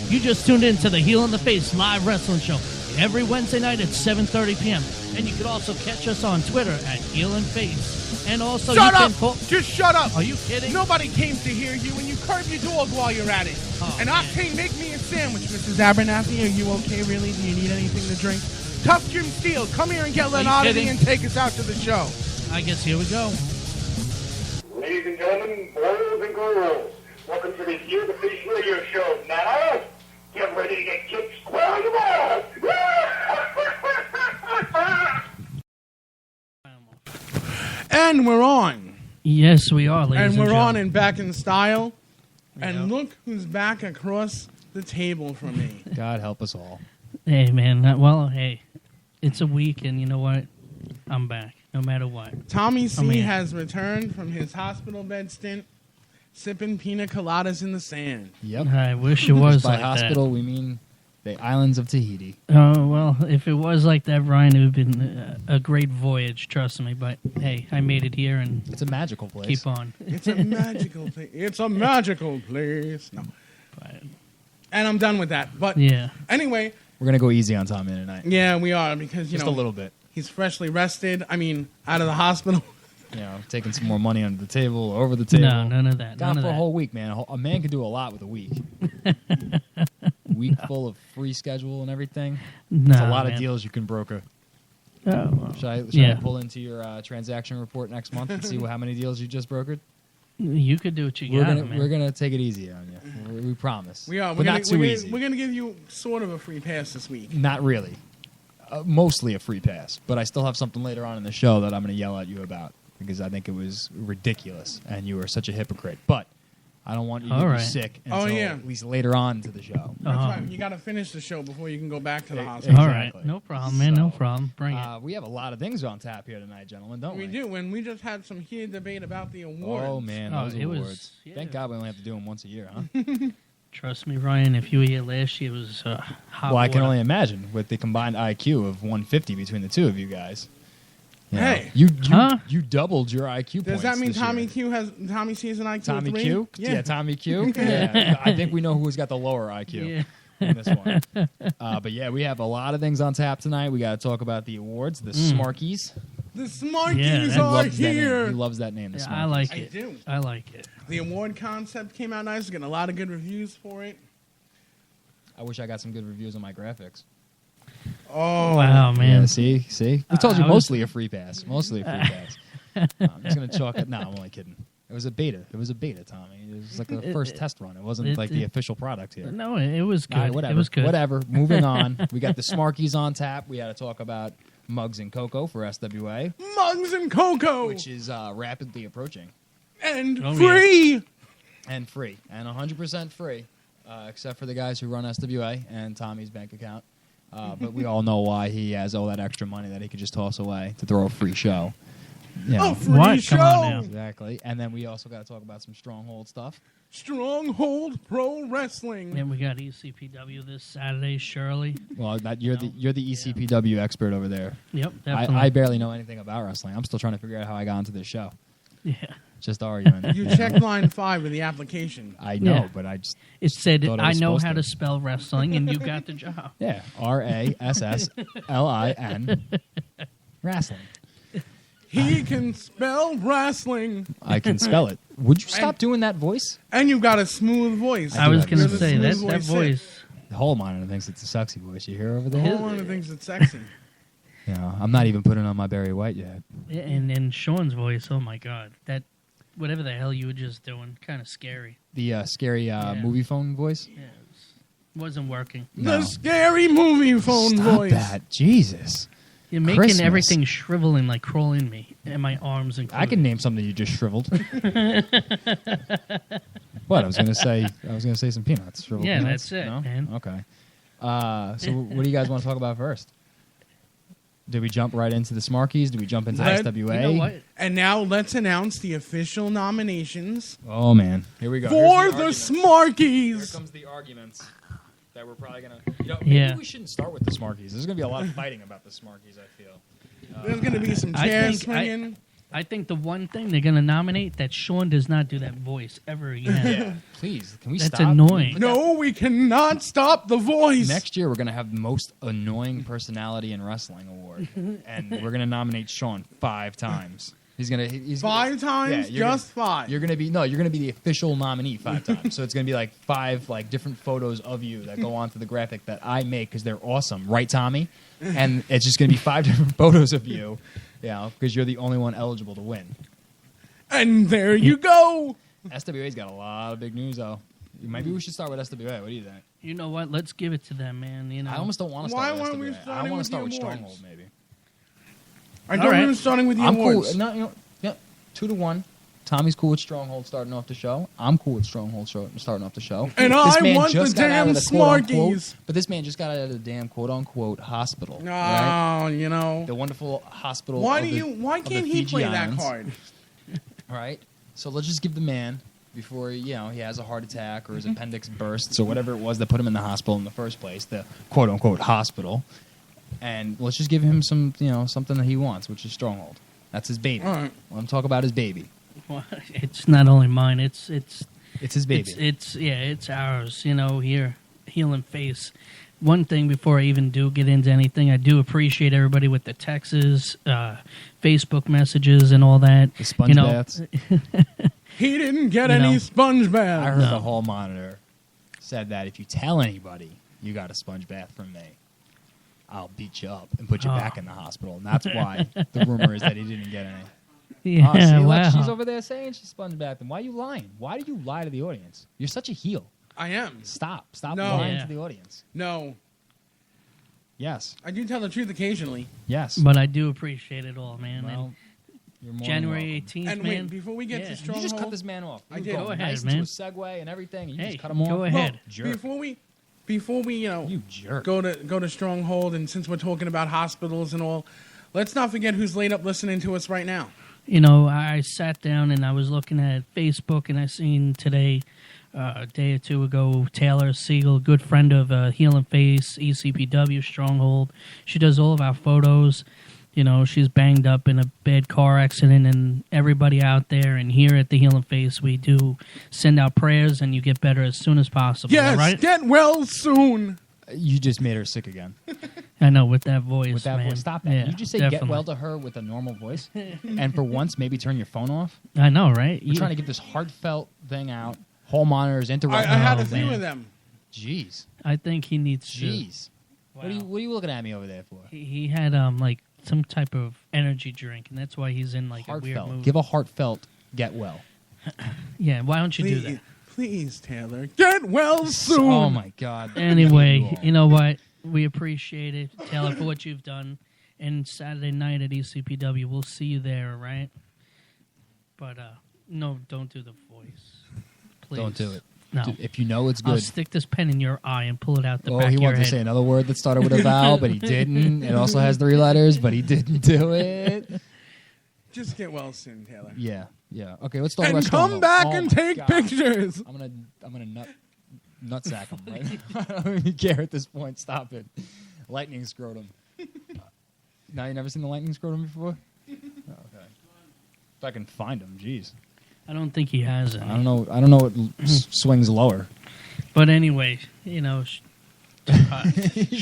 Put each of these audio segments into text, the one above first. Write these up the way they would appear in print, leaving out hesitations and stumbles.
You just tuned in to the Heel in the Face live wrestling show every Wednesday night at 7:30 p.m. And you can also catch us on Twitter at Heel and Face. And also, Shut you up! can call. Just shut up! Are you kidding? Nobody came to hear you, and you curb your dog while you're at it. Oh, and man. Octane, make me a sandwich, Mrs. Abernathy. Are you okay, really? Do you need anything to drink? Tough Jim Steele, come here and get Lenardi and take us out to the show. I guess here we go. Ladies and gentlemen, boys and girls, welcome to the Heel the Face radio show. Now, get ready to get kicked square in the balls. And we're on. Yes, we are, ladies And we're gentlemen. on and back in style. And Yep. look who's back across the table from me. God help us all. Hey, man. Hey, it's a week, and you know what? I'm back, no matter what. Tommy C. I mean- has returned from his hospital bed stint, sipping pina coladas in the sand. Yep. I wish it was By like hospital, we mean the islands of Tahiti. that. Oh, well, if it was like that, Ryan, it would have been a great voyage, trust me. But, hey, I made it here and It's a magical place. keep on. It's a magical place. It's a magical place. No. But, And I'm done with that. But yeah. anyway, We're gonna go easy on Tommy tonight. yeah, we are because, Just a little bit. he's freshly rested. I mean, out of the hospital. You know, taking some more money under the table, over the table. No, none of that. Gone None for of a that. whole week, man. A man can do a lot with a week. Week full of free schedule and everything. It's a lot of deals you can broker. Oh, well, Should I yeah. pull into your transaction report next month and see how many deals you just brokered? You could do what you We're got, gonna man. we're gonna take it easy on you. We promise. We are. but not too easy. We're going to give you sort of a free pass this week. Not really. Mostly a free pass, but I still have something later on in the show that I'm going to yell at you about because I think it was ridiculous and you were such a hypocrite. But I don't want you to All be right. sick Oh, until yeah. at least later on to the show. That's Uh-huh. right. You got to finish the show before you can go back to the hospital. All right. Exactly. No problem, man. No So, problem. Bring it. We have a lot of things on tap here tonight, gentlemen, don't we? We do, and we just had some heated debate about the awards. Oh, man, Oh, those it was- awards. yeah. Thank God we only have to do them once a year, huh? Trust me, Ryan, if you were here last year, it was hot Well, I can water. only imagine with the combined IQ of 150 between the two of you guys. You know, Hey. you doubled your IQ points. Does that mean this Tommy year. C has an IQ Tommy of 3? Q? Yeah. Tommy Q. Yeah, I think we know who's got the lower IQ Yeah. in this one. But yeah, we have a lot of things on tap tonight. We got to talk about the awards, the Smarkies. The Smarkies Yeah, He that- are loves that name. here. He loves that name. The Yeah, Smarkies. I like I it. do. I like it. The award concept came out nice. We're getting a lot of good reviews for it. I wish I got some good reviews on my graphics. Oh, Wow, man. Yeah, see. We told you I was- mostly a free pass. Mostly a free pass. I'm just gonna chalk it. No, I'm only kidding. It was a beta. Tommy. It was like the first test run. It wasn't like the official product here. No, it was good. All right, whatever. It was good. Whatever. Moving on. We got the Smarkies on tap. We got to talk about Mugs and Cocoa for SWA, Mugs and Cocoa, which is rapidly approaching and Oh, free. and free and 100% free, except for the guys who run SWA and Tommy's bank account. But we all know why he has all that extra money that he could just toss away to throw a free show. You know. A free What? show. Come on now. Exactly. And then we also got to talk about some Stronghold stuff. Stronghold Pro Wrestling. Then we got ECPW this Saturday, Shirley. Well, you're the ECPW expert over there. Yep, definitely. I barely know anything about wrestling. I'm still trying to figure out how I got into this show. Yeah. Just arguing. You checked line 5 of the application. I know, Yeah. but I just It said, Thought I I was know supposed how to. to spell wrestling, and you got the job. yeah, RASSLIN wrestling. He can spell wrestling. I can spell it. Would you stop doing that voice? And you've got a smooth voice. I was have going to this say, smooth that voice voice. The whole monitor thinks it's a sexy voice. You hear over The there? whole one of things that's sexy. You know, I'm not even putting on my Barry White yet. And Sean's voice, oh my God. That, whatever the hell you were just doing, kind of scary. The scary movie phone voice. Yeah, wasn't working. No. The scary movie phone Stop voice. that, Jesus! You're making Christmas. everything shrivel and like crawl in me, and my arms and. I can name something you just shriveled. What? I was gonna say some peanuts. Shriveled Yeah, peanuts. that's it, No? man. Okay. So what do you guys want to talk about first? Did we jump right into the Smarkies? Did we jump into Let- SWA? You know what? And now let's announce the official nominations Oh man, here we go. for Here's the Here Smarkies. comes the arguments that we're probably gonna. Maybe Yeah. we shouldn't start with the Smarkies. There's gonna be a lot of fighting about the Smarkies. I feel. There's going to be some I chairs think swinging. I think the one thing they're going to nominate that Sean does not do that voice ever again. Yeah. Please, can we That's stop? annoying. No, we cannot stop the voice. Next year, we're going to have the most annoying personality in wrestling award, and we're going to nominate Sean 5 times. He's 5 times, yeah, just 5. You're gonna be the official nominee 5 times. So it's gonna be like 5 different photos of you that go onto the graphic that I make because they're awesome, right, Tommy? And it's just gonna be 5 different photos of you, because you're the only one eligible to win. And there you go. SWA's got a lot of big news though. Maybe we should start with SWA. What do you think? You know what? Let's give it to them, man. You know, I almost don't want to Why start with weren't we SWA. I starting want with to start the with awards? Stronghold, maybe. I thought we were starting with the I'm awards. cool. No, 2-1. Tommy's cool with Stronghold starting off the show. I'm cool with Stronghold starting off the show. And This I man want the just got out damn of the quote-unquote- Smarkies. But this man just got out of the damn quote-unquote hospital. No, right? you know. The wonderful hospital. Why of the can't he Fiji play that Islands. card? All right. So let's just give the man, before he has a heart attack or his appendix bursts or whatever it was that put him in the hospital in the first place, the quote-unquote hospital, and let's just give him some, something that he wants, which is Stronghold. That's his baby. All right. Let him talk about his baby. Well, it's not only mine. It's his baby. It's ours. Here, heel and face. One thing before I even do get into anything, I do appreciate everybody with the texts, Facebook messages, and all that. The sponge baths. He didn't get any sponge I baths. heard the hall monitor said that if you tell anybody you got a sponge bath from me, I'll beat you up and put you back in the hospital. And that's why the rumor is that he didn't get any. Yeah, See, look, wow. she's over there saying she's sponge bathing. Why are you lying? Why do you lie to the audience? You're such a heel. I am. Stop No. lying Yeah. to the audience. No. Yes. I do tell the truth occasionally. Yes. But I do appreciate it all, man. Well, you're more than January welcome. 18th, And man. wait, before we get Yeah. to You You Stronghold, just cut this man off. I You did. go Go ahead, nice man. into a segue and everything. And you Hey, just cut him off. go ahead. Jerk. before we You jerk. go to Stronghold, and since we're talking about hospitals and all, let's not forget who's laid up listening to us right now. I sat down and I was looking at Facebook, and I seen today, a day or two ago, Taylor Siegel, good friend of Heel and Face, ECPW, Stronghold. She does all of our photos. She's banged up in a bad car accident, and everybody out there and here at the Heel and Face, we do send out prayers, and you get better as soon as possible. Yes, right? get well soon. You just made her sick again. I know, with that voice. With that man. voice. Stop that. Yeah, You just say definitely. get well to her with a normal voice. And for once, maybe turn your phone off. I know, right? We're trying to get this heartfelt thing out. Hall monitors, I interrupt. had Oh, a few man. of them. Jeez. I think he needs to. Jeez. What are you looking at me over there for? He had like some type of energy drink, and that's why he's in like a weird Heartfelt. mood. Give a heartfelt get well. Yeah, why don't you do Please, that? please, Taylor, get well soon. Oh my God. Anyway, you know what? We appreciate it, Taylor, for what you've done. And Saturday night at ECPW, we'll see you there, all right? But no, don't do the voice. Please. Don't do it. No. Dude, if you know it's I'll good. stick this pen in your eye and pull it out the Oh, back he of your wanted head. to say another word that started with a vowel, but he didn't. It also has 3 letters, but he didn't do it. Just get well soon, Taylor. Yeah. Okay, let's talk about And come Stronghold. back Oh and my take God. pictures. I'm gonna nutsack him. Right? I don't even care at this point. Stop it. Lightning scrotum. Now you never seen the lightning scrotum before? Oh, okay. If I can find him, jeez. I don't think he has any. I don't know what swings lower. But anyway, He's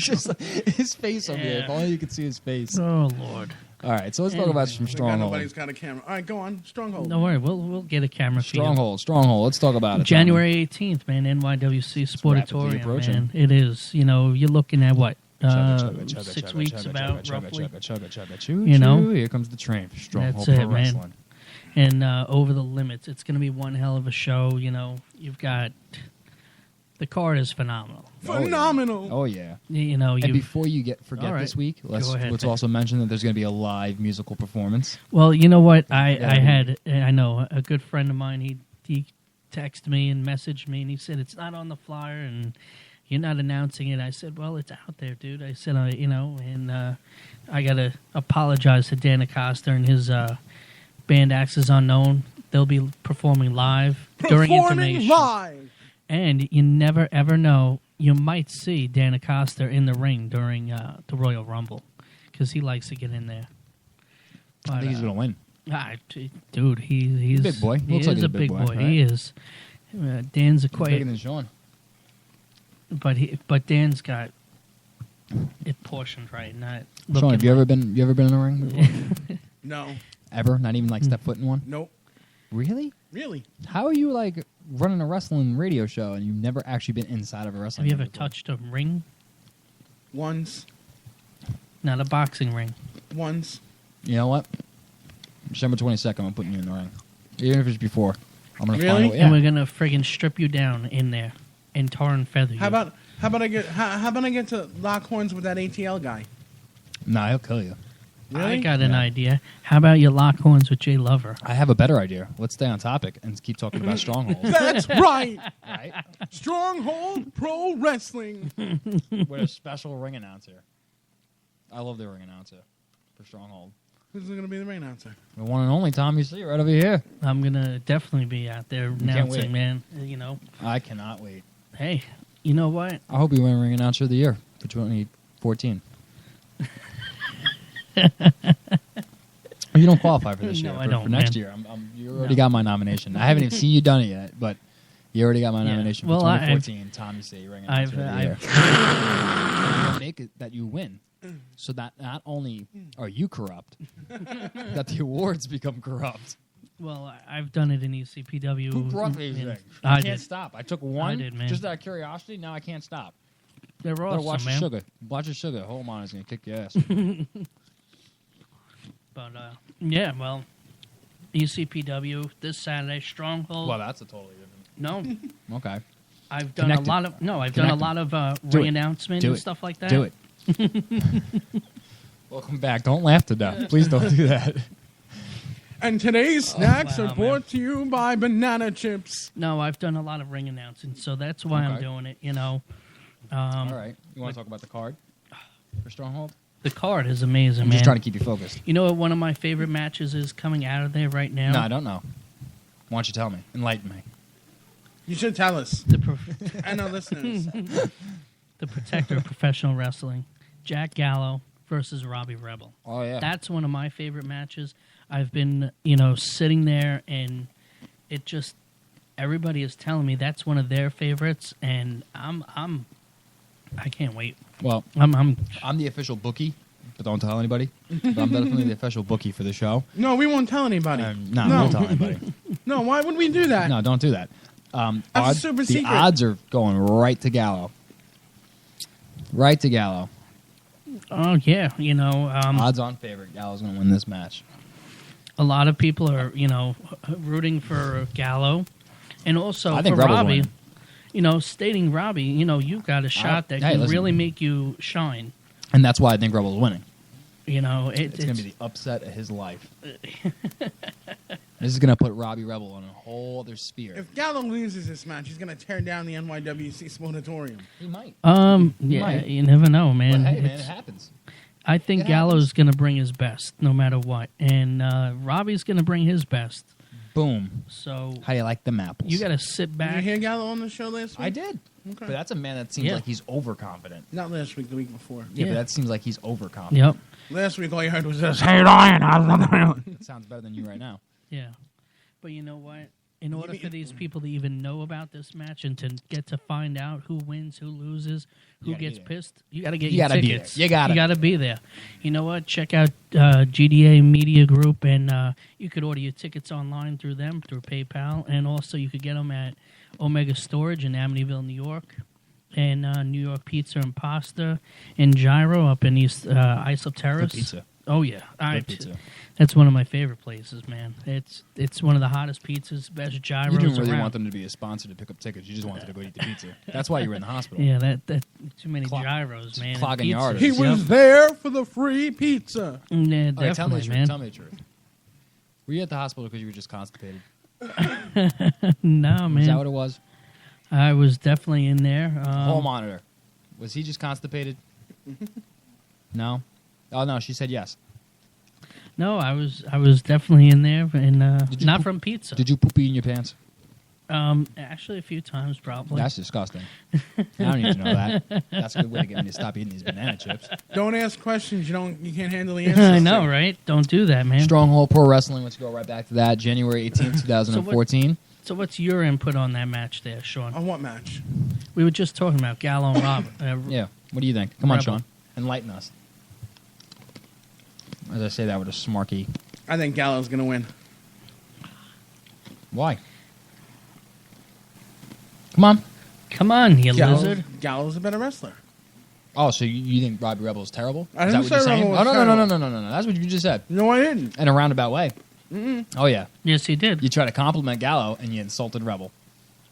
just his face over there. If only you could see his face. oh, Lord. All right, so let's talk about some I think Stronghold. nobody's got a camera. All right, go on. Stronghold. Don't worry, we'll get a camera for you. Stronghold. Let's talk about it. January 18th, man, NYWC Sportatorium, approaching. man. It is. You're looking at what? Chugga, 6 weeks about, roughly. Chugga. You know? Here comes the train for Stronghold That's Pro it, man. Wrestling. And Over the Limits. It's going to be one hell of a show. You've got... The card is phenomenal. Phenomenal. Oh yeah. And before you forget All right. this week, Go ahead. let's also mention that there's going to be a live musical performance. Well, you know what? I Yeah. I know a good friend of mine. He texted me and messaged me, and he said it's not on the flyer, and you're not announcing it. I said, well, it's out there, dude. I said, and I gotta apologize to Dan Acosta and his band Axis Unknown. They'll be performing live during intermission. live. And you never, ever know. You might see Dan Acosta in the ring during the Royal Rumble because he likes to get in there. I think he's going to win. Dude, he's big boy. He Looks is like he's a big boy. right? He is. Dan's a He's bigger quiet, than Sean. but Dan's got it portioned right. Not Sean, looking have you ever been in a ring before? No. Ever? Not even like step foot in one? Nope. Really? Really? How are you like running a wrestling radio show and you've never actually been inside of a Have wrestling you ring ever before? touched a ring? Once. Not a boxing ring. Once. You know what? December 22nd, I'm putting you in the ring. Even if it's before. I'm going to Really? find a way. And Yeah. we're gonna friggin' strip you down in there and tar and feather you. How about I get to lock horns with that ATL guy? Nah, he'll kill you. Really? I got an Yeah. idea. How about you lock horns with Jay Lover? I have a better idea. Let's stay on topic and keep talking about strongholds. That's right. Right? Stronghold Pro Wrestling. With a special ring announcer. I love the ring announcer for Stronghold. Who's going to be the ring announcer? The one and only TommyC right over here. I'm gonna definitely be out there wait. announcing, man. You know, I cannot wait. hey, you know what? I hope you win ring announcer of the year for 2014. You don't qualify for this No, year. I For don't, next man. year, you already got my nomination. I haven't even seen you done it yet, but you already got my Yeah. nomination Well, for 2014. TommyC ring announcer of the year. Make it that you win, so that not only are you corrupt, that the awards become corrupt. Well, I've done it in ECPW. Who brought these and things? I I can't did. stop. I took one did, man. just out of curiosity. Now I can't stop. They're Better awesome, watch man. the sugar. Watch the sugar. Hold on, it's gonna kick your ass. But yeah, well, ECPW this Saturday, Stronghold. Well, that's a totally different. No, Okay, I've done Connected. a lot of I've done a lot of Do ring it. announcement Do and it. stuff like that. do it. Welcome back. Don't laugh to death. Please don't do that. And today's snacks wow, are man. brought to you by Banana Chips. No, I've done a lot of ring announcing, so that's why I'm Okay. doing it. You know, All right. You want to talk about the card for Stronghold? the card is amazing, I'm man. just trying to keep you focused. You know what? One of my favorite matches is coming out of there right now. No, I don't know. Why don't you tell me? Enlighten me. You should tell us. The And our listeners. the protector of professional wrestling, Jack Gallo versus Robbie Rebel. Oh yeah. That's one of my favorite matches. I've been, sitting there and it just everybody is telling me that's one of their favorites, and I can't wait. well, I'm I'm the official bookie, but don't tell anybody. But I'm definitely the official bookie for the show. No, we won't tell anybody. No, don't tell anybody. No, why would we do that? No, don't do that. That's a super the secret. odds are going right to Gallo. Right to Gallo. oh yeah, Odds on favorite. Gallo's going to win this match. a lot of people are rooting for Gallo, and also I think for Rebel's Robbie. winning. Stating Robbie, you've got a shot that hey, can listen. really make you shine. And that's why I think Rebel's winning. It's It's going to be the upset of his life. This is going to put Robbie Rebel on a whole other sphere. If Gallo loses this match, he's going to tear down the NYWC Sportatorium. He might. yeah, Might. you never know, But man. hey, man, it It's- happens. I think It Gallo's happens. going to bring his best, no matter what, and Robbie's going to bring his best. Boom. So How do you like them apples? you got to sit Did you back. hear Gallo on the show last week? I did. Okay. But that's a man that seems Yeah. like he's overconfident. Not last week, the week before. Yeah, Yeah. but that seems like he's overconfident. Yep. Last week, all you heard was this, "Hey, Ryan, how's it going?" It sounds better than you right now. Yeah. But you know what? In order for these people to even know about this match and to get to find out who wins, who loses, You who gotta be gets there. pissed, you got to get You your gotta be tickets. there. You gotta. You got to be there. You know what? Check out GDA Media Group, and you could order your tickets online through them, through PayPal, and also you could get them at Omega Storage in Amityville, New York, and New York Pizza and Pasta, and Gyro up in East Islip Terrace. Good pizza. Oh yeah, Good pizza. That's one of my favorite places, man. It's one of the hottest pizzas, best gyros You didn't really around. want them to be a sponsor to pick up tickets. You just wanted to go eat the pizza. That's why you were in the hospital. Yeah, that too many Clog- gyros, man. and clogging your pizzas. arteries. He was there for the free pizza. Yeah, All right, tell me the definitely, truth. man. Tell me the truth. Were you at the hospital because you were just constipated? No, Is that man. what it was? I was definitely in there. Hall monitor. Was he just constipated? No? Oh, no, she said yes. No, I was definitely in there, and Did you not poop- from pizza. Did you poopy in your pants? Actually, a few times probably. That's disgusting. I don't need to know that. That's a good way to get me to stop eating these banana chips. Don't ask questions you can't handle the answers. I know, right? Don't do that, man. Stronghold Pro Wrestling. Let's go right back to that. January 18th, 2014. So what's your input on that match there, Sean? On what match? We were just talking about Gallo and Rob. Yeah. What do you think? Come on, Rebel. Sean. Enlighten us. As I say that with a smarky. I think Gallo's going to win. Why? Come on. Come on, you lizard. Gallo's a better wrestler. Oh, so you think Robbie Rebel is terrible? I Is didn't that what say you're saying? Rebel was No. That's what you just said. No, I didn't. In a roundabout way. Oh, yeah. Yes, he did. You try to compliment Gallo, and you insulted Rebel.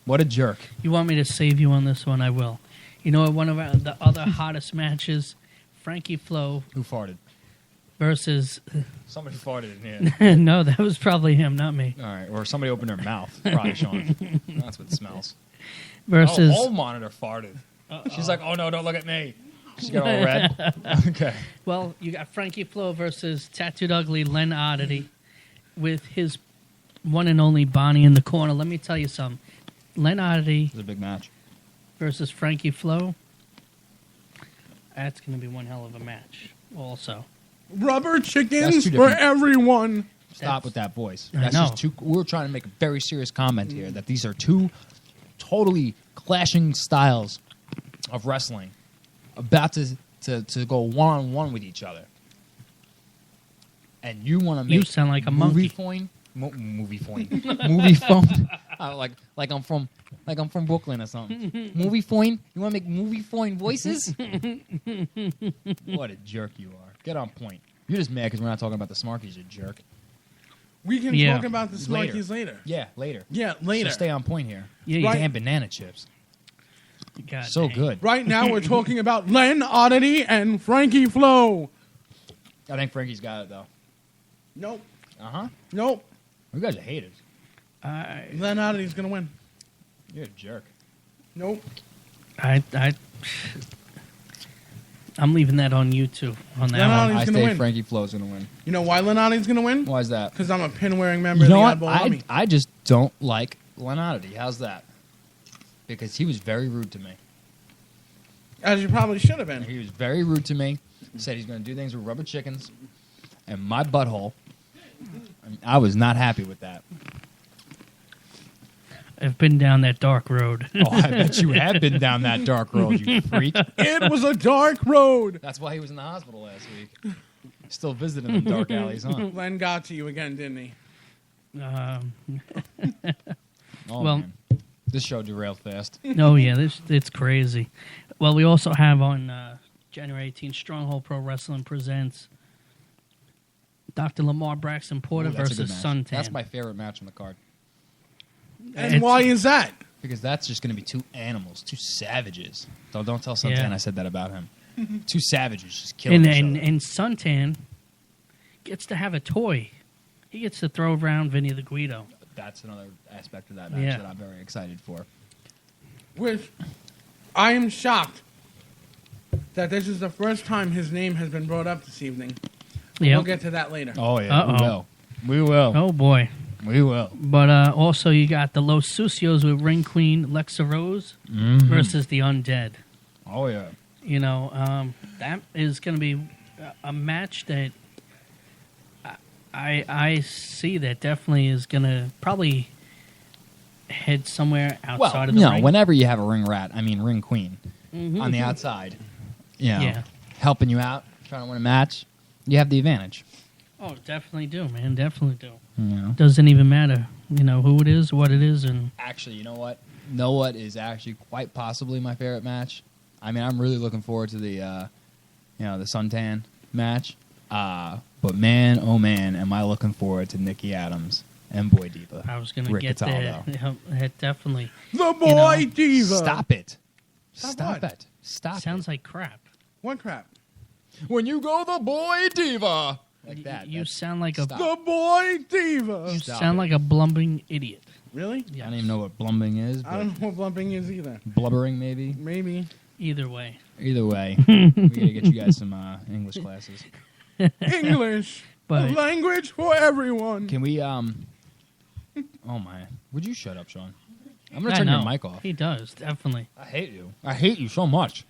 What a jerk. You want me to save you on this one? I will. You know what? One of the other hottest matches, Frankie Flo Who farted? versus... Somebody farted in here. No, that was probably him, not me. All right. Or somebody opened their mouth. Probably Sean. That's what it smells. Versus... Oh, monitor farted. She's like, oh, no, don't look at me. She got all red. Okay. Well, you got Frankie Flo versus Tattooed Ugly Len Oddity with his one and only Bonnie in the corner. Let me tell you something. Len Oddity It's a big match. versus Frankie Flo. That's going to be one hell of a match also. Rubber That's chickens two for different- everyone. Stop with that voice. I That's know. just two. We're trying to make a very serious comment here that these are two totally clashing styles of wrestling about to go one-on-one with each other. And you want to make You sound like a movie monkey. phone? Movie phone. Movie phone. Like I'm from Brooklyn or something. Movie phone? You want to make movie phone voices? What a jerk you are. Get on point. You're just mad because we're not talking about the Smarkies, you jerk. We can Yeah. talk about the Smarkies later. Yeah, later. Yeah, later. So stay on point here. Yeah, Right. Damn banana chips. God So dang. good. Right now, we're talking about Len Oddity and Frankie Flo. I think Frankie's got it, though. Nope. Uh-huh. Nope. You guys are haters. Len Oddity's going to win. You're a jerk. Nope. I'm leaving that on you too. On that Len one. Oddity's I gonna say win. Frankie Flo's going to win. You know why Len Oddity's going to win? Why is that? Because I'm a pin-wearing member You know of what? the Oddball Army. I just don't like Len Oddity. How's that? Because he was very rude to me. As you probably should have been. He was very rude to me. Said he's going to do things with rubber chickens and my butthole. I was not happy with that. I've been down that dark road. Oh, I bet you have been down that dark road, you freak. It was a dark road. That's why he was in the hospital last week. Still visiting the dark alleys, huh? Len got to you again, didn't he? Oh, Well- man. This show derailed fast. Oh yeah, it's crazy. Well, we also have on January 18th, Stronghold Pro Wrestling presents Dr. Lamar Braxton Porter Ooh, that's a good versus match. Suntan. That's my favorite match on the card. And It's- why is that? Because that's just going to be two animals, two savages. So don't tell Suntan Yeah. I said that about him. Two savages just killing each other. and Suntan gets to have a toy. He gets to throw around Vinny the Guido. That's another aspect of that match Yeah. that I'm very excited for. Which I am shocked that this is the first time his name has been brought up this evening. Yeah. We'll get to that later. Oh, yeah. Uh-oh. We will. Oh boy. We will. But also you got the Los Sucios with Ring Queen Lexa Rose versus the Undead. Oh, yeah. You know, that is going to be a match that I see that definitely is going to probably head somewhere outside of the ring. whenever you have a ring rat, ring queen, on the outside, Yeah. helping you out, trying to win a match, you have the advantage. Oh, definitely do, man. Definitely do. You know? Doesn't even matter, who it is, what it is, and Actually, you know what? Know what is actually quite possibly my favorite match? I'm really looking forward to the Suntan match. But man, oh man, am I looking forward to Nikki Adams and Boy Diva. I was going to Rick get there. Cataldo. Yeah, definitely. The boy diva. Stop it. Stop what? it. Stop Sounds like crap. What crap? it. When you go the Boy Diva. Like that. You that's- sound like a Stop. The boy diva. Stop sound it. like a blumbering idiot. Really? Yes. I don't even know what blumbing is, I but don't know what blumping is either. blubbering maybe. Maybe. Either way. Either way, we gotta get you guys some English classes. English. But- A language for everyone. Can we? Oh my! Would you shut up, Sean? I'm going to turn your mic off. He does, definitely. I hate you. I hate you so much.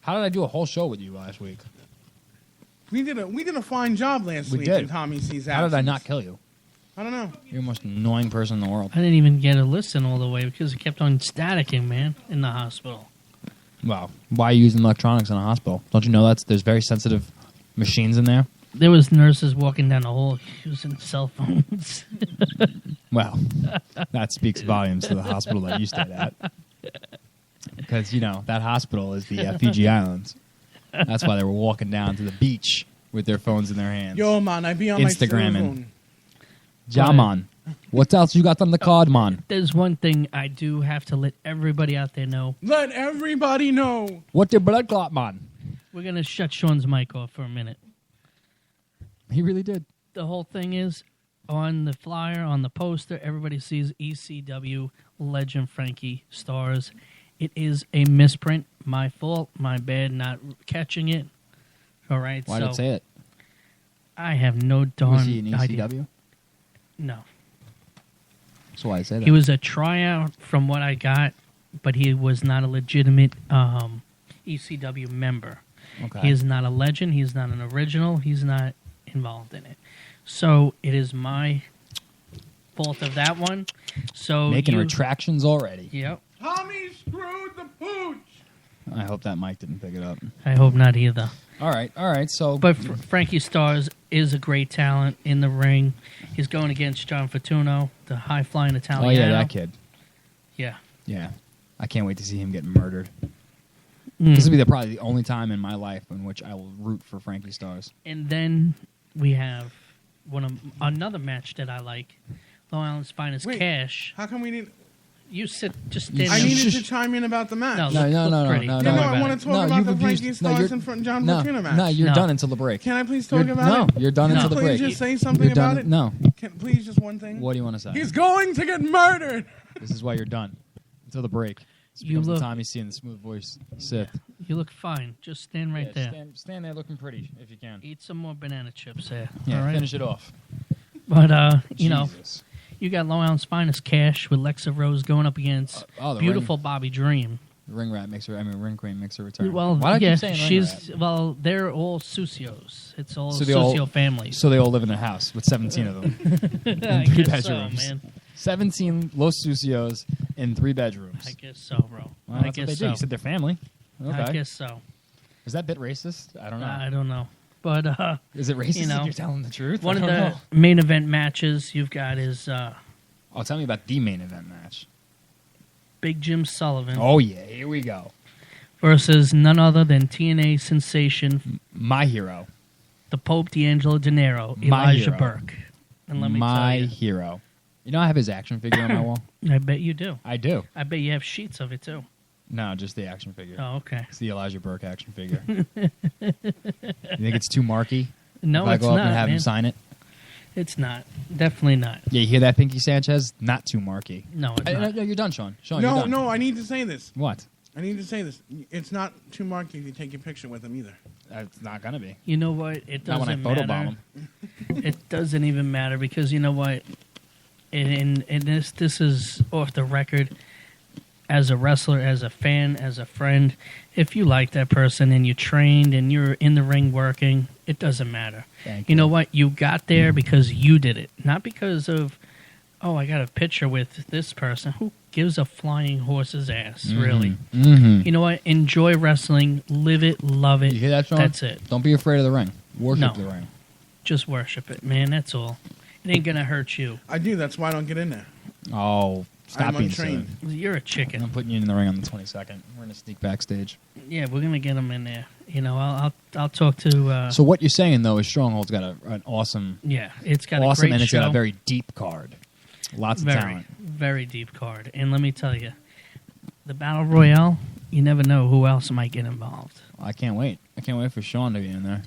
How did I do a whole show with you last week? We did a fine job last week in Tommy C's absence. How did I not kill you? I don't know. You're the most annoying person in the world. I didn't even get to listen all the way because it kept on staticking, man, in the hospital. Wow. Why are you using electronics in a hospital? Don't you know there's very sensitive machines in there? There was nurses walking down the hall using cell phones. Well, that speaks volumes to the hospital that you stayed at. Because, that hospital is the Fiji Islands. That's why they were walking down to the beach with their phones in their hands. Yo, man, I be on Instagramming. my phone. Ja, man. What else you got on the card, man? There's one thing I do have to let everybody out there know. Let everybody know. What your blood clot, man? We're going to shut Sean's mic off for a minute. He really did. The whole thing is, on the flyer, on the poster, everybody sees ECW legend Frankie Stars. It is a misprint. My fault. My bad not catching it. All right. Why did it say it? I have no darn Was he an ECW? idea. No. So why did it say that? He was a tryout from what I got, but he was not a legitimate ECW member. Okay. He is not a legend. He's not an original. He's not involved in it. So it is my fault of that one. So making retractions already. Yep. Tommy screwed the pooch. I hope that mic didn't pick it up. I hope not either. All right. So, but Frankie Stars is a great talent in the ring. He's going against John Fortuno, the high-flying Italiano. Oh yeah, that kid. Yeah. I can't wait to see him get murdered. This will be probably the only time in my life in which I will root for Frankie Stars. And then we have another match that I like. Long Island's Finest Cash. How come we need... You sit, just stand I there. needed to chime in about the match. No. No. I want to talk about the Frankie Stars and John Fortuna match. No, you're done until the break. Can I please talk about it? No, you're done until the break. Please just say something about it? No. Please just one thing? What do you want to say? He's going to get murdered! This is why you're done. Until the break. You look... Tommy C and the smooth voice Sith. Yeah, you look fine. Just stand right there. Stand there looking pretty, if you can. Eat some more banana chips there. Yeah, all right? finish it off. But, you got Long Island's Finest Cash with Lexa Rose going up against beautiful Bobby Dream. Ring Queen makes her return. Well, why do I keep saying she's ring rat? Well, they're all Susios. It's all Susio families. So they all live in a house with 17 of them in 3 bedrooms. So, man. 17 Los Susios in 3 bedrooms. I guess so, bro. Well, that's what they do. You said they're family. Okay. I guess so. Is that bit racist? I don't know. I don't know. But is it racist if you're telling the truth? One of the main event matches you've got is tell me about the main event match. Big Jim Sullivan. Oh yeah, here we go. Versus none other than TNA sensation, my hero, the Pope D'Angelo De Niro, Elijah Burke. And let me tell you, hero. You know I have his action figure on my wall. I bet you do. I do. I bet you have sheets of it too. No, just the action figure. Oh, okay. It's the Elijah Burke action figure. You think it's too marky? No, if it's I go up not, and have man. him sign it? It's not. Definitely not. Yeah, you hear that, Pinky Sanchez? Not too marky. No, it's not. No, you're done, Sean. You're done. No, I need to say this. What? I need to say this. It's not too marky if you take a picture with him either. It's not going to be. You know what? It doesn't not when I photobomb matter. him. It doesn't even matter because you know what? And this is off the record. As a wrestler, as a fan, as a friend, if you like that person and you trained and you're in the ring working, it doesn't matter. Thank you know what? You got there because you did it, not because of, I got a picture with this person. Who gives a flying horse's ass, really? Mm-hmm. You know what? Enjoy wrestling, live it, love it. You hear that, Sean? That's it. Don't be afraid of the ring. Worship the ring. Just worship it, man. That's all. It ain't gonna hurt you. I do. That's why I don't get in there. Oh. Stop being silly. You're a chicken. I'm putting you in the ring on the 22nd. We're going to sneak backstage. Yeah, we're going to get him in there. You know, I'll talk to... So what you're saying, though, is Stronghold's got an awesome... Yeah, it's got awesome, a great and it's show. got a very deep card. Lots of talent. Very deep card. And let me tell you, the Battle Royale, you never know who else might get involved. I can't wait. I can't wait for Sean to be in there.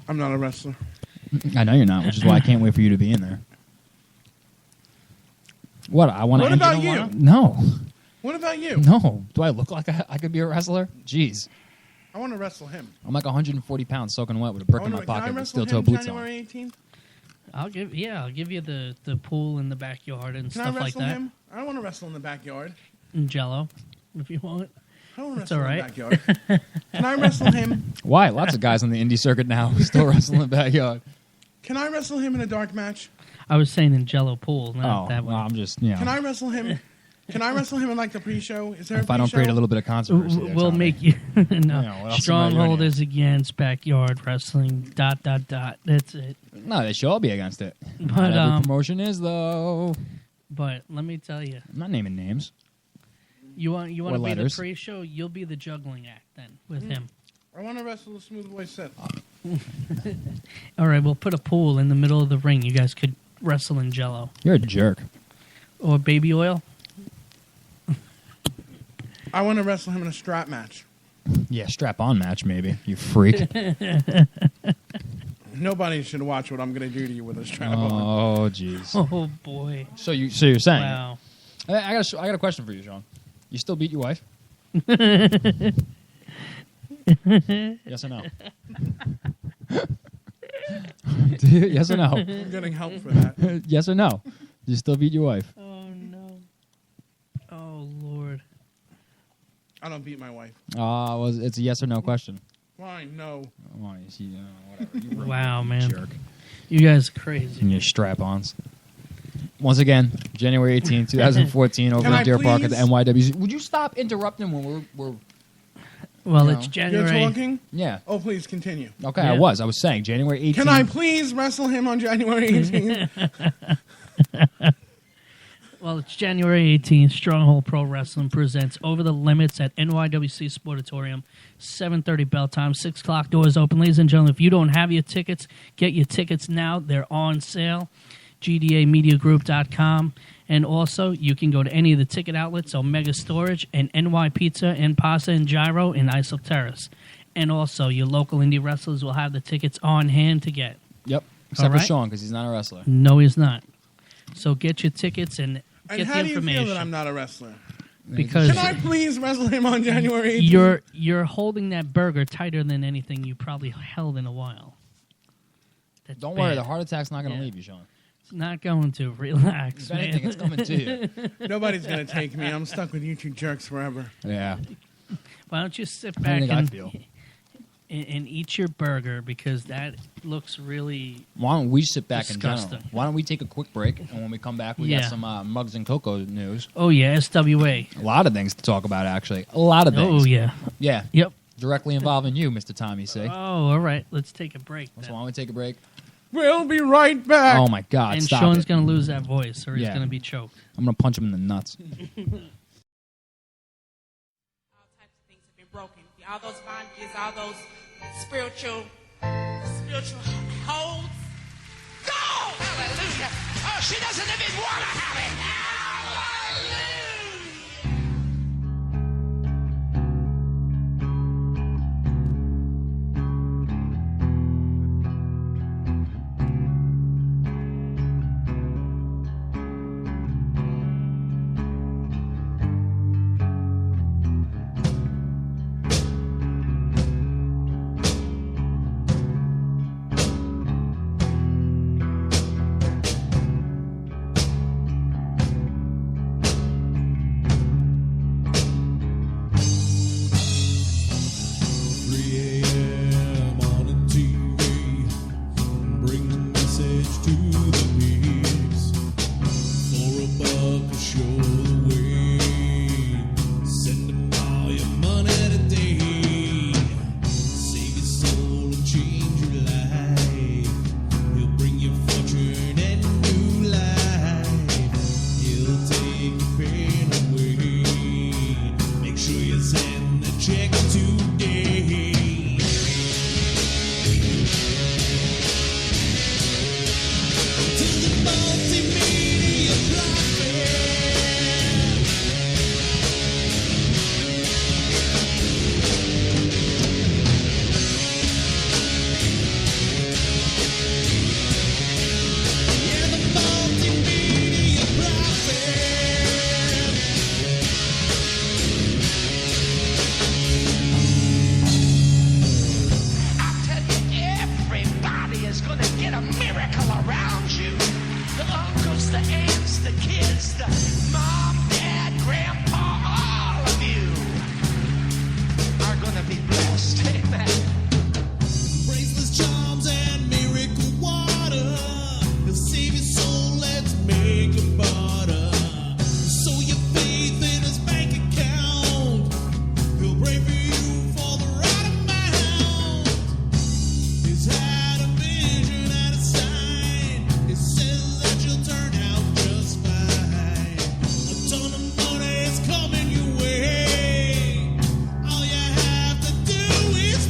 I'm not a wrestler. I know you're not, which is why I can't wait for you to be in there. What? I want to. What about you? No. What about you? No. Do I look like I could be a wrestler? Jeez. I want to wrestle him. I'm like 140 pounds soaking wet with a brick in my pocket with steel toe boots January 18th? I'll give you the pool in the backyard and Can stuff I like wrestle that. him? I don't want to wrestle in the backyard. And Jello, if you want. I don't want That's to wrestle all in right. the backyard. Can I wrestle him? Why? Lots of guys on the indie circuit now who still wrestle in the backyard. Can I wrestle him in a dark match? I was saying in Jello pool, not Oh, that well, one. I'm just, Can I wrestle him? Can I wrestle him in like the pre-show? Is there a if pre-show? I don't create a little bit of controversy, there, We'll Tommy. make you no. what else am I doing Strongholders against backyard wrestling. ... That's it. No, they should all be against it. But, Not every promotion is, though. But let me tell you, I'm not naming names. you want Or to be the letters. pre-show. You'll be the juggling act then with him. I want to wrestle the Smooth Boy Seth. All right, we'll put a pool in the middle of the ring. You guys could wrestle in Jello You're a jerk. or baby oil. I want to wrestle him in a strap match. Yeah, strap-on match, maybe. You freak. Nobody should watch what I'm going to do to you with a strap on. Oh, jeez. Oh boy! So you're saying? Wow. I got a question for you, Sean. You still beat your wife? Yes or no? Yes or no? I'm getting help for that. Yes or no? You still beat your wife? Oh no! Oh Lord! I don't beat my wife. Well, it's a yes or no question. Fine, no. Oh, you see, whatever. You Wow, man! jerk. You guys are crazy. And your strap-ons. Once again, January 18, 2014, over Can in I Deer Park at the please? NYWC. Would you stop interrupting when we're Well, No. it's You're January. talking? yeah. Oh, please continue. Okay, Yeah. I was saying January 18. Can I please wrestle him on January 18th? Well, it's January 18th. Stronghold Pro Wrestling presents Over the Limits at NYWC Sportatorium. 7:30 bell time. 6 o'clock doors open. Ladies and gentlemen, if you don't have your tickets, get your tickets now. They're on sale. GDAMediagroup.com. And also, you can go to any of the ticket outlets, Omega Storage and NY Pizza and Pasta and Gyro in Isle Terrace. And also, your local indie wrestlers will have the tickets on hand to get. Yep. Except All for right. Sean, because he's not a wrestler. No, he's not. So get your tickets and And get how the do you information. feel that I'm not a wrestler? Because Can I please wrestle him on January 18th? you're holding that burger tighter than anything you probably held in a while. That's Don't worry, bad. the heart attack's not going to Yeah. leave you, Sean. It's not going to. Relax, If anything, man. it's coming to you. Nobody's going to take me. I'm stuck with you two jerks forever. Yeah. Why don't you sit I back think I and, feel. and eat your burger because that looks really... Why don't we sit back in Disgusting. general? Why don't we take a quick break, and when we come back, we Yeah. got some Mugs and Cocoa news. Oh, yeah, SWA. A lot of things to talk about, actually. A lot of things. Oh, yeah. Yeah. Yep. Directly involving you, Mr. Tommy C. Oh, all right. Let's take a break So then. why don't we take a break? We'll be right back. Oh, my God, And stop Sean's it. going to lose that voice or he's Yeah. going to be choked. I'm going to punch him in the nuts. All types of things have been broken. All those bondages, all those spiritual holds. Go! Hallelujah! Oh, she doesn't even want to have it. Hallelujah! Till miracle around you. The uncles, the aunts, the kids, the mom, dad, grandpa, all of you are gonna be blessed. Amen. Bracelets, charms, and miracle water. He'll save your soul, let's make a barter. Sow your faith in his bank account. He'll pray for you for the right amount. He's had a vision and a sign. It says that you'll turn out just fine. A ton of money is coming your way. All you have to do is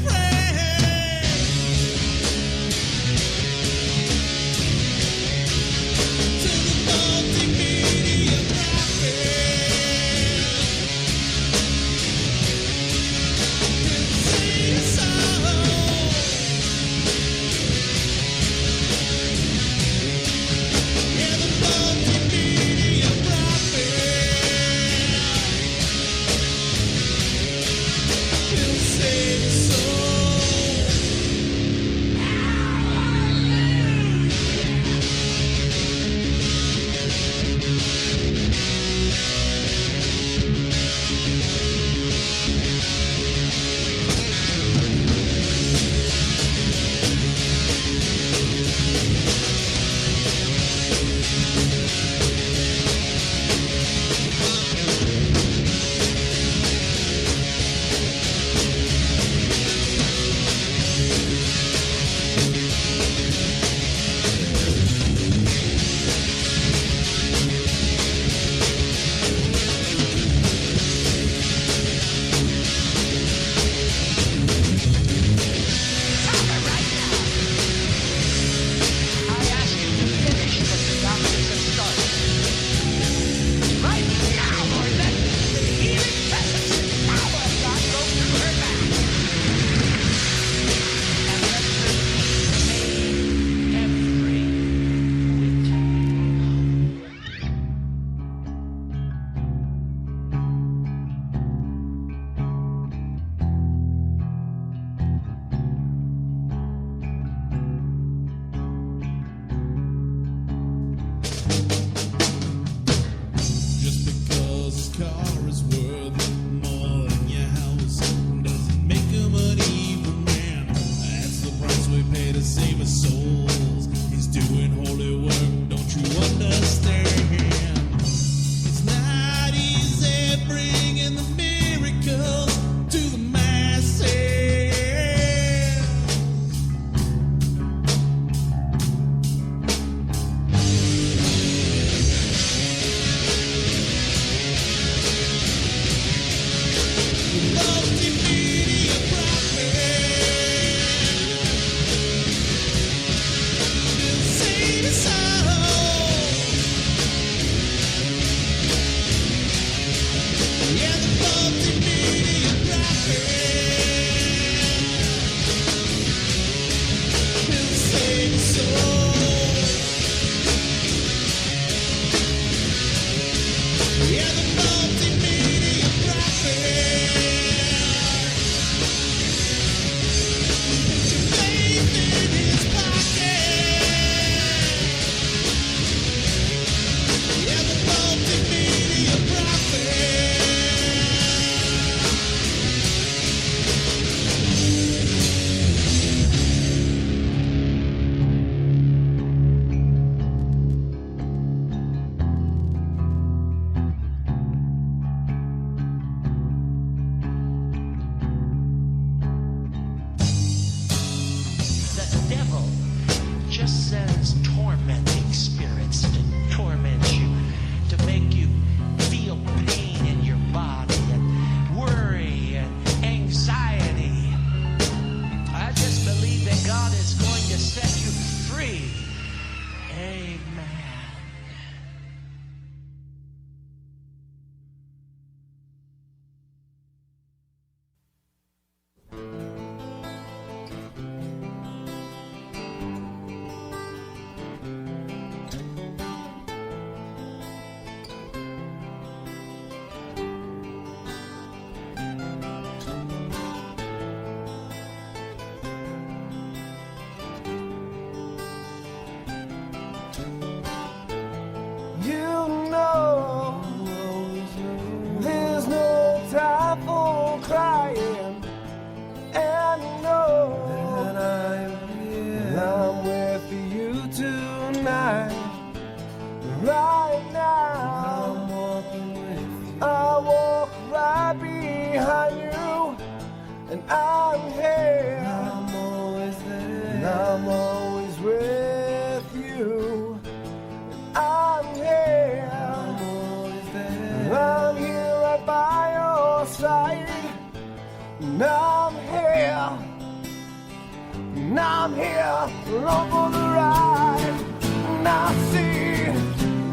I'm here along for the ride, and I see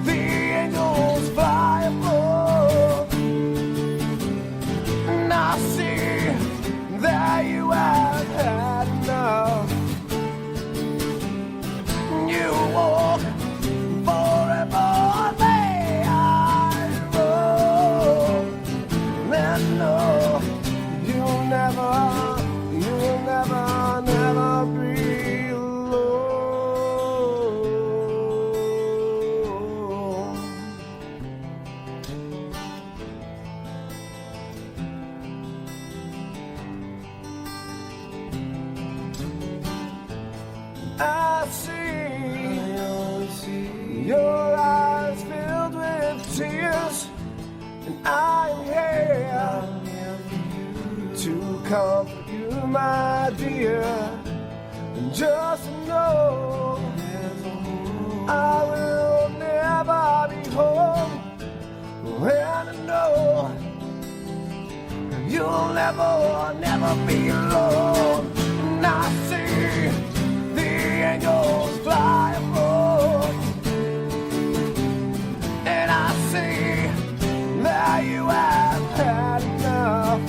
the angels fly above, and I see that you have had enough. You walk forever, may I roam, and no, you'll never be alone. I see your eyes filled with tears, and I'm here to comfort you, my dear. And just know I will never be home, and I know you'll never be alone. And I see the angels fly above, and I see that you have had enough,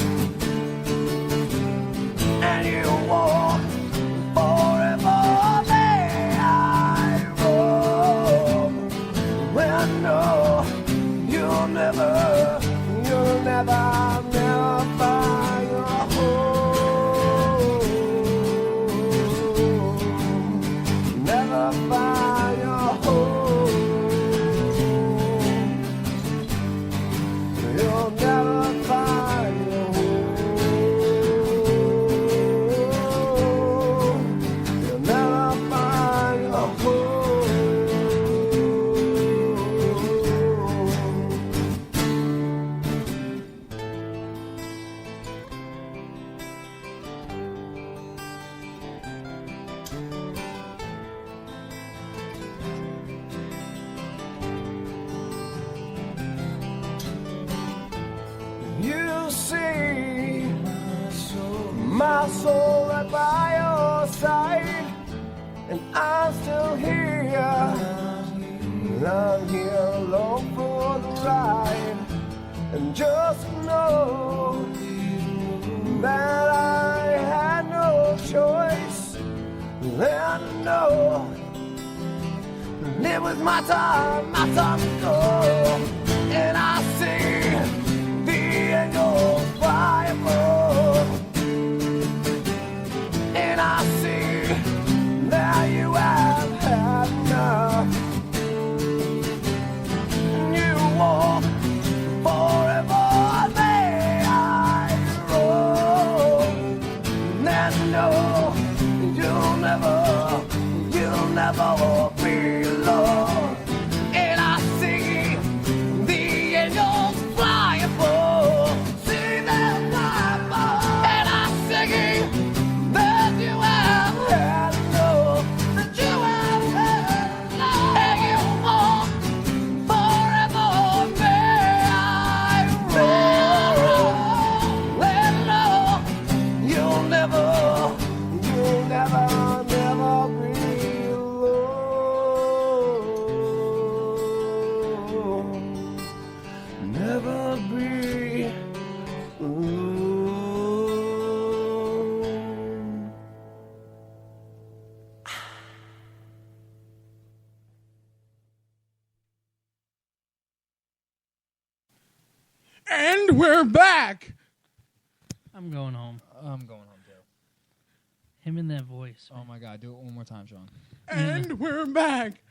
and you walk forever, may I roam. Well, I know you'll never find your home. Never find your home. You'll never find your home. You'll never find your home. You see my soul right by your side, and I'm still here. And I'm here alone for the ride, and just know that I had no choice. And I know it was my time to go, and I see the angels fly above, and I see that you have had enough. You walk forever, may I roam, and no, you'll never be alone. And I see the angels fly above, see them fly above, and I sing that you have had enough, that you have had enough, and you walk forever, may I roam, and no, you'll never be alone. Never be alone. And we're back. I'm going home. I'm going home too. Him in that voice. Oh my God, do it one more time, Sean. And we're back.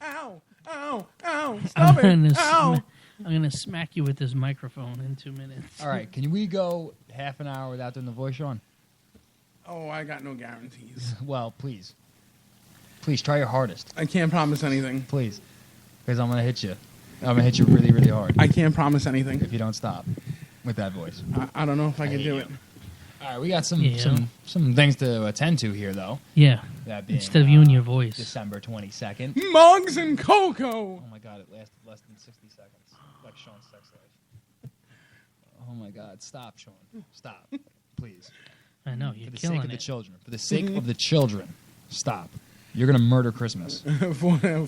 Ow, ow, ow. I'm Stop it. gonna Ow. I'm gonna smack you with this microphone in 2 minutes. All right, can we go half an hour without doing the voice, Sean? Oh, I got no guarantees. Well, please. Please, try your hardest. I can't promise anything. Please. Because I'm going to hit you. I'm going to hit you really, really hard I can't promise anything. if you don't stop with that voice. I don't know if I can do it. All right, we got some things to attend to here, though. Yeah. That being, Instead of you and your voice. December 22nd. Mugs and cocoa. Oh, my God, it lasted less than 60 seconds. Like Sean's sex life. Oh, my God. Stop, Sean. Stop. Please. I know, you're For the killing sake of the it. children. For the sake of the children. Stop. You're going to murder Christmas.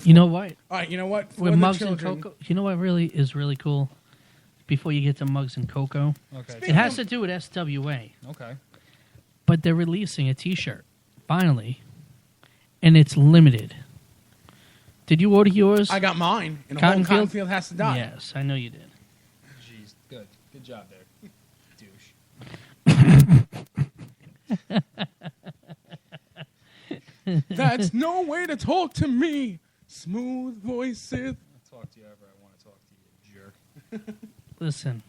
You know what? All right, you know what? For With the Mugs and children- Cocoa, you know what really is really cool? Before you get to Mugs and Cocoa, Okay. it has to do with SWA, Okay. but they're releasing a T-shirt finally, and it's limited. Did you order yours? I got mine. And Cottonfield? Cottonfield has to die. Yes, I know you did. Jeez. Good. Good job there. Douche. That's no way to talk to me. Smooth voices. I'll talk to you ever I want to talk to you, jerk. Listen,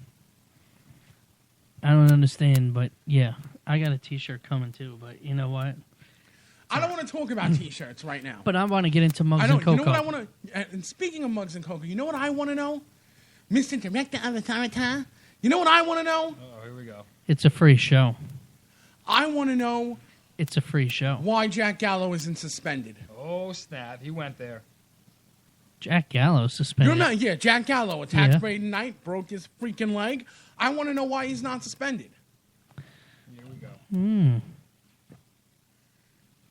I don't understand, but yeah, I got a T-shirt coming too. But you know what? I don't want to talk about T-shirts right now. But I want to get into Mugs I don't. and Cocoa. You know what I want to? And speaking of Mugs and Cocoa, you know what I want to know, Mr. Director of Authority? You know what I want to know? Oh, here we go. It's a free show. I want to know It's a free show. why Jack Gallo isn't suspended. Oh, snap. He went there. Jack Gallo You suspended. remember? Yeah, Jack Gallo attacked Yeah. Braden Knight, broke his freaking leg. I want to know why he's not suspended. Here we go.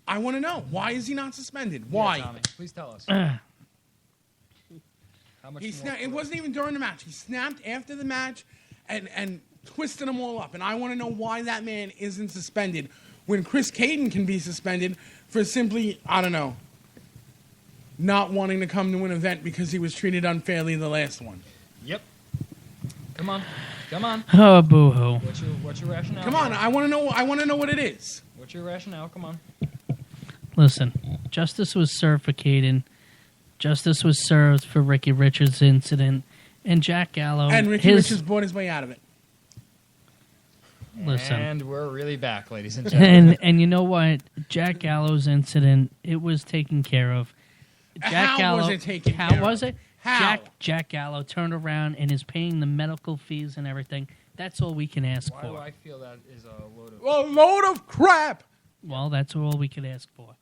I want to know why is he not suspended? Why? Yeah, Tommy, please tell us. How much He more snapped. It proof? wasn't even during the match. He snapped after the match and twisted them all up. And I want to know why that man isn't suspended when Chris Caden can be suspended for simply, I don't know, not wanting to come to an event because he was treated unfairly the last one. Yep. Come on. Come on. Oh, boo-hoo. What's your rationale? Come on, here? I want to know. I want to know what it is. What's your rationale? Come on. Listen, justice was served for Caden. Justice was served for Ricky Richards' incident. And Jack Gallo. And Ricky Richards bought his way out of it. Listen. And we're really back, ladies and gentlemen. And you know what? Jack Gallo's incident, it was taken care of. Jack How Gallo, was it taken how care was of? it? How? Jack Gallo turned around and is paying the medical fees and everything. That's all we can ask Why for. do I feel that is a load of... A load of crap. Well, that's all we could ask for.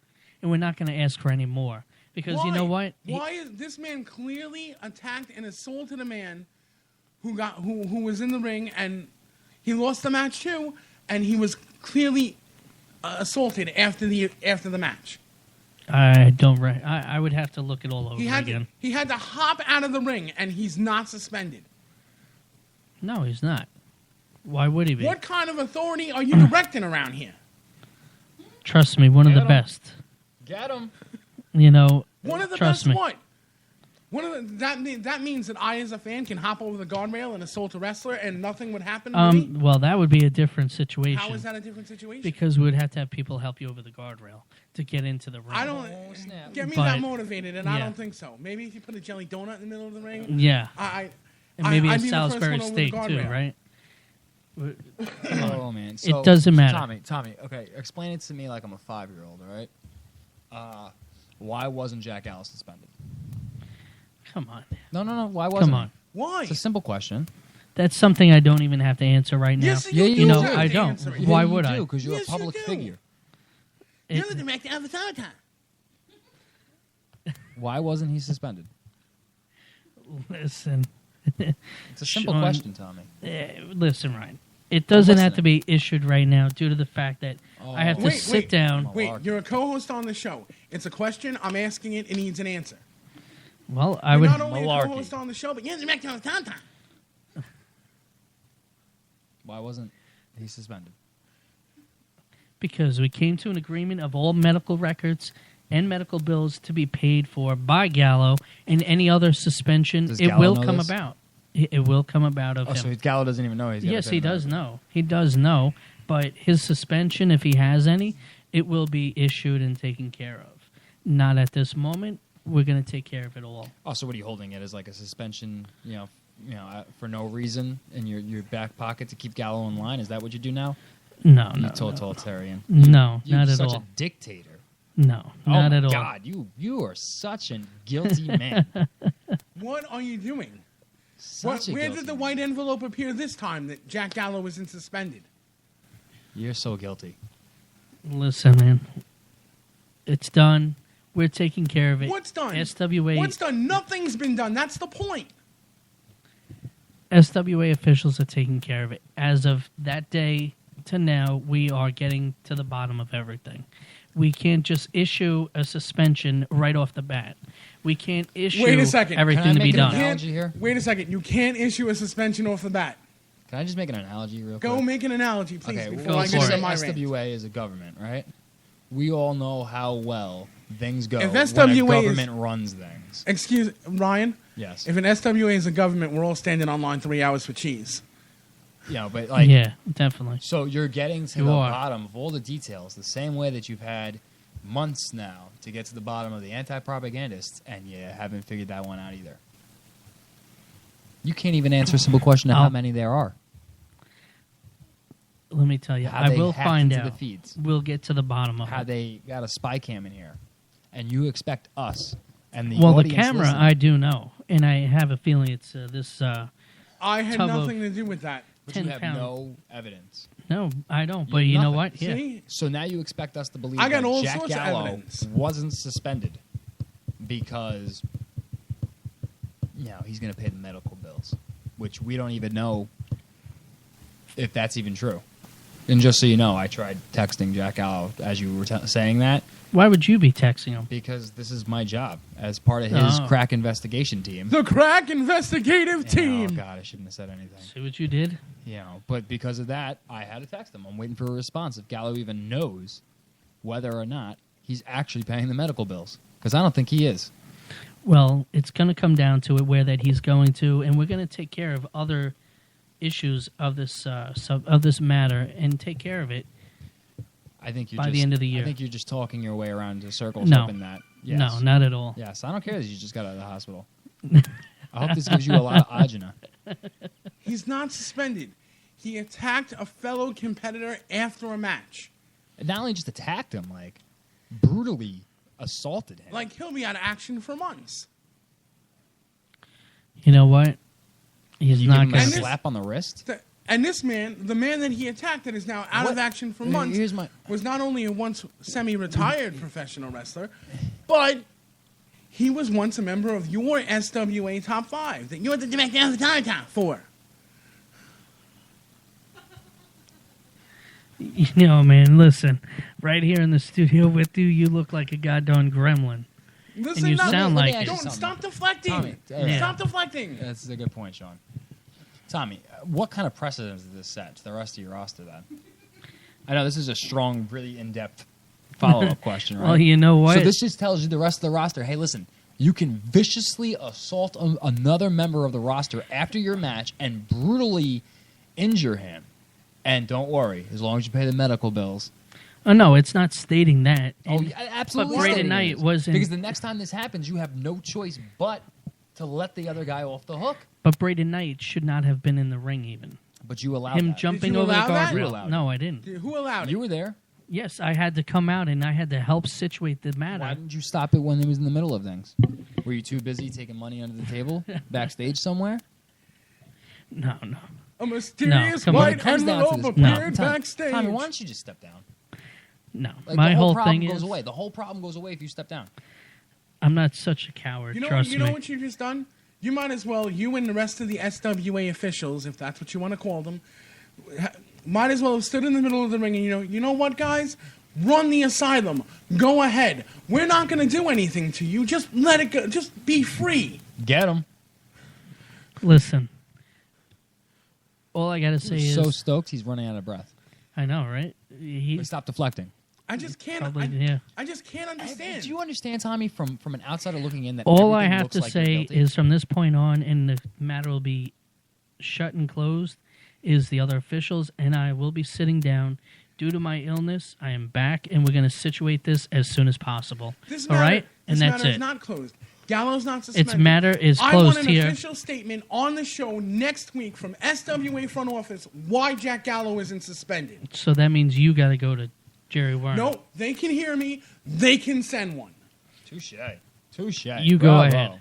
And we're not going to ask for any more. Because you know what? Why is this man clearly attacked and assaulted a man who was in the ring and he lost the match too, and he was clearly assaulted after the match. I don't. I would have to look it all over He had again. he had to hop out of the ring, and he's not suspended. No, he's not. Why would he be? What kind of authority are you directing around here? Trust me, one of the Get him. best. Get him. You know, One of the trust best me. what? That means that I, as a fan, can hop over the guardrail and assault a wrestler, and nothing would happen to me. Well, that would be a different situation. How is that a different situation? Because we would have to have people help you over the guardrail to get into the ring. I don't Oh, snap. get me But- that motivated, and I yeah. don't think so. Maybe if you put a jelly donut in the middle of the ring, Yeah, I and maybe I'd a be the first Salisbury one over the steak too, guardrail. right? Oh, man. So, doesn't matter. Tommy, okay, explain it to me like I'm a 5-year-old, all right? Why wasn't Jack Gallo suspended? Come on, No. Why wasn't come on. Why? It's a simple question. That's something I don't even have to answer right now. Yes, Yeah, you, you do know, have I to don't. answer it. Why would I? Because you're Yes, a you public do. figure. You're the director of authority. Why wasn't he suspended? Listen, It's a simple Sean- question, Tommy. listen, Ryan. It doesn't have to listening. be issued right now due to the fact that I have to Wait, sit wait. down. Wait, Malarkey. you're a co-host on the show. It's a question. I'm asking it. It needs an answer. Well, I You're would. not only a Malarkey. co-host on the show, but you're the director of authority. Why wasn't he suspended? Because we came to an agreement of all medical records and medical bills to be paid for by Gallo, and any other suspension, Does it Gallo will know come this? about. It will come about of Oh, so him. Gallo doesn't even know he's got to Yes, pay he the does medical. know. He does know, but his suspension, if he has any, it will be issued and taken care of. Not at this moment. We're going to take care of it all. Oh, so what are you holding it as, like a suspension, for no reason in your back pocket to keep Gallo in line? Is that what you do now? No, You no, totalitarian. no, You're not at such all. a dictator. No, Oh not my at all. God, you are such a guilty man. What are you doing? Such a Where guilty did the man. white envelope appear this time that Jack Gallo isn't suspended? You're so guilty. Listen, man, it's done. We're taking care of it. What's done? SWA. What's done? Nothing's been done. That's the point. SWA officials are taking care of it. As of that day to now, we are getting to the bottom of everything. we can't just issue a suspension right off the bat. We can't issue Wait a second. everything Can I to be make an done. analogy here? Wait a second. You can't issue a suspension off the bat. Can I just make an analogy real Go quick? make an analogy, please, Okay, before go I for get it. into say my rant. SWA is a government, right? We all know how well things go If when SWA a is- government runs things. Excuse Ryan. Yes. If an SWA is a government, we're all standing on line 3 hours for cheese. Yeah, but like, Yeah, definitely. so you're getting to You the are. bottom of all the details the same way that you've had months now to get to the bottom of the anti-propagandists, and you haven't figured that one out either. You can't even answer a simple question of how I'll- many there are. Let me tell you, How I they will hacked find into out. the feeds. We'll get to the bottom of How it. they got a spy cam in here, and you expect us and the Well, the audience camera, listening- I do know, and I have a feeling it's this. I had Tub of nothing to do with that. but you 10 have pound. no evidence. No, I don't. But have you know nothing. what? Yeah. See? So now you expect us to believe I got that all Jack sorts of Gallo evidence. wasn't suspended because he's going to pay the medical bills, which we don't even know if that's even true. And just so you know, I tried texting Jack Gallo as you were saying that Why would you be texting him? because this is my job as part of his Oh. crack investigation team. The crack investigative Oh team. God, I shouldn't have said anything. See what you did? But because of that, I had to text him. I'm waiting for a response if Gallo even knows whether or not he's actually paying the medical bills, because I don't think he is. Well, it's going to come down to it where that he's going to, and we're going to take care of other issues of this of this matter and take care of it. I think you're By just, the end of the year. I think you're just talking your way around in circles, No. hoping that. Yes. No, not at all. Yes, I don't care that you just got out of the hospital. I hope this gives you a lot of agina. He's not suspended. He attacked a fellow competitor after a match. And not only just attacked him, like brutally assaulted him. Like, he'll be out of action for months. You know what? He's you not give him a going And to. this- slap on the wrist. And this man, the man that he attacked that is now out What? of action for months, Here's my- was not only a once semi-retired professional wrestler, but he was once a member of your SWA Top 5 that you're the director of the top for. You know, man, listen. Right here in the studio with you, you look like a goddamn gremlin. Listen, And you no, sound don't- like it. Don't stop deflecting. Tommy, Yeah. Stop deflecting. That's a good point, Sean. Tommy, what kind of precedence does this set to the rest of your roster then? I know this is a strong, really in-depth follow-up question, right? Well, you know what? So this just tells you the rest of the roster, hey, listen, you can viciously assault another member of the roster after your match and brutally injure him. And don't worry, as long as you pay the medical bills. Oh, no, it's not stating that. Oh, And- yeah, absolutely. But Braden stating Knight it is. wasn't- Because the next time this happens, you have no choice but to let the other guy off the hook. But Braden Knight should not have been in the ring even. But you allowed Him that. jumping Did you over the allow that? You guardrail. allowed No, I didn't. Who allowed You it? were there. Yes, I had to come out and I had to help situate the matter. Why didn't you stop it when it was in the middle of things? Were you too busy taking money under the table backstage somewhere? No. A mysterious come on. When white it comes down to envelope this, appeared backstage. Tommy, why don't you just step down? No. Like, My the whole problem thing goes is, away. The whole problem goes away if you step down. I'm not such a coward, trust You know me. what you just done? You might as well, you and the rest of the SWA officials, if that's what you want to call them, might as well have stood in the middle of the ring and you know what, guys? Run the asylum. Go ahead. We're not going to do anything to you. Just let it go. Just be free. Get him. Listen. All I got to say is... So stoked, he's running out of breath. I know, right? But stop deflecting. I just can't. Probably, yeah. I just can't understand. Do you understand, Tommy, from an outsider looking in, that All I everything have looks to like you're say guilty? is from this point on, and the matter will be shut and closed, is the other officials, and I will be sitting down. Due to my illness, I am back, and we're going to situate this as soon as possible. This All matter, right? And this that's matter is it. not closed. Gallo's not suspended. Its matter is I want closed an here. official statement on the show next week from SWA front office why Jack Gallo isn't suspended. So that means you got to go to Jerry Warner. No, they can hear me. They can send one. Touche. Touche. You go Bravo. ahead.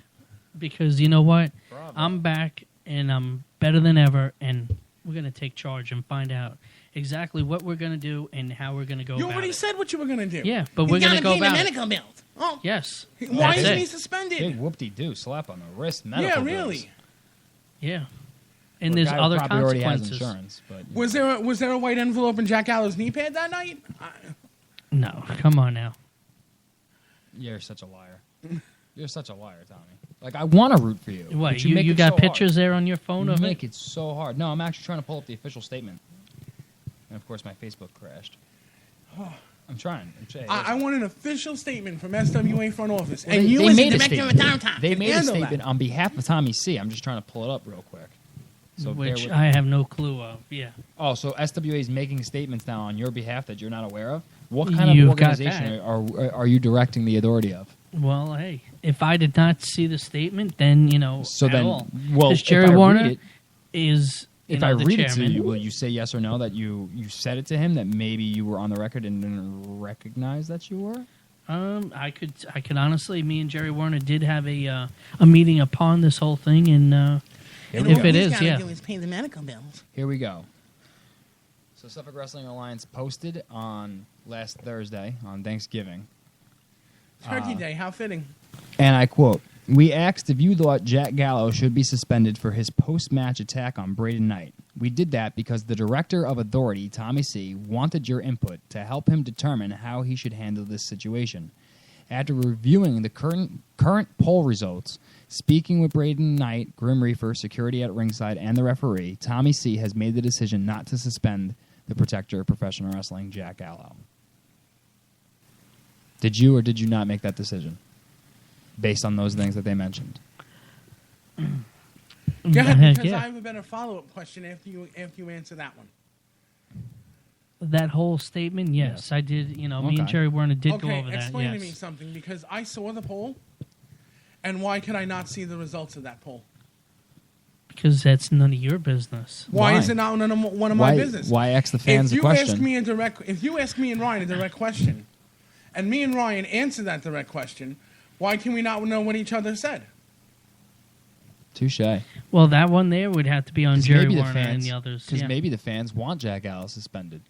Because you know what? Bravo. I'm back, and I'm better than ever, and we're going to take charge and find out exactly what we're going to do and how we're going to go You about already it. said what you were going to do. Yeah, but we're going to go pay the about it. medical bills. Oh, Yes. why That's isn't it. he suspended? Big whoop-de-doo slap on the wrist. Medical Yeah, bills. really. Yeah. And For a there's guy who other probably already has consequences. insurance, but Was there a white envelope in Jack Gallo's knee pad that night? No, come on now. You're such a liar. You're such a liar, Tommy. Like, I want to root for you. What, but you make it got so pictures hard. there on your phone You of make it? it so hard. No, I'm actually trying to pull up the official statement. And, of course, my Facebook crashed. I'm trying. I want an official statement from SWA front office. Well, and you they as made the a director of statement. downtown They can made a handle statement that. on behalf of Tommy C. I'm just trying to pull it up real quick. So bear Which with I me. have no clue of, yeah. Oh, so SWA is making statements now on your behalf that you're not aware of? What kind You've of got organization that. are you directing the authority of? Well, hey, if I did not see the statement, then, So at then, all. well, Because if Jerry I read Warner it- is, If I the read it to chairman. you, will you say yes or no that you said it to him, that maybe you were on the record and didn't recognize that you were? I could honestly, me and Jerry Warner did have a meeting upon this whole thing, and if it is, yeah. Pay the medical bills. Here we go. So Suffolk Wrestling Alliance posted on last Thursday, on Thanksgiving, Turkey Day, how fitting. and I quote, "We asked if you thought Jack Gallo should be suspended for his post-match attack on Braden Knight. We did that because the director of authority, Tommy C., wanted your input to help him determine how he should handle this situation. After reviewing the current poll results, speaking with Braden Knight, Grim Reaper, security at ringside, and the referee, Tommy C. has made the decision not to suspend the protector of professional wrestling, Jack Gallo." Did you or did you not make that decision based on those things that they mentioned? Go ahead, because Yeah. I have a better follow-up question after you answer that one. That whole statement, yes, I did. Me and Okay. Jerry Warner did go Okay, over that. explain Yes. to me something, because I saw the poll, and why could I not see the results of that poll? Because that's none of your business. Why Why? is it not one of my business? Why ask the fans if the you ask question? me if you ask me and Ryan a direct question, and me and Ryan answer that direct question, why can we not know what each other said? Touche. Well, that one there would have to be on 'Cause Jerry maybe Warner and the others. Because Yeah. maybe the fans want Jack Gallo suspended.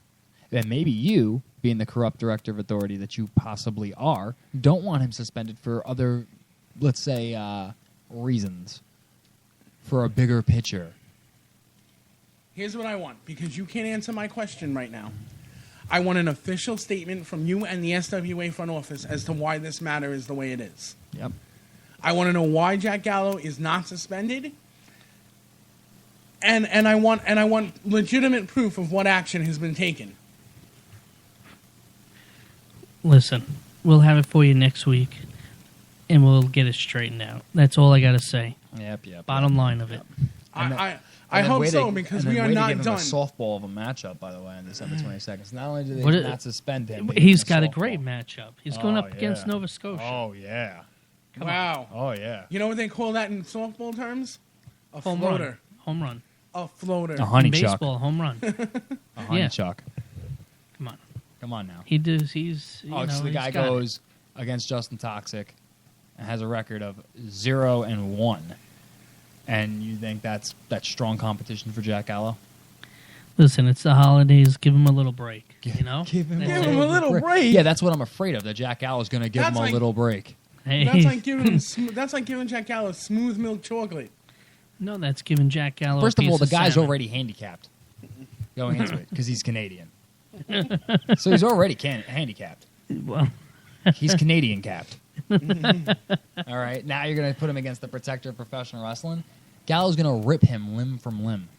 And maybe you, being the corrupt director of authority that you possibly are, don't want him suspended for other, let's say, reasons. For a bigger picture. Here's what I want, because you can't answer my question right now. I want an official statement from you and the SWA front office as to why this matter is the way it is. Yep. I want to know why Jack Gallo is not suspended, and I want legitimate proof of what action has been taken. Listen, we'll have it for you next week, and we'll get it straightened out. That's all I got to say. Yep. Bottom line of it. I hope so, because we are not give him done. a softball of a matchup, by the way, on December 22nd. Not only do they What it- not suspend him, they He's give him got a softball. great matchup. He's going up Oh, against yeah. Nova Scotia. Oh, yeah. Wow. Oh, yeah. You know what they call that in softball terms? A Home floater. run. Home run. A floater. A honey In chuck. baseball, home run. A honey Yeah. chuck. Come on. Come on now. He does. He's. You Oh, know, so the he's guy got it. goes against Justin Toxic and has a record of 0-1, and you think that's strong competition for Jack Gallo? Listen, it's the holidays. Give him a little break. You know. Give him That's Give it. him a little break. Yeah, that's what I'm afraid of. That Jack Gallo is going to give That's him a like- little break. Hey. That's like giving that's like giving Jack Gallo smooth milk chocolate. No, that's giving Jack Gallo. First a of all, piece the guy's salmon. already handicapped going into it because he's Canadian. So he's already handicapped. Well, He's Canadian capped. All right, now you're going to put him against the protector of professional wrestling. Gallo's going to rip him limb from limb.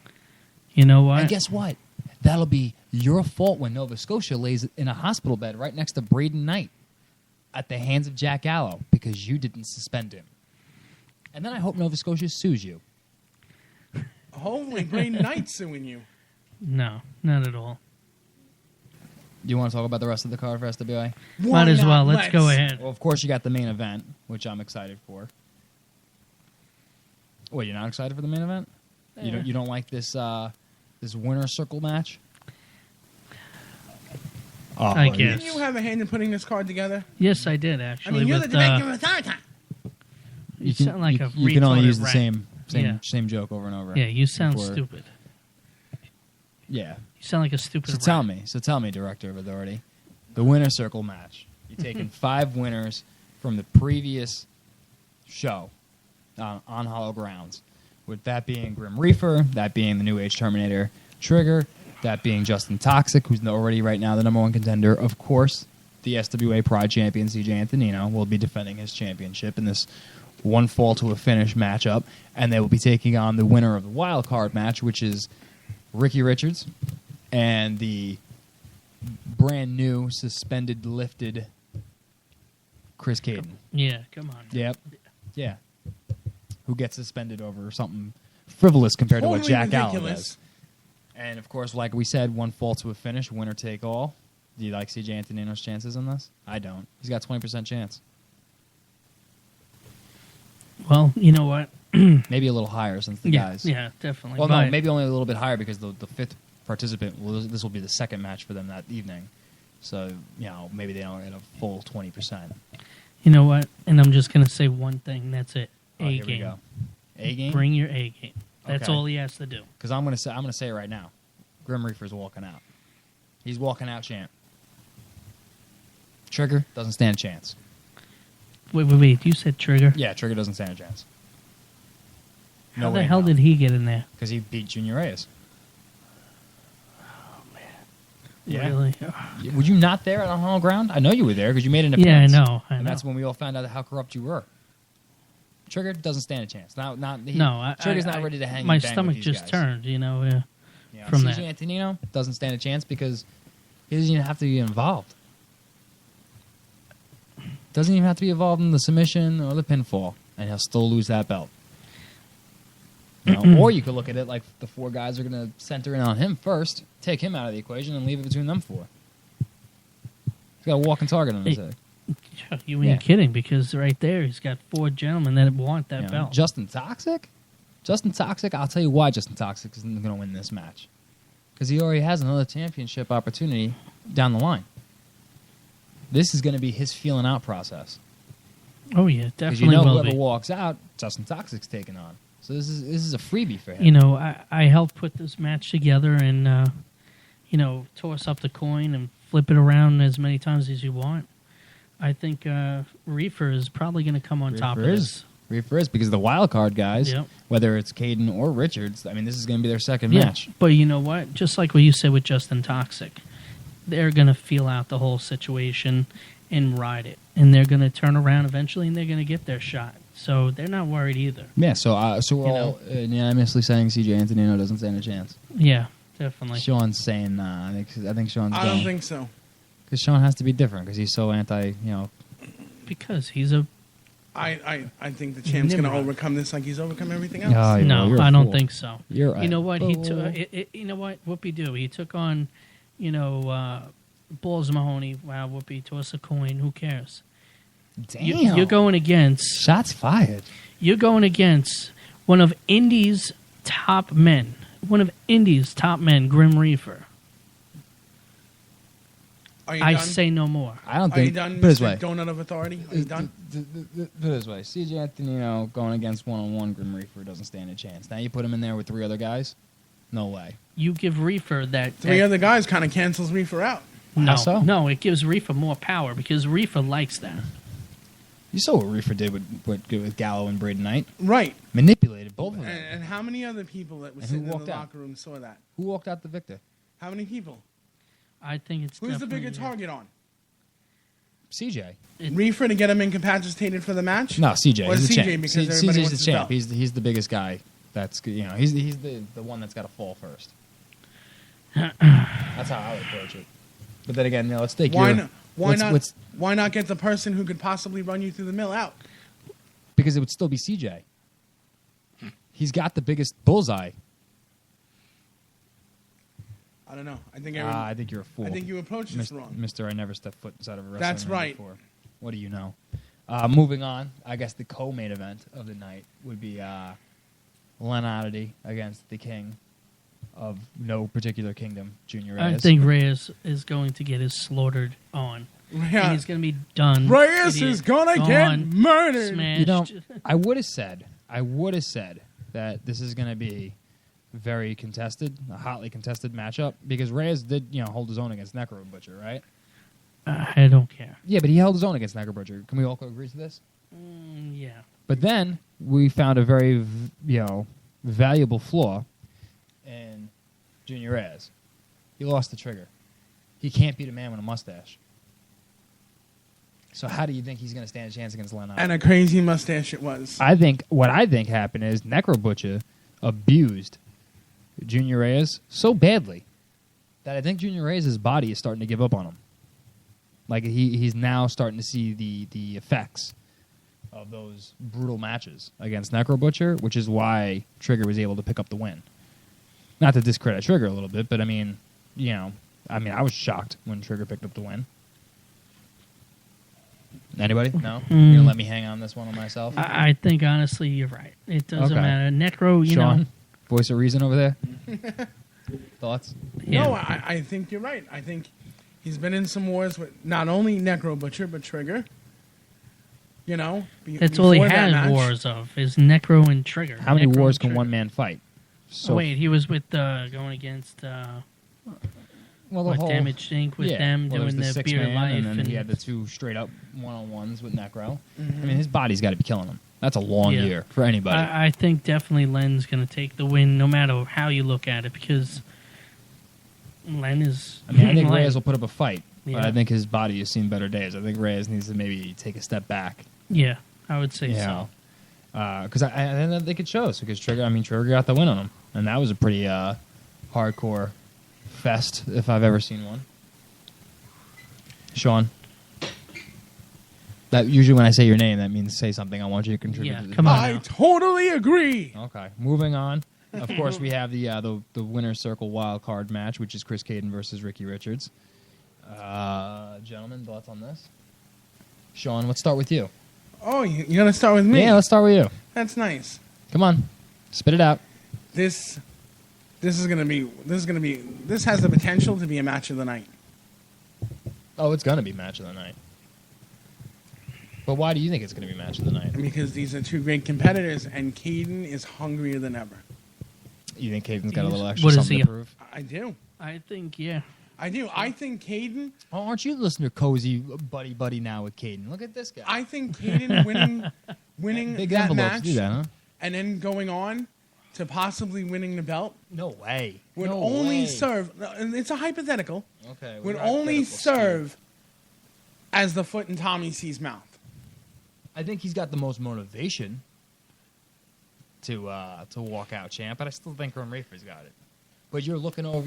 you know what? And guess what? That'll be your fault when Nova Scotia lays in a hospital bed right next to Braden Knight at the hands of Jack Gallo because you didn't suspend him. And then I hope Nova Scotia sues you. Hopefully, Braden Knight's suing you. No, not at all. Do you want to talk about the rest of the card for SWA? Might Why as not? well. Let's go ahead. Well, of course, you got the main event, which I'm excited for. Wait, you're not excited for the main event? You don't like this this winner circle match? Oh, I guess. Didn't you have a hand in putting this card together? Yes, I did I actually. mean, you're the with, director of authority. you sound like a you can only retarded use the rat. Yeah. same joke over and over. Yeah, you sound before- stupid. Yeah. You sound like a stupid So rat. tell me, Director of Authority, the winner circle match. You're taking 5 winners from the previous show on Hollow Grounds, with that being Grim Reaper, that being the New Age Terminator Trigger, that being Justin Toxic, who's already right now the #1 contender, of course, the SWA Pride champion, CJ Antonino, will be defending his championship in this one fall to a finish matchup, and they will be taking on the winner of the wild card match, which is Ricky Richards and the brand new suspended lifted Chris Caden. Yeah, come on. Yep. Yeah. Who gets suspended over something frivolous compared to what Totally Jack Allen ridiculous. does. And of course, like we said, one fall to a finish, winner take all. Do you like CJ Antonino's chances on this? I don't. He's got 20% chance. Well, you know what? Maybe a little higher since the guys. Yeah, definitely. Well, But no, maybe only a little bit higher because the fifth participant, this will be the second match for them that evening. So, maybe they don't get a full 20%. you know what? And I'm just going to say one thing. That's it. Oh, A here we game. go. A game? Bring your A game. That's Okay. all he has to do. Because I'm gonna say it right now. Grim Reaper's walking out. He's walking out, champ. Trigger doesn't stand a chance. Wait. You said Trigger? Yeah, Trigger doesn't stand a chance. How the hell did he get in there? Because he beat Junior Reyes. Yeah. Really? Were you not there on Hollow Ground? I know you were there because you made an Yeah, I appearance. know. And that's when we all found out how corrupt you were. Trigger doesn't stand a chance. Trigger's not ready to hang. My and bang stomach with these just guys. turned. Yeah, from CJ that. Antonino doesn't stand a chance because he doesn't even have to be involved. Doesn't even have to be involved in the submission or the pinfall, and he'll still lose that belt. Or you could look at it like the four guys are going to center in on him first, take him out of the equation, and leave it between them four. He's got a walking target on his head. You ain't kidding, because right there he's got four gentlemen that want that belt. Justin Toxic? Justin Toxic, I'll tell you why Justin Toxic isn't going to win this match. Because he already has another championship opportunity down the line. This is going to be his feeling out process. Oh, yeah, Because definitely will whoever be. walks out, Justin Toxic's taking on. So this is a freebie for him. I helped put this match together and, toss up the coin and flip it around as many times as you want. I think Reefer is probably going to come on top of this. Reefer is, because the wild card guys, Yep. whether it's Caden or Richards, I mean, this is going to be their second Yeah, match. but you know what? Just like what you said with Justin Toxic, they're going to feel out the whole situation and ride it. And they're going to turn around eventually and they're going to get their shot. So they're not worried either. Yeah, so we're all unanimously saying CJ Antonino doesn't stand a chance. Yeah, definitely. Sean's saying nah. I think Sean's I don't think so. because Sean has to be different because he's so anti. Because he's a... I think the champ's going to Nimrod. overcome this like he's overcome everything else. Oh, No, you're a I don't fool. think so. You're You know what? He took. fool. You know what? Whoopi do? He took on, Balls Mahoney. Wow, Whoopi, toss a coin. Who cares? Damn. You're going against. Shots fired. You're going against one of Indy's top men. One of Indy's top men, Grim Reaper. Are you I done? say no more. I don't Are you think. done, Put it this Mr. way. Donut of Authority? Are you done? Put it this way. CJ Antonino going against one-on-one Grim Reaper doesn't stand a chance. Now you put him in there with three other guys. No way. You give Reefer that. Three that- other guys kind of cancels Reefer out. No, How so? no, it gives Reefer more power because Reefer likes that. You saw what Reefer did with Gallo and Braden Knight. Right. Manipulated both of them. And how many other people that were And who sitting in the walked out? locker room saw that? Who walked out the victor? How many people? I think it's Who's the definitely- bigger target on? CJ. Reefer to get him incapacitated for the match? No, CJ. Or He's the CJ champ. because everybody CJ's wants the his champ. belt? He's the biggest guy. That's he's the one that's got to fall first. That's how I would approach it. But then again, let's take Why not get the person who could possibly run you through the mill out? because it would still be CJ. He's got the biggest bullseye. I don't know. I think I think you're a fool. I think you approached this wrong. Mister. I never stepped foot inside of a wrestling That's ring right. before. What do you know? Moving on, I guess the co-main event of the night would be Len Oddity against the king of no particular kingdom, Junior Reyes. I think Reyes is going to get his slaughtered on. Yeah. And he's going to be done. Reyes Idiot. is gonna get Gone, murdered. Smashed. I would have said that this is going to be very contested, a hotly contested matchup because Reyes did, hold his own against Necro Butcher, right? I don't care. Yeah, but he held his own against Necro Butcher. Can we all agree to this? Yeah. But then we found a very, valuable flaw in Junior Reyes. He lost the trigger. He can't beat a man with a mustache. So how do you think he's going to stand a chance against Len? And a crazy mustache it was. What I think happened is Necro Butcher abused Junior Reyes so badly that I think Junior Reyes' body is starting to give up on him. Like he's now starting to see the effects of those brutal matches against Necro Butcher, which is why Trigger was able to pick up the win. Not to discredit Trigger a little bit, but I mean, I was shocked when Trigger picked up the win. Anybody? No? You're going to let me hang on this one on myself? I think, honestly, you're right. It doesn't Okay. matter. Necro, you Sean, know. voice of reason over there? Thoughts? Yeah. No, I think you're right. I think he's been in some wars with not only Necro Butcher, but Trigger. You know? That's all he before that has match. wars of, is Necro and Trigger. How many Necro wars and can Trigger. one man fight? So Oh, wait, he was with going against well, Damage Inc. with them well, doing there's the six Beard of man, Life. and then he had the two straight up one-on-ones with Necro. I mean, his body's got to be killing him. That's a long Yeah. year for anybody. I think definitely Len's going to take the win, no matter how you look at it, because Len is. I think Len. Reyes will put up a fight, but Yeah. I think his body has seen better days. I think Reyes needs to maybe take a step back. Yeah, I would say so. Because I think it shows. Because Trigger got the win on him, and that was a pretty hardcore fest if I've ever seen one. Sean, that usually when I say your name, that means say something. I want you to contribute. Yeah, to the come on. I totally agree. Okay, moving on. Of course, we have the winner's circle wild card match, which is Chris Caden versus Ricky Richards. Gentlemen, thoughts on this? Sean, let's start with you. Oh, you're gonna start with me? Yeah, let's start with you. That's nice. Come on, spit it out. This has the potential to be a match of the night. Oh, it's gonna be match of the night. But why do you think it's gonna be match of the night? Because these are two great competitors, and Caden is hungrier than ever. You think Caden's got a little extra What is something he? to prove? I do. I think, yeah. I do. I think Caden. Oh, aren't you listening to cozy buddy now with Caden? Look at this guy. I think Caden winning Big that envelopes match do that, huh? and then going on to possibly winning the belt No way. would No only way. serve. And it's a hypothetical. Okay. Would we're only hypothetical, serve as the foot in Tommy C's mouth. I think he's got the most motivation to walk out champ, but I still think Ron Rafer's got it. But you're looking over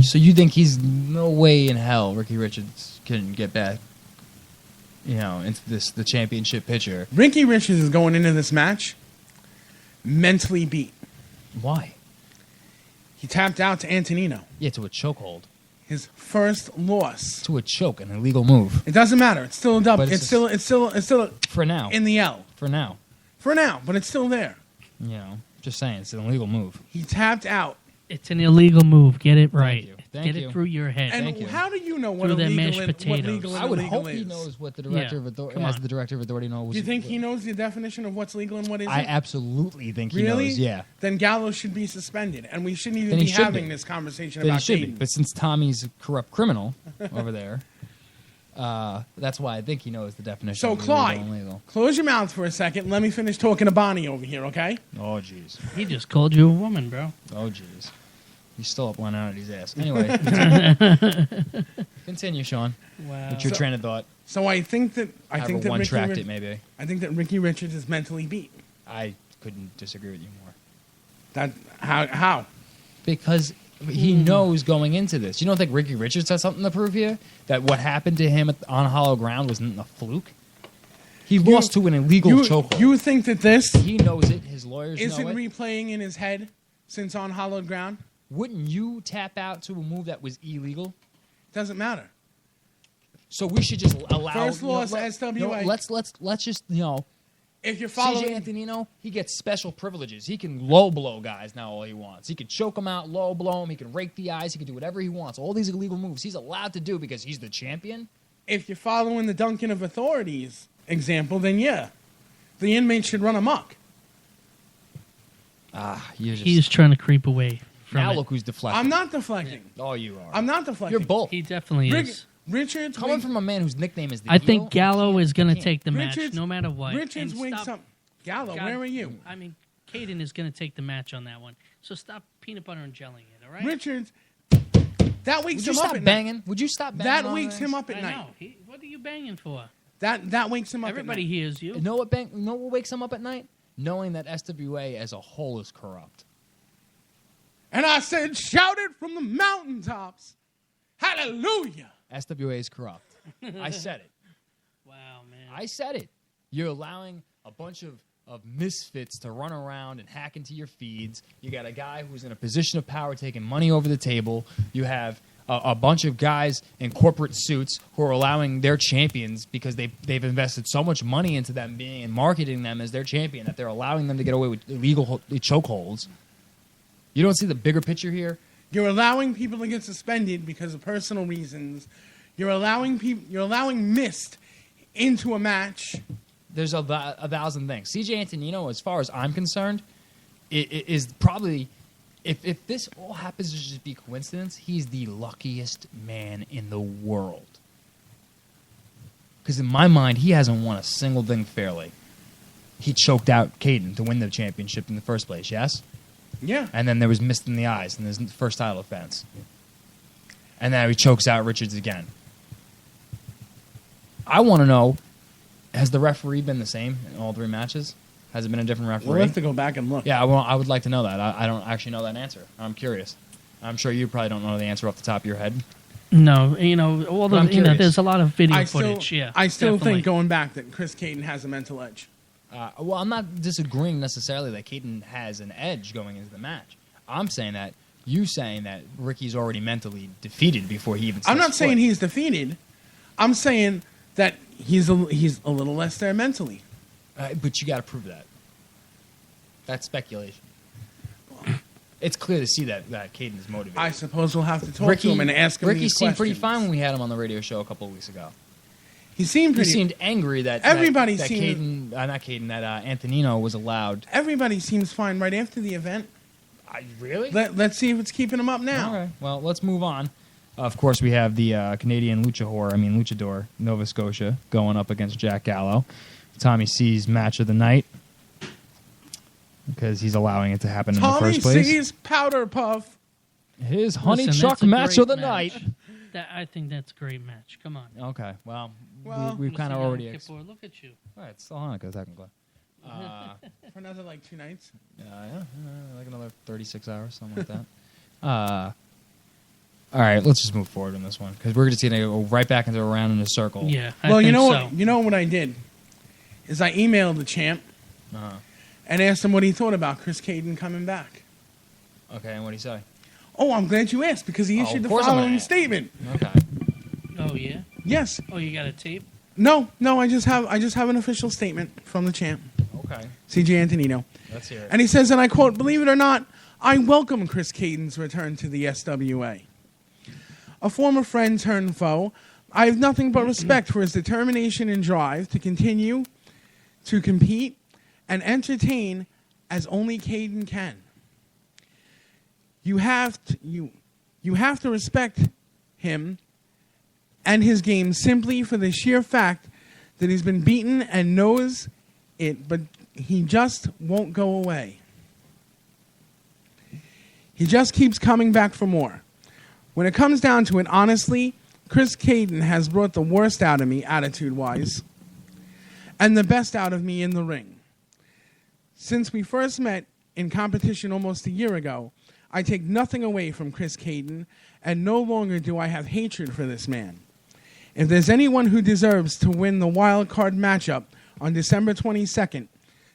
so you think he's no way in hell Ricky Richards can get back, into the championship picture. Ricky Richards is going into this match mentally beat. Why? He tapped out to Antonino. Yeah, to a chokehold. His first loss. To a choke, an illegal move. It doesn't matter. It's still a double. But It's still For now. in the L For now. for now, but it's still there. Just saying, it's an illegal move. He tapped out. It's an illegal move. Get it right. you. Thank Get you. it through your head. And Thank you. how do you know what Through their illegal mashed and what potatoes. legal and I would illegal hope he is? knows what the director Yeah, of authority, come as on. the director of authority knows. Do you think he knows the definition of what's legal and what isn't? I absolutely think he Really? knows. Yeah. Then Gallows should be suspended, and we shouldn't even Then he be should having be. this conversation Then he about should be. Caden. But since Tommy's a corrupt criminal over there, that's why I think he knows the definition. So, of illegal Clyde, and legal. close your mouth for a second. Let me finish talking to Bonnie over here, okay? Oh jeez. He just called you a woman, bro. Oh jeez. He's still up one out of his ass. Anyway, continue, Sean. Wow. What's your train of thought? So I think that One tracked it, maybe. I think that Ricky Richards is mentally beat. I couldn't disagree with you more. That how? Because he knows going into this. You don't think Ricky Richards has something to prove here? That what happened to him on hollow ground wasn't a fluke? He lost to an illegal chokehold. You think that this He knows it. His lawyers isn't know it. replaying in his head since on hollowed ground? Wouldn't you tap out to a move that was illegal? Doesn't matter. So we should just allow First loss, SWA. Let's just If you're CJ following, Antonino, he gets special privileges. He can low blow guys now all he wants. He can choke him out, low blow him. He can rake the eyes. He can do whatever he wants. All these illegal moves he's allowed to do because he's the champion. if you're following the Duncan of authorities example, then yeah, the inmate should run amok. You're just, He's trying to creep away from now it. look who's deflecting. I'm not deflecting. Oh, you are. I'm not deflecting. You're both. He definitely Rick, is. Richards Coming wakes- from a man whose nickname is the I Heel, think Gallo is going to can't. take the match Richards- no matter what. Richards And wakes stop- up. Gallo, God- where are you? I mean, Caden is going to take the match on that one. So stop peanut butter and jellying it, all right? Richards, that wakes Would you him up stop at banging? night. Would you stop banging? That on wakes this? him up at I night. know. What are you banging for? That wakes him up. Everybody at night. hears you. You know what wakes him up at night? Knowing that SWA as a whole is corrupt. And I said, shout it from the mountaintops. Hallelujah. SWA is corrupt. I said it. Wow, man. I said it. You're allowing a bunch of misfits to run around and hack into your feeds. You got a guy who's in a position of power taking money over the table. You have a bunch of guys in corporate suits who are allowing their champions, because they've invested so much money into them being and marketing them as their champion, that they're allowing them to get away with illegal chokeholds. You don't see the bigger picture here? You're allowing people to get suspended because of personal reasons. You're allowing Mist into a match. There's a thousand things. CJ Antonino, as far as I'm concerned, is probably, if this all happens to just be coincidence, he's the luckiest man in the world. Because in my mind, he hasn't won a single thing fairly. He choked out Caden to win the championship in the first place, yes? Yeah. And then there was mist in the eyes in his first title defense. And now he chokes out Richards again. I want to know, has the referee been the same in all 3 matches? Has it been a different referee? We'll have to go back and look. Yeah, I would like to know that. I don't actually know that answer. I'm curious. I'm sure you probably don't know the answer off the top of your head. No, all But I'm the curious. there's a lot of video I footage. Yeah, still definitely. think going back that Chris Caden has a mental edge. Well, I'm not disagreeing necessarily that Caden has an edge going into the match. I'm saying that Ricky's already mentally defeated before he even. I'm not sets saying foot. he's defeated. I'm saying that he's a little less there mentally. But you got to prove that. That's speculation. It's clear to see that Caden is motivated. I suppose we'll have to talk to him and ask him Ricky these seemed pretty questions. fine when we had him on the radio show a couple of weeks ago. He seemed He pretty. seemed angry that Everybody that seemed- Antonino was allowed. Everybody seems fine right after the event. Really? Let's see if it's keeping him up now. Okay. Well, let's move on. Of course, we have the Canadian luchador, Nova Scotia, going up against Jack Gallo. Tommy C's match of the night, because he's allowing it to happen in the Tommy first place. C's Powder Puff. His Honey Listen, Chuck that's a match great of the match. night. I think that's a great match. Come on. Okay, well, Well, we've kind of Listen, already. Yom Kippur, look at you. Right, it's still Hanukkah, technically. For another 2 nights. Yeah, like another 36 hours, something like that. All right, let's just move forward on this one, because we're just going to go right back into a round in a circle. Yeah. I Well, you think know so. what? You know what I did is I emailed the champ Uh-huh. and asked him what he thought about Chris Caden coming back. Okay, and what do you say? Oh, I'm glad you asked because he Oh, issued of the course I'm gonna following ask. statement. Okay. Oh yeah. Yes. Oh, you got a tape? No. I just have an official statement from the champ, Okay. CJ Antonino. Let's hear it. And he says, and I quote, "Believe it or not, I welcome Chris Caden's return to the SWA. A former friend turned foe, I have nothing but respect for his determination and drive to continue to compete and entertain as only Caden can. You have to respect him and his game simply for the sheer fact that he's been beaten and knows it, but he just won't go away. He just keeps coming back for more. When it comes down to it, honestly, Chris Caden has brought the worst out of me, attitude-wise, and the best out of me in the ring. Since we first met in competition almost a year ago, I take nothing away from Chris Caden, and no longer do I have hatred for this man. If there's anyone who deserves to win the wild card matchup on December 22nd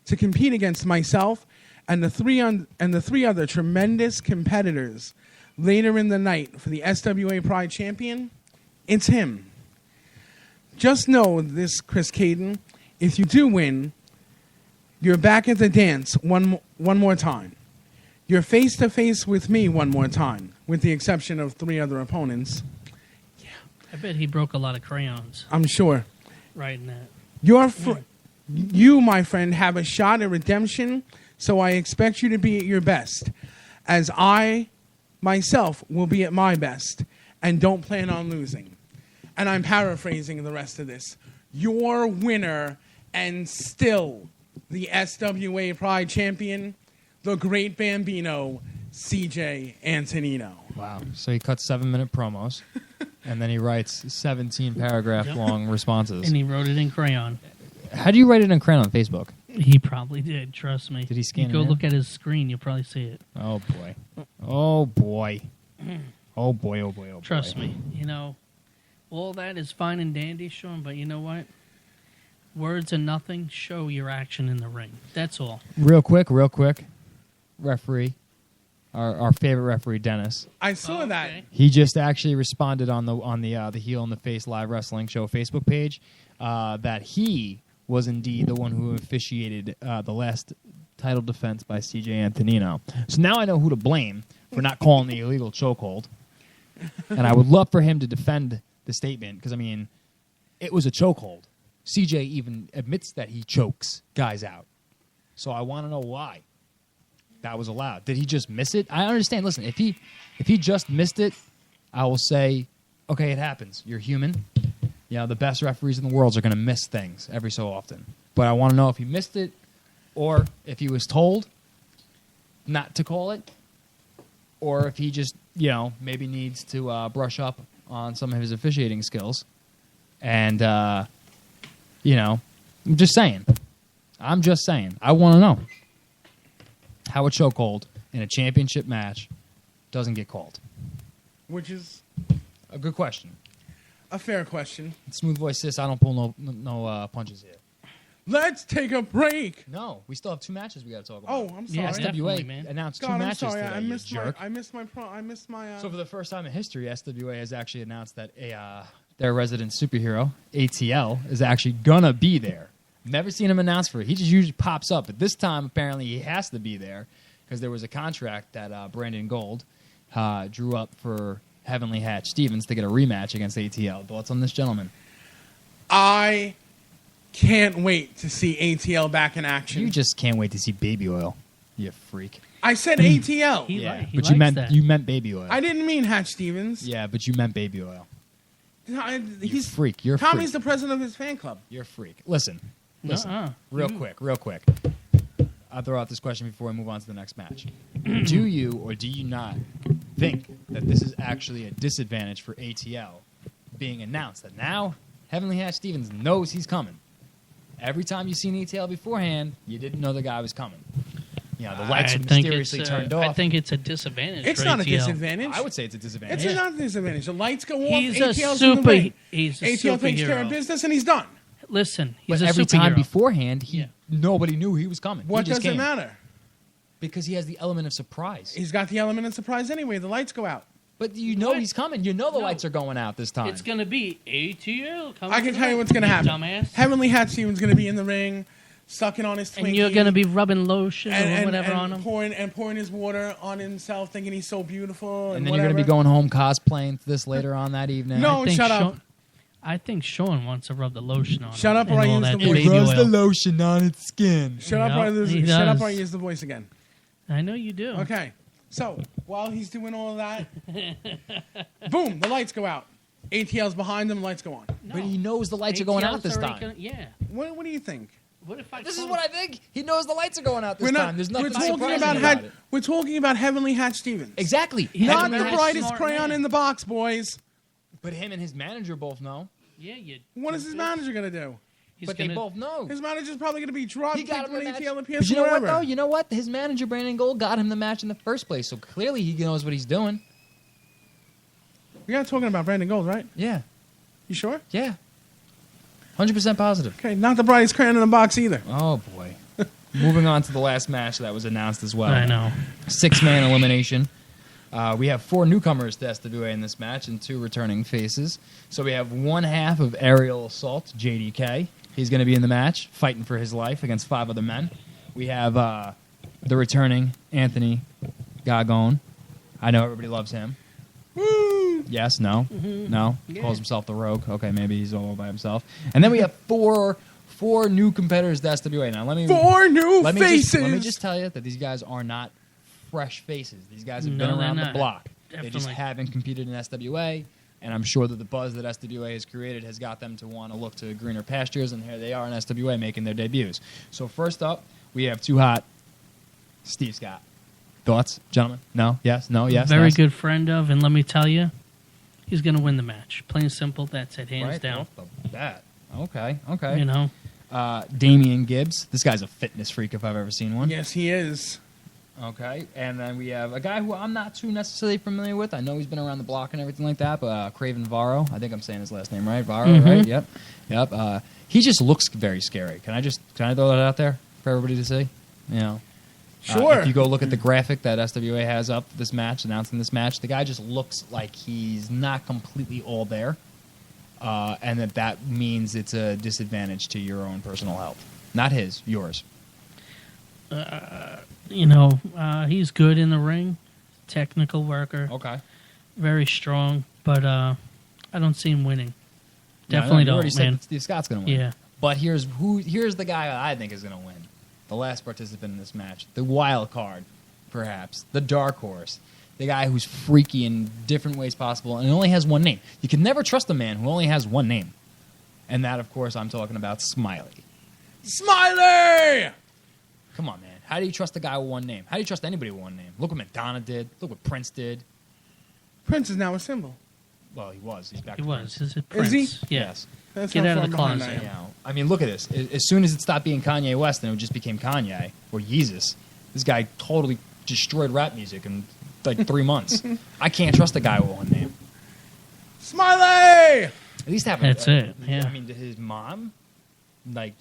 to compete against myself and the three other tremendous competitors later in the night for the SWA Pride Champion, it's him. Just know this, Chris Caden, if you do win, you're back at the dance one more time. You're face-to-face with me one more time, with the exception of 3 other opponents. I bet he broke a lot of crayons I'm sure. writing that. You, my friend, have a shot at redemption, so I expect you to be at your best, as I, myself, will be at my best, and don't plan on losing. And I'm paraphrasing the rest of this. Your winner, and still the SWA Pride Champion, the Great Bambino, CJ Antonino. Wow. So he cut 7-minute promos. And then he writes 17 paragraph long responses. And he wrote it in crayon. How do you write it in crayon on Facebook? He probably did. Trust me. Did he scan you go it in? look at his screen, you'll probably see it. Oh boy. Oh boy. Oh boy. Oh boy. Oh boy. Trust me. You know, all that is fine and dandy, Sean. But you know what? Words are nothing. Show your action in the ring. That's all. Real quick. Referee, our favorite referee, Dennis. I saw that. Okay. He just actually responded on the Heel in the Face Live Wrestling Show Facebook page that he was indeed the one who officiated the last title defense by CJ Antonino. So now I know who to blame for not calling the illegal chokehold, and I would love for him to defend the statement because I mean, it was a chokehold. CJ even admits that he chokes guys out. So I want to know why that was allowed. Did he just miss it? I understand. Listen, if he just missed it, I will say, okay, it happens. You're human. You know, the best referees in the world are going to miss things every so often. But I want to know if he missed it or if he was told not to call it or if he just, you know, maybe needs to brush up on some of his officiating skills. And, you know, I'm just saying. I want to know how a chokehold in a championship match doesn't get called. Which is A good question. a fair question. Smooth voice sis, I don't pull no punches here. Let's take a break. No, we still have 2 matches we got to talk about. Oh, I'm sorry. Yeah, definitely, SWA man. announced God, 2 I'm matches sorry. today, I you missed jerk. I missed my. So for the first time in history, SWA has actually announced that their resident superhero, ATL, is actually going to be there. Never seen him announce for it. He just usually pops up. But this time, apparently, he has to be there because there was a contract that Brandon Gold drew up for Heavenly Hatch Stevens to get a rematch against ATL. Thoughts on this gentleman? I can't wait to see ATL back in action. You just can't wait to see Baby Oil, you freak. I said ATL. He Yeah, he but you likes that. meant Baby Oil. I didn't mean Hatch Stevens. Yeah, but you meant Baby Oil. He's freak. You're a Tommy's freak. the president of his fan club. You're a freak. Listen. Real quick. I'll throw out this question before we move on to the next match. Do you or do you not think that this is actually a disadvantage for ATL being announced? That now Heavenly Hatch Stevens knows he's coming. Every time you've seen ATL beforehand, you didn't know the guy was coming. You know, the lights I are think mysteriously it's, turned I off. think it's a disadvantage. It's for not a ATL. disadvantage. I would say it's a disadvantage. It's not a disadvantage. The lights go off. He's a ATL's in the ring. He's a ATL takes care of superhero. business and he's done. Listen, he's But a every superhero. time beforehand, Yeah. nobody knew he was coming. What he just does it came. matter? Because he has the element of surprise. He's got the element of surprise anyway. The lights go out. But you know What? he's coming. You know the No. lights are going out this time. It's going to be ATL. coming I can to tell you the what's going to ring, happen. Dumbass. Heavenly Hatch Stevens going to be in the ring, sucking on his Twinkie. And you're going to be rubbing lotion and or whatever on him. pouring his water on himself, thinking he's so beautiful. And then you're going to be going home cosplaying this later on that evening. No, I think shut up. Sean, I think Sean wants to rub the lotion on Shut him up or and I all use that the voice. baby oil. lotion on its skin. Shut up, Yep, or I lose, he shut up, does. or I use the voice again. I know you do. Okay, so while he's doing all that, boom, the lights go out. ATL's behind him, lights go on. No. But he knows the lights are going out ATL's this already time. gonna- yeah. What do you think? What if I This is call- what I think. He knows the lights are going out this time. There's nothing we're talking surprising about, about it. we're talking about Heavenly Hatch Stevens. Exactly. Not Heavenly the Hatch brightest smart crayon man. in the box, boys. But him and his manager both know. Yeah, you. What is his manager going to do? He's But gonna, they both know. His manager's probably going to be dropped He got him when the match. ATL appears But you know wherever. what, though? You know what? His manager, Brandon Gold, got him the match in the first place. So clearly he knows what he's doing. You're not talking about Brandon Gold, right? Yeah. You sure? Yeah. 100% positive. Okay, not the brightest crayon in the box either. Oh, boy. Moving on to the last match that was announced as well. I know. 6-man elimination. We have 4 newcomers to SWA in this match and 2 returning faces. So we have one half of Aerial Assault, JDK. He's going to be in the match, fighting for his life against 5 other men. We have the returning Anthony Gargone. I know everybody loves him. Woo! Yes, no, Mm-hmm. no. Calls himself the Rogue. Okay, maybe he's all by himself. And then we have four new competitors to SWA. Now let me 4 new let me faces. Just, let me just tell you that these guys are not fresh faces. These guys have been No, they're around the not. block. They just Definitely. haven't competed in SWA, and I'm sure that the buzz that SWA has created has got them to want to look to greener pastures, and here they are in SWA making their debuts. So first up, we have Too Hot, Steve Scott. Thoughts, gentlemen? No? Yes? No? Yes? Very yes? good friend of, and let me tell you, He's going to win the match. Plain and simple. That's it. Hands Right down. off the bat. Okay. You know. Damian Gibbs. This guy's a fitness freak if I've ever seen one. Yes, he is. Okay. And then we have a guy who I'm not too necessarily familiar with. I know he's been around the block and everything like that, but Craven Varro. I think I'm saying his last name right. Varro, right? Yep. He just looks very scary. Can I throw that out there for everybody to see? You know. Sure. If you go look at the graphic that SWA has up this match, announcing this match, the guy just looks like he's not completely all there, and that means it's a disadvantage to your own personal health. Not his, yours. You know, he's good in the ring. Technical worker. Okay. Very strong, but I don't see him winning. No, Definitely you don't, already said man. that Steve Scott's going to win. Yeah. But here's the guy I think is going to win. The last participant in this match. The wild card, perhaps. The dark horse. The guy who's freaky in different ways possible and only has one name. You can never trust a man who only has one name. And that, of course, I'm talking about Smiley. Smiley! Come on, man. How do you trust a guy with one name? How do you trust anybody with one name? Look what Madonna did. Look what Prince did. Prince is now a symbol. Well, he was. He's back He to was. Prince. Is it Prince? he? Yeah. Yes. That's Get how out of far the behind closet. I am. You know, I mean, look at this. As soon as it stopped being Kanye West and it just became Kanye or Yeezus, this guy totally destroyed rap music in like 3 months. I can't trust a guy with one name. Smiley! At least have That's it, yeah. I mean, did his mom, like,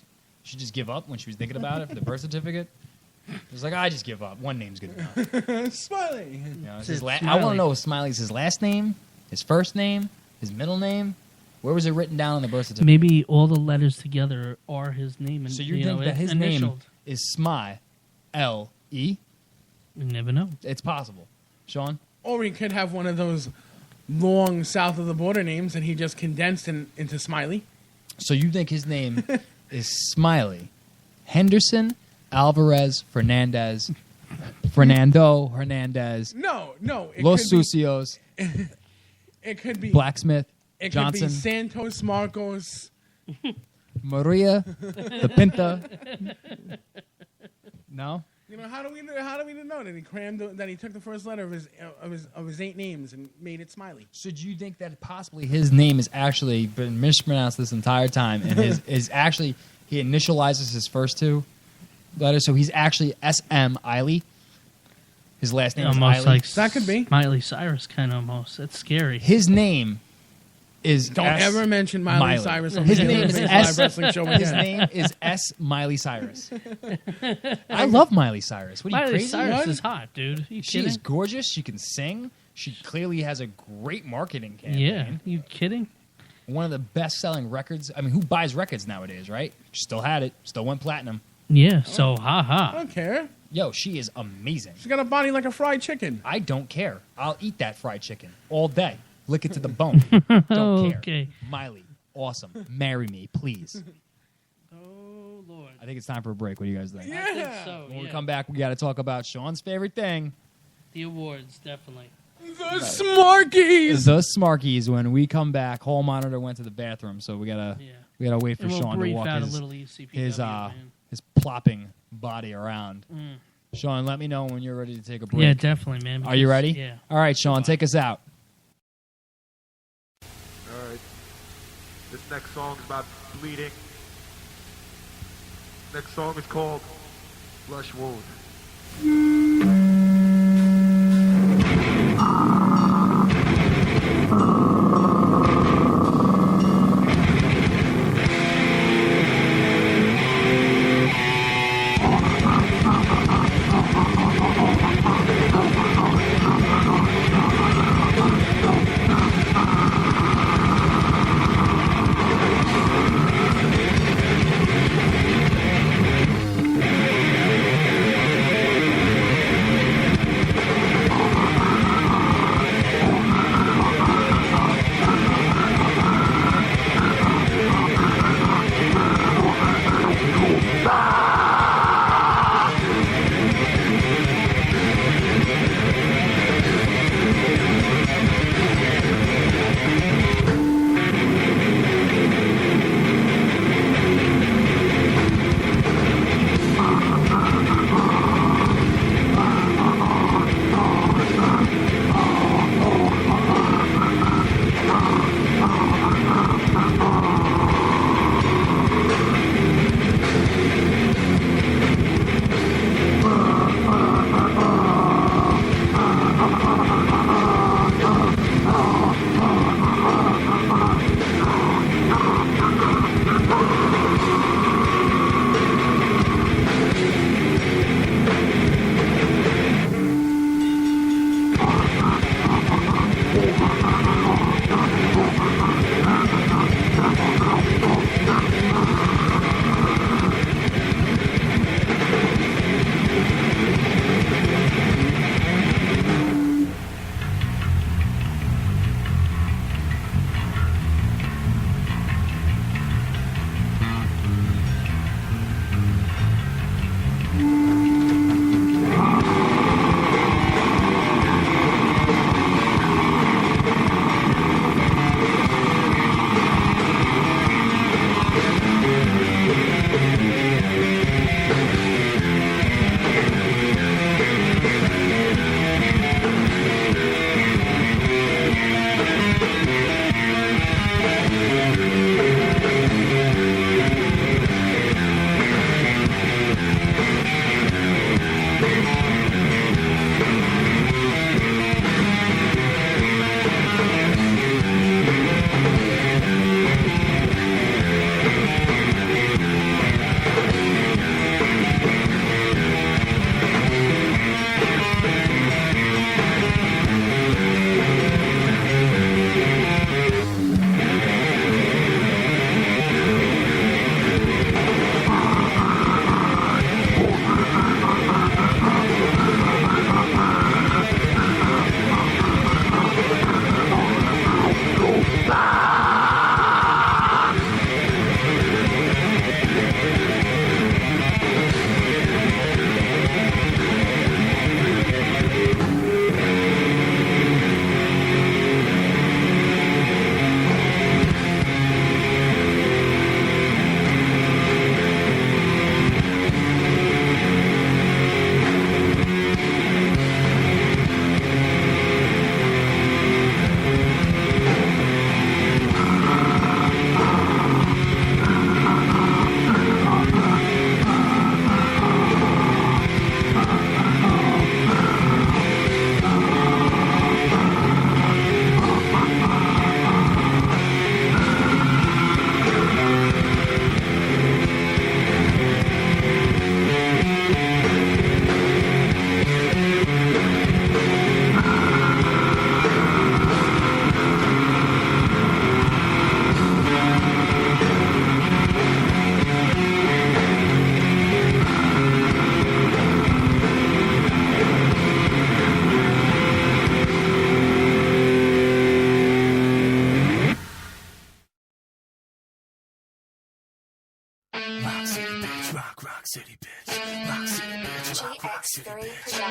she just give up when she was thinking about it for the birth certificate? It's like, I just give up. One name's good enough. Smiley. You know, it's It's I Smiley. want to know if Smiley's his last name, his first name, his middle name. Where was it written down on the birth certificate? Maybe all the letters together are his name. And, So you you think know, that his name initialed. is Smy, L-E? You never know. It's possible. Sean? Or he could have one of those long south of the border names that he just condensed into Smiley. So you think his name is Smiley, Henderson, Alvarez, Fernandez, Fernando, Hernandez, No. It Los could be, Sucios, It could be Blacksmith, It could Johnson, be Santos Marcos. Maria, the Pinta. No? You know, how do we know that he that he took the first letter of his 8 names and made it Smiley? So do you think that possibly his name has actually been mispronounced this entire time and is actually he initializes his first 2 letters, so he's actually S.M. Eiley. His last name is Almost Eiley. like That could be. Miley Cyrus, kind of almost. That's scary. His name is Don't S. ever mention Miley Cyrus on His the name is Live S. Wrestling Show His again. name is S. Miley Cyrus. I love Miley Cyrus. What are you Miley crazy? Cyrus What? is hot, dude. Are you She kidding? is gorgeous. She can sing. She clearly has a great marketing campaign. Yeah. You kidding? One of the best-selling records. I mean, who buys records nowadays, right? She still had it. Still went platinum. Yeah. So, I ha. don't care. Yo, she is amazing. She's got a body like a fried chicken. I don't care. I'll eat that fried chicken all day. Lick it to the bone. Don't care. Okay. Miley, awesome. Marry me, please. Oh, Lord. I think it's time for a break. What do you guys think? Yeah. I think so, When we yeah. come back, we got to talk about Sean's favorite thing, The awards, definitely. The Smarkies. the Smarkies. When we come back, Hall Monitor went to the bathroom, so we gotta wait for And we'll Sean to brief walk out his a little ECPW, his man. his plopping body around. Sean, let me know when you're ready to take a break. Yeah, definitely, man. Are you because- ready? Yeah. All right, Sean, take us out. All right. This next song is about bleeding. Next song is called Flesh Wound.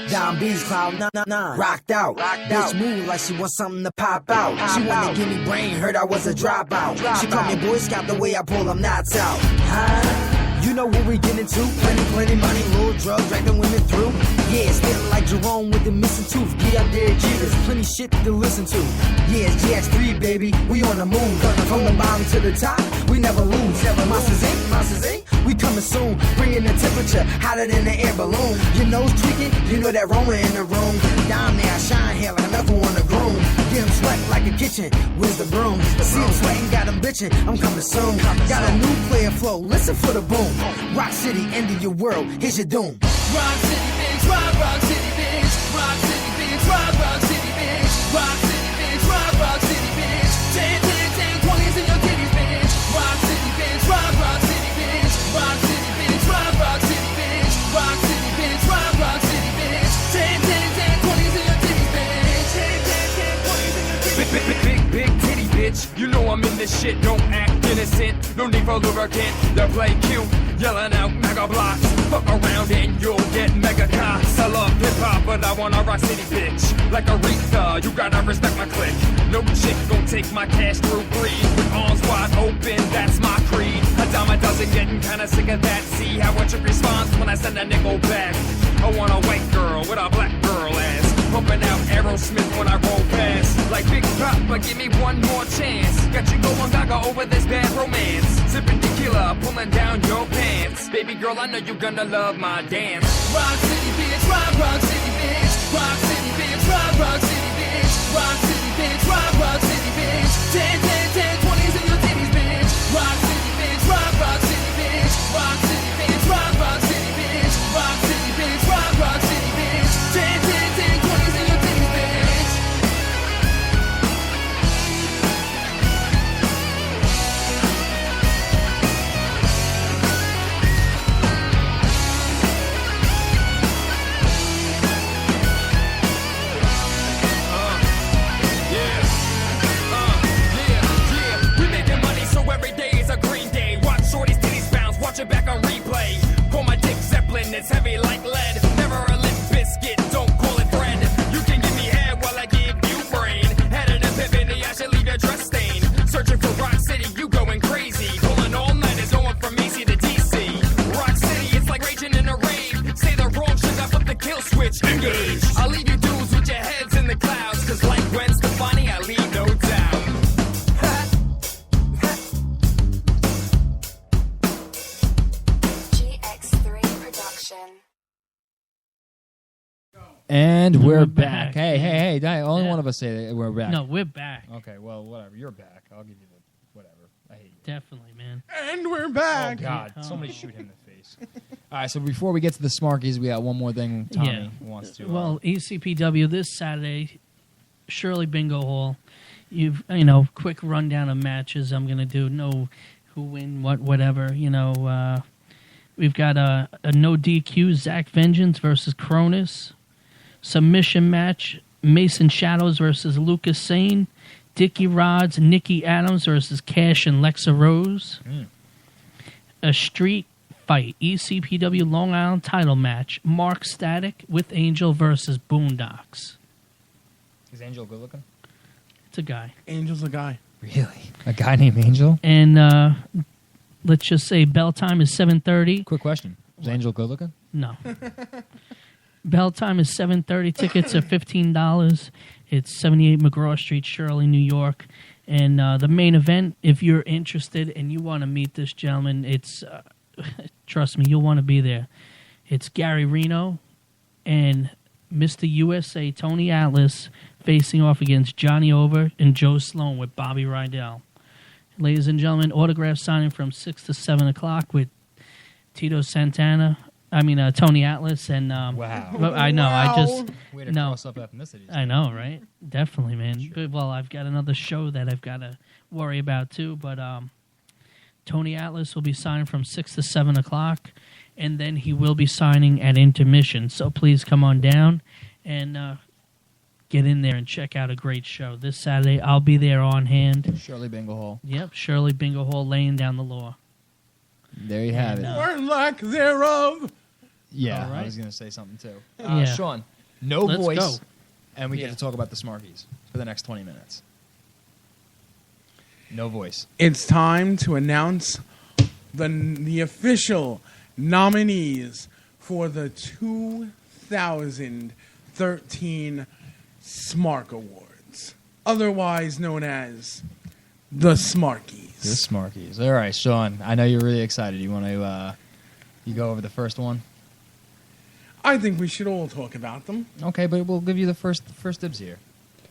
Down B's cloud, nah. Rocked out. Bitch move like she wants something to pop out. She wanna give me brain, heard I was a dropout. She called me Boy Scout the way I pull them knots out. Huh? You know what we get into. Plenty money, little drugs, dragging women through. Yeah, standing like Jerome with the missing tooth. Get up there, Jeter's plenty shit to listen to. Yeah, it's GX3, baby, we on the move. From the bottom to the top, we never lose. Monsters Inc., we coming soon. Bringing the temperature hotter than the air balloon. Your nose tweaking, you know that Roma in the room. Down there, I shine here like a knuckle on the groom. Get him sweat like a kitchen, where's the broom? See him sweating, got him bitching, I'm coming soon. Got a new player flow, listen for the boom. Rock City, end of your world, here's your doom. Rock City, bitch, rock City, bitch. Rock City, bitch, rock City, bitch. Rock City, bitch, rock City, bitch. 10, 20s in your titties, bitch. Rock City, bitch, rock City, bitch. Rock City, bitch, rock City, bitch. Rock City, bitch, rock City, bitch. 10, 20s in your titties, bitch. 10, 20s in your titties, bitch. Big titty bitch, you know I'm in this shit, don't act innocent, no need for lubricant, to play cute, yelling out mega blocks, fuck around and you'll get mega cocks. I love hip hop, but I want a Rock City bitch, like Aretha, you gotta respect my clique, no chick gon' take my cash through greed, with arms wide open, that's my creed, a dime a dozen, getting kinda sick of that, see how a chick responds when I send a nickel back, I want a white girl with a black girl ass, pumping out Aerosmith when I roll past. Like Big Papa, give me one more chance. Got you going gaga over this bad romance. Sipping tequila, pulling down your pants. Baby girl, I know you gonna love my dance. Rock City, bitch, rock City, bitch. Rock City, bitch, rock City, bitch. Rock City, bitch, rock City, bitch. 10, 20s in your titties, bitch. Rock City, bitch, rock City, bitch. Rock City, bitch, rock City, bitch. Rock City, bitch, rock City, bitch. 10, 20s in your titties, bitch. We making money, so every day is a green day. Watch shorty's titties bounce, watch it back on replay. Call my dick Zeppelin, it's heavy like lead. Never a lit biscuit, don't call it bread. You can give me head while I give you brain. Had an epiphany, I should leave your dress stain. Searching for Rock City, you going crazy. Pulling all nighters, going from AC to DC. Rock City, it's like raging in a rave. Say the wrong shit, I flip the kill switch. Engage. I'll leave you dudes with your heads in the clouds. Cause like Gwen Stefani, I leave no doubt. GX3 production. And we're back. back. Hey. Only one of us say that we're back. No, we're back. Okay, well, whatever. You're back. I'll give you the whatever. I hate you. Definitely, man. And we're back. Oh, God. Somebody shoot him in the face. All right, so before we get to the Smarkies, we got one more thing Tommy wants to. Well, ECPW this Saturday, Shirley Bingo Hall. Quick rundown of matches I'm gonna do. No, who win, whatever. We've got a no DQ Zach Vengeance versus Cronus. Submission match Mason Shadows versus Lucas Sane. Dickie Rods, Nikki Adams versus Cash and Lexa Rose. A street fight ECPW Long Island title match Mark Static with Angel versus Boondocks. Is Angel good looking? It's a guy. Angel's a guy. Really? A guy named Angel? And let's just say bell time is 7:30. Quick question. Is Angel good looking? No. Bell time is 7:30. Tickets are $15. It's 78 McGraw Street, Shirley, New York. And the main event, if you're interested and you want to meet this gentleman, it's trust me, you'll want to be there. It's Gary Reno and Mr. USA Tony Atlas facing off against Johnny Over and Joe Sloan with Bobby Rydell. Ladies and gentlemen, autograph signing from 6 to 7 o'clock with Tony Atlas and wow. I know. Wow. I just Way to no. cross up ethnicities. I know, right? Definitely, man. Good. Well, I've got another show that I've got to worry about too. But Tony Atlas will be signing from 6 to 7 o'clock, and then he will be signing at intermission. So please come on down and get in there and check out a great show this Saturday. I'll be there on hand. Shirley Bingo Hall. Yep, Shirley Bingo Hall laying down the law. There you have it. Or lack thereof. Yeah, All right. I was going to say something too. Yeah. Sean, no Let's voice, go. and we Yeah. get to talk about the Smarkies for the next 20 minutes. No voice. It's time to announce the official nominees for the 2013 Smark Awards, otherwise known as the Smarkies. The Smarkies. All right, Sean, I know you're really excited. You want to you go over the first one? I think we should all talk about them. Okay, but we'll give you the first dibs here.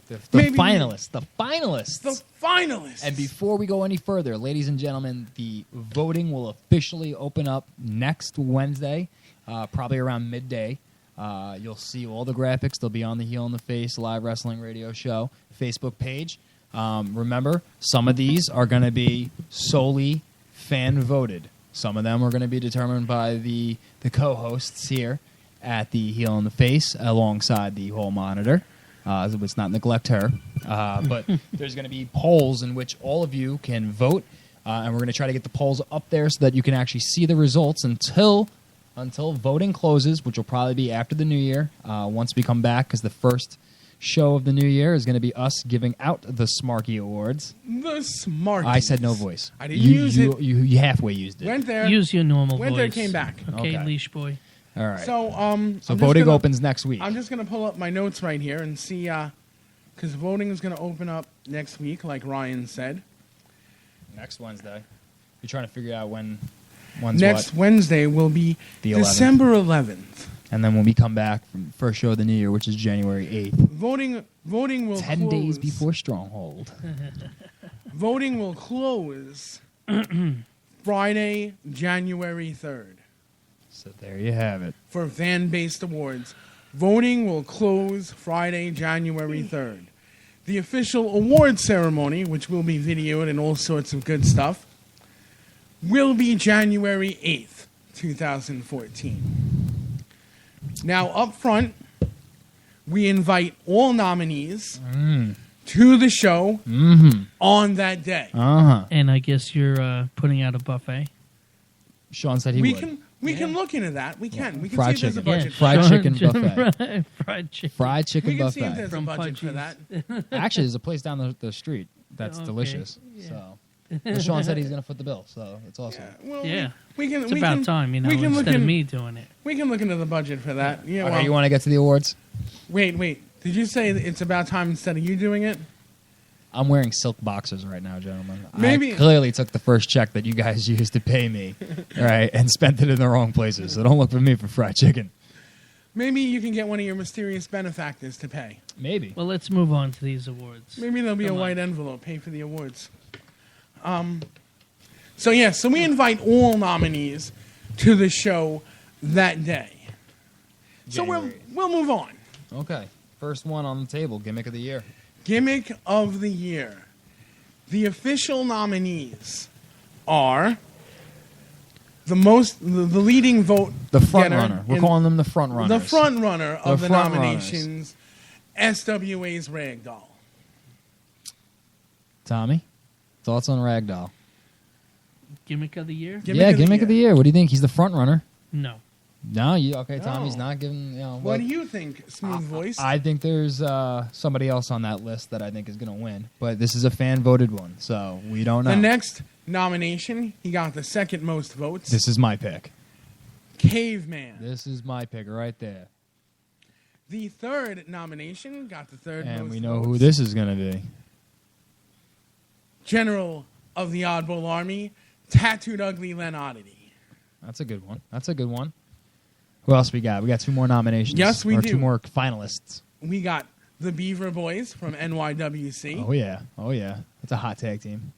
The Maybe- finalists. The finalists. The finalists. And before we go any further, ladies and gentlemen, the voting will officially open up next Wednesday, probably around midday. You'll see all the graphics. They'll be on the Heel in the Face Live Wrestling Radio Show Facebook page. Remember, some of these are going to be solely fan voted. Some of them are going to be determined by the co-hosts here at the Heel in the Face alongside the Hall Monitor. Let's not neglect her. But there's going to be polls in which all of you can vote, and we're going to try to get the polls up there so that you can actually see the results until voting closes, which will probably be after the new year, once we come back, because the first show of the new year is going to be us giving out the Smarky Awards. The Smarkies. I said no voice. I didn't use it. You halfway used it. Went there. Use your normal Went voice. there, came back. Okay, Okay. leash boy. All right. So So I'm voting just gonna- opens next week. I'm just going to pull up my notes right here and see, because voting is going to open up next week, like Ryan said. Next Wednesday. You're trying to figure out when's Next what. Wednesday will be The 11th. December 11th. And then when we come back from first show of the new year, which is January 8th, Voting will 10 close. days before Stronghold. Voting will close Friday, January 3rd. So there you have it. For fan-based awards. Voting will close Friday, January 3rd. The official award ceremony, which will be videoed and all sorts of good stuff, will be January 8th, 2014. Now, up front, we invite all nominees to the show on that day. Uh-huh. And I guess you're putting out a buffet. Sean said he We would. can look into that. We can. We can Fried see if there's a chicken. budget. Fried Sean- chicken buffet. Fried chicken. Fried chicken We can see if buffet. there's a From budget for Pudgy's. that. Actually, there's a place down the street that's Okay. delicious. Yeah. So, well, Sean said he's going to foot the bill, so it's awesome. Well, Yeah. we can. It's we about can, time, we can look instead of in- me doing it. We can look into the budget for that. Yeah. Okay, well, you want to get to the awards? wait. Did you say that it's about time instead of you doing it? I'm wearing silk boxers right now, gentlemen. Maybe- I clearly took the first check that you guys used to pay me, right, and spent it in the wrong places. So don't look for me for fried chicken. Maybe you can get one of your mysterious benefactors to pay. Maybe. Well, let's move on to these awards. Maybe there'll be Come a on. white envelope. Pay for the awards. So we invite all nominees to the show that day. So January. we'll move on. Okay. First one on the table, gimmick of the year. Gimmick of the year. The official nominees are the leading vote. The front getter runner. We're in- calling them the front runners. The front runner of the front nominations. SWA's Ragdoll. Tommy, thoughts on Ragdoll? Gimmick of the year? Gimmick of the year. What do you think? He's the front runner. No. No, okay. Tommy's No. not giving. What do you think, Smooth Voice? I think there's somebody else on that list that I think is going to win, but this is a fan voted one, so we don't know. The next nomination, he got the second most votes. This is my pick. Caveman. This is my pick right there, The third nomination got the third most and we know votes. who this is going to be. General of the Oddball Army, Tattooed Ugly Len Oddity. That's a good one. That's a good one. Who else we got? We got two more nominations. Yes, we or do. Two more finalists. We got the Beaver Boys from NYWC. Oh yeah. It's a hot tag team.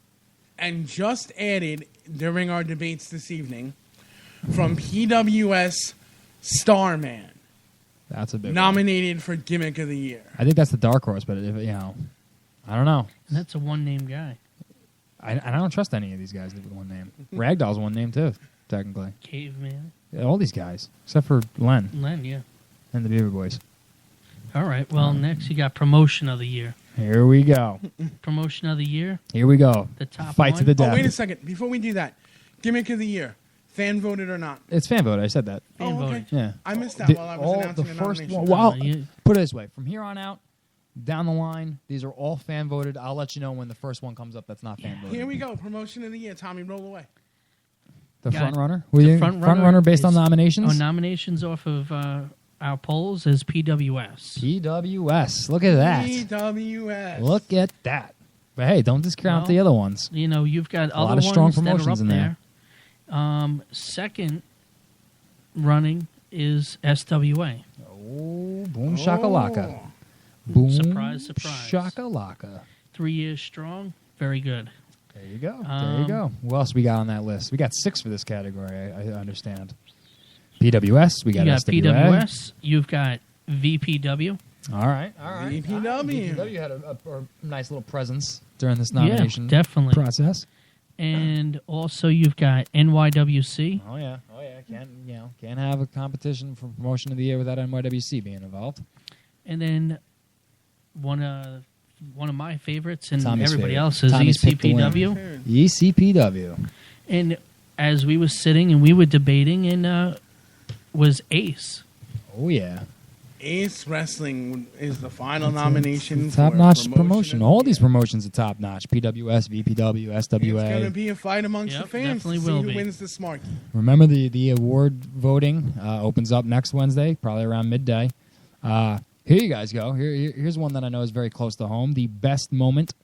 And just added during our debates this evening from PWS Starman, That's a big one. nominated for Gimmick of the Year. I think that's the dark horse, but if, I don't know. And that's a one-name guy. I don't trust any of these guys with one name. Ragdoll's one name too, technically. Caveman. Yeah, all these guys, except for Len Len, yeah. and the Beaver Boys. All right. Well, next you got Promotion of the Year. Here we go. Promotion of the Year. Here we go. The top Fight one. to the death. Oh, wait a second. Before we do that, Gimmick of the Year. Fan voted or not? It's fan voted. I said that. Fan okay. voted. Yeah. I missed that while I was announcing the the first nomination. one. Well, you- put it this way: from here on out, down the line, these are all fan voted. I'll let you know when the first one comes up. That's not fan voted. Here we go. Promotion of the year. Tommy, roll away. The Got front it. runner. The Front runner based on is- nominations. Oh, nominations off of our polls is PWS. PWS. Look at that. PWS. Look at that. But hey, don't discount Well, the other ones. You know, you've got A other lot of strong ones that are promotions up in there. Second running is SWA. Oh, boom shakalaka. Oh. Boom Surprise, surprise. shakalaka. 3 years strong. Very good. There you go. There you go. Who else we got on that list? We got 6 for this category, I understand. PWS. We got, You got SWA. PWS. You've got VPW. All right. All right. VPW. VPW had a nice little presence during this nomination definitely. process. And also you've got NYWC. Oh yeah. Can't have a competition for promotion of the year without NYWC being involved. And then one of my favorites and Tommy's everybody favorite. else's Tommy's picked the winner. ECPW. ECPW. And as we were sitting and we were debating, and was Ace. Oh yeah. Ace Wrestling is the final nomination. Top for notch promotion promotion. of All the these year. promotions are top notch. PWS, VPW, It's going to SWA. be a fight amongst Yep, the fans to definitely see will who be. wins the Smarky. Remember the award voting opens up next Wednesday, probably around midday. Here you guys go. Here's one that I know is very close to home. The best moment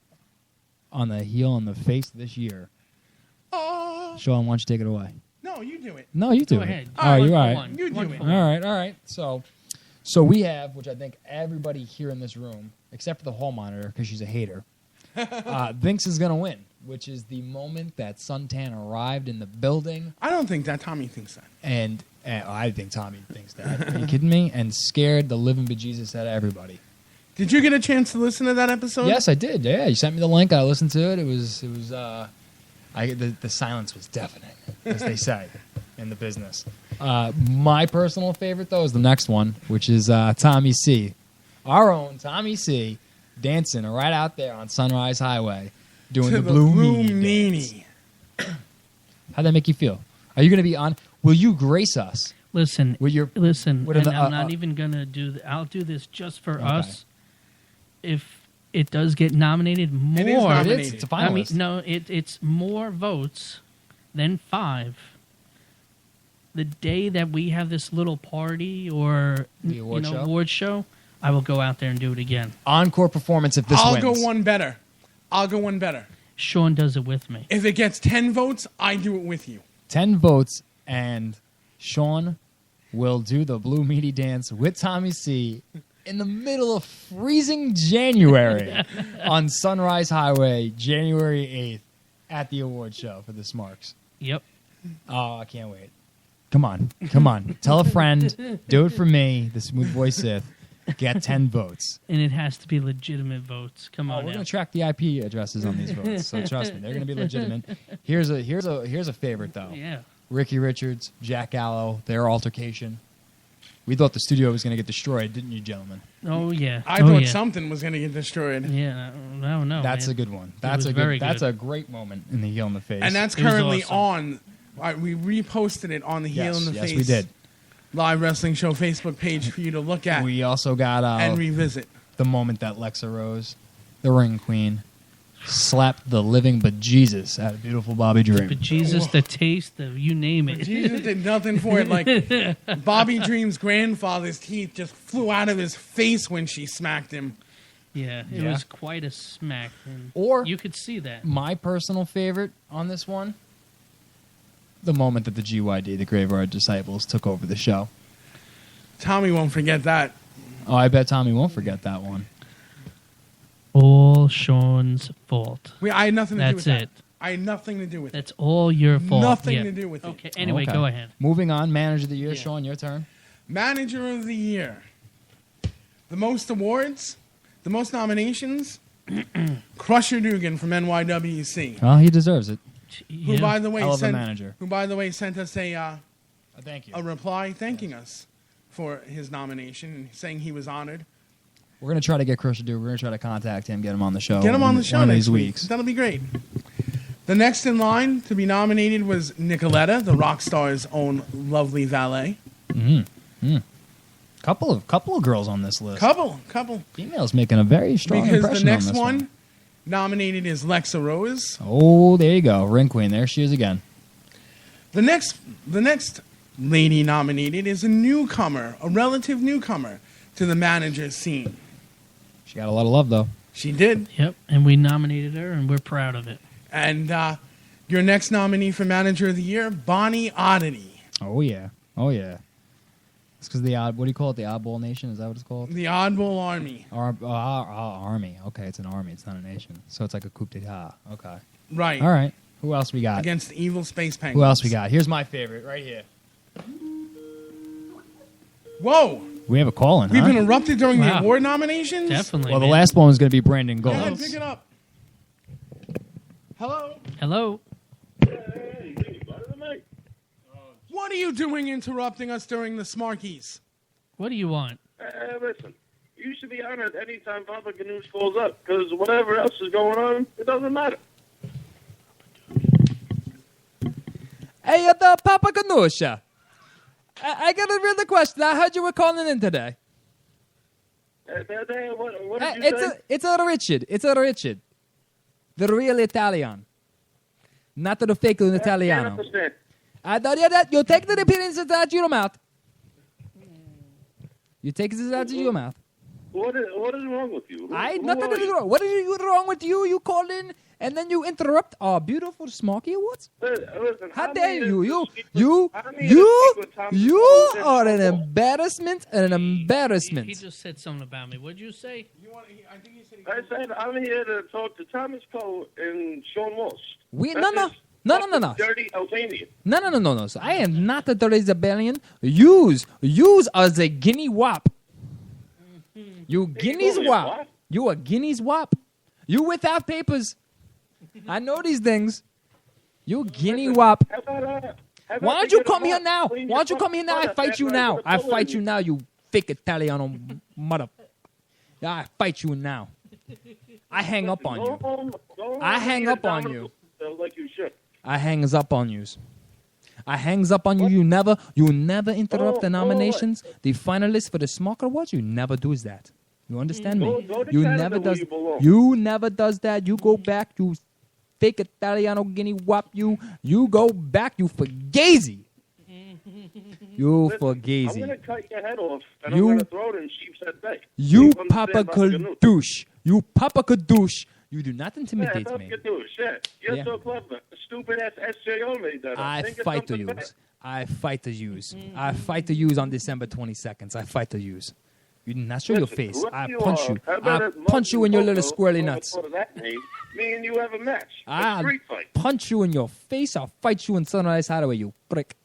on the heel and the face this year. Sean, why don't you take it away? No, you do it. No, you do Go it. ahead. Oh, you're One for right. one. You do One it. for All one. right. So we have, which I think everybody here in this room, except for the hall monitor, because she's a hater, thinks is going to win, which is the moment that Suntan arrived in the building. I don't think that Tommy thinks that. And I think Tommy thinks that. Are you kidding me? And scared the living bejesus out of everybody. Did you get a chance to listen to that episode? Yes, I did. Yeah, you sent me the link. I listened to it. It was. The silence was deafening, as they say in the business. My personal favorite, though, is the next one, which is Tommy C. Our own Tommy C. dancing right out there on Sunrise Highway, doing To the Blue Meanie. Meanie dance. How'd that make you feel? Are you going to be on? Will you grace us? Listen, With your- listen, what are and the- I'm not even going to do I'll do this just for Okay. us. If it does get nominated more. It is nominated. It's a I mean, finalist. no, it's more votes than 5. The day that we have this little party or The award show? award show, I will go out there and do it again. Encore performance if this I'll wins. go one better. Sean does it with me. If it gets 10 votes, I do it with you. 10 votes, and Sean will do the Blue Meaty dance with Tommy C. in the middle of freezing January on Sunrise Highway, January 8th, at the award show for the Smarks. Yep. Oh, I can't wait. Come on. Tell a friend. Do it for me, the Smooth Boy Sith. Get 10 votes. And it has to be legitimate votes. Come Oh, on we're now. going to track the IP addresses on these votes, so trust me, they're going to be legitimate. Here's a favorite though. Yeah. Ricky Richards, Jack Gallo, their altercation. We thought the studio was going to get destroyed, didn't you, gentlemen? Oh, yeah. I Oh, thought yeah. something was going to get destroyed. Yeah. No, no. That's man. a good one. It That's was a very good. That's good. a great moment in the heel in the face. And that's It was currently awesome. on. We reposted it on the Heel in the yes, Face we did. Live Wrestling Show Facebook page for you to look at We also got and revisit. the moment that Lexa Rose, the ring queen, slapped the living bejesus out of beautiful Bobby Dream. But Jesus, the taste of you name it. Jesus did nothing for it. Like Bobby Dream's grandfather's teeth just flew out of his face when she smacked him. Yeah, it Yeah. was quite a smack. And Or you could see that. my personal favorite on this one, the moment that the GYD, the Graveyard Disciples, took over the show. Tommy won't forget that. Oh, I bet Tommy won't forget that one. All Sean's fault. I had nothing to do with That's that. it. I had nothing to do with it. That's all your fault. Nothing Yeah. to do with it. Okay, anyway, Okay. go ahead. Moving on, Manager of the Year, Yeah. Sean, your turn. Manager of the Year. The most awards, the most nominations. Crusher Dugan from NYWC. Well, he deserves it. Who, by the way, Hell of a sent, manager. who, by the way, sent us a Thank you. reply thanking us for his nomination and saying he was honored. We're going to try to get Crusher Dude. We're going to try to contact him, get him on the show. Get him on the show one of next these week. weeks. That'll be great. The next in line to be nominated was Nicoletta, the rock star's own lovely valet. Couple of girls on this list. Couple. Females making a very strong Because impression the next on this one nominated is Lexa Rose. Oh, there you go. Ring Queen. There she is again. The next lady nominated is a newcomer, a relative newcomer to the manager scene. She got a lot of love, though. She did. Yep, and we nominated her, and we're proud of it. And your next nominee for Manager of the Year, Bonnie Oddity. Oh, yeah. Oh, yeah. It's because the what do you call it? The Oddball Nation? Is that what it's called? The Oddball Army. Army. Okay, it's an army. It's not a nation. So it's like a coup d'etat. Okay. Right. All right. Who else we got? Against the evil space penguins. Who else we got? Here's my favorite right here. Whoa. We have a call in, We've huh? been erupted during the Wow. award nominations? Definitely. Well, the last one was going to be Brandon Go ahead, Gold. pick it up. Hello? Hello. What are you doing interrupting us during the Smarkies? What do you want? Listen, you should be honored anytime Papa Ganoush calls up, because whatever else is going on, it doesn't matter. Hey, the Papa Ganoush. I got a real question. I heard you were calling in today. What did you say? It's a Richard. It's a Richard. The real Italian. Not the fake Italiano. I thought you take the appearances out of your mouth. You take this out of your mouth. What is wrong with you? Nothing is wrong. What is wrong with you? You call in and then you interrupt our beautiful Smarky Awards. Listen, How dare you? You are an embarrassment and an embarrassment. He just said something about me. What'd you say? I said I'm here to talk to Thomas Cole and Sean Walsh. No. Dirty Albanian. No. So I am not a dirty Zabellian. Use as a guinea wop. You Guinea's wop. You a Guinea's wop. You without papers. I know these things. You Guinea wop. Why don't you come here now? Why don't you come here now? I fight you now. I fight you now, you fake Italiano mother. I fight you now. I hang up on you. I hang up on you. Like you should. I hangs up on you. I hangs up on you. You never interrupt the nominations. The finalists for the Smoker Awards, you never does that. You understand me? You never does. You never does that. You go back. You fake Italiano guinea wop. You go back. You fugazi. You fugazi. I'm gonna cut your head off and I'm gonna throw it in sheep's head bay. You Papa Kadoosh. You Papa Kadoosh. You do not intimidate me. You're so clever. Stupid ass SJO made that up. I fight to use. I fight to use. I fight to use on December 22nd. I fight to use. You did not show your face. I punch you. I punch you in your little squirrely nuts. Me and you have a match. I street fight. punch you in your face. I'll fight you in Sunrise Highway, you prick.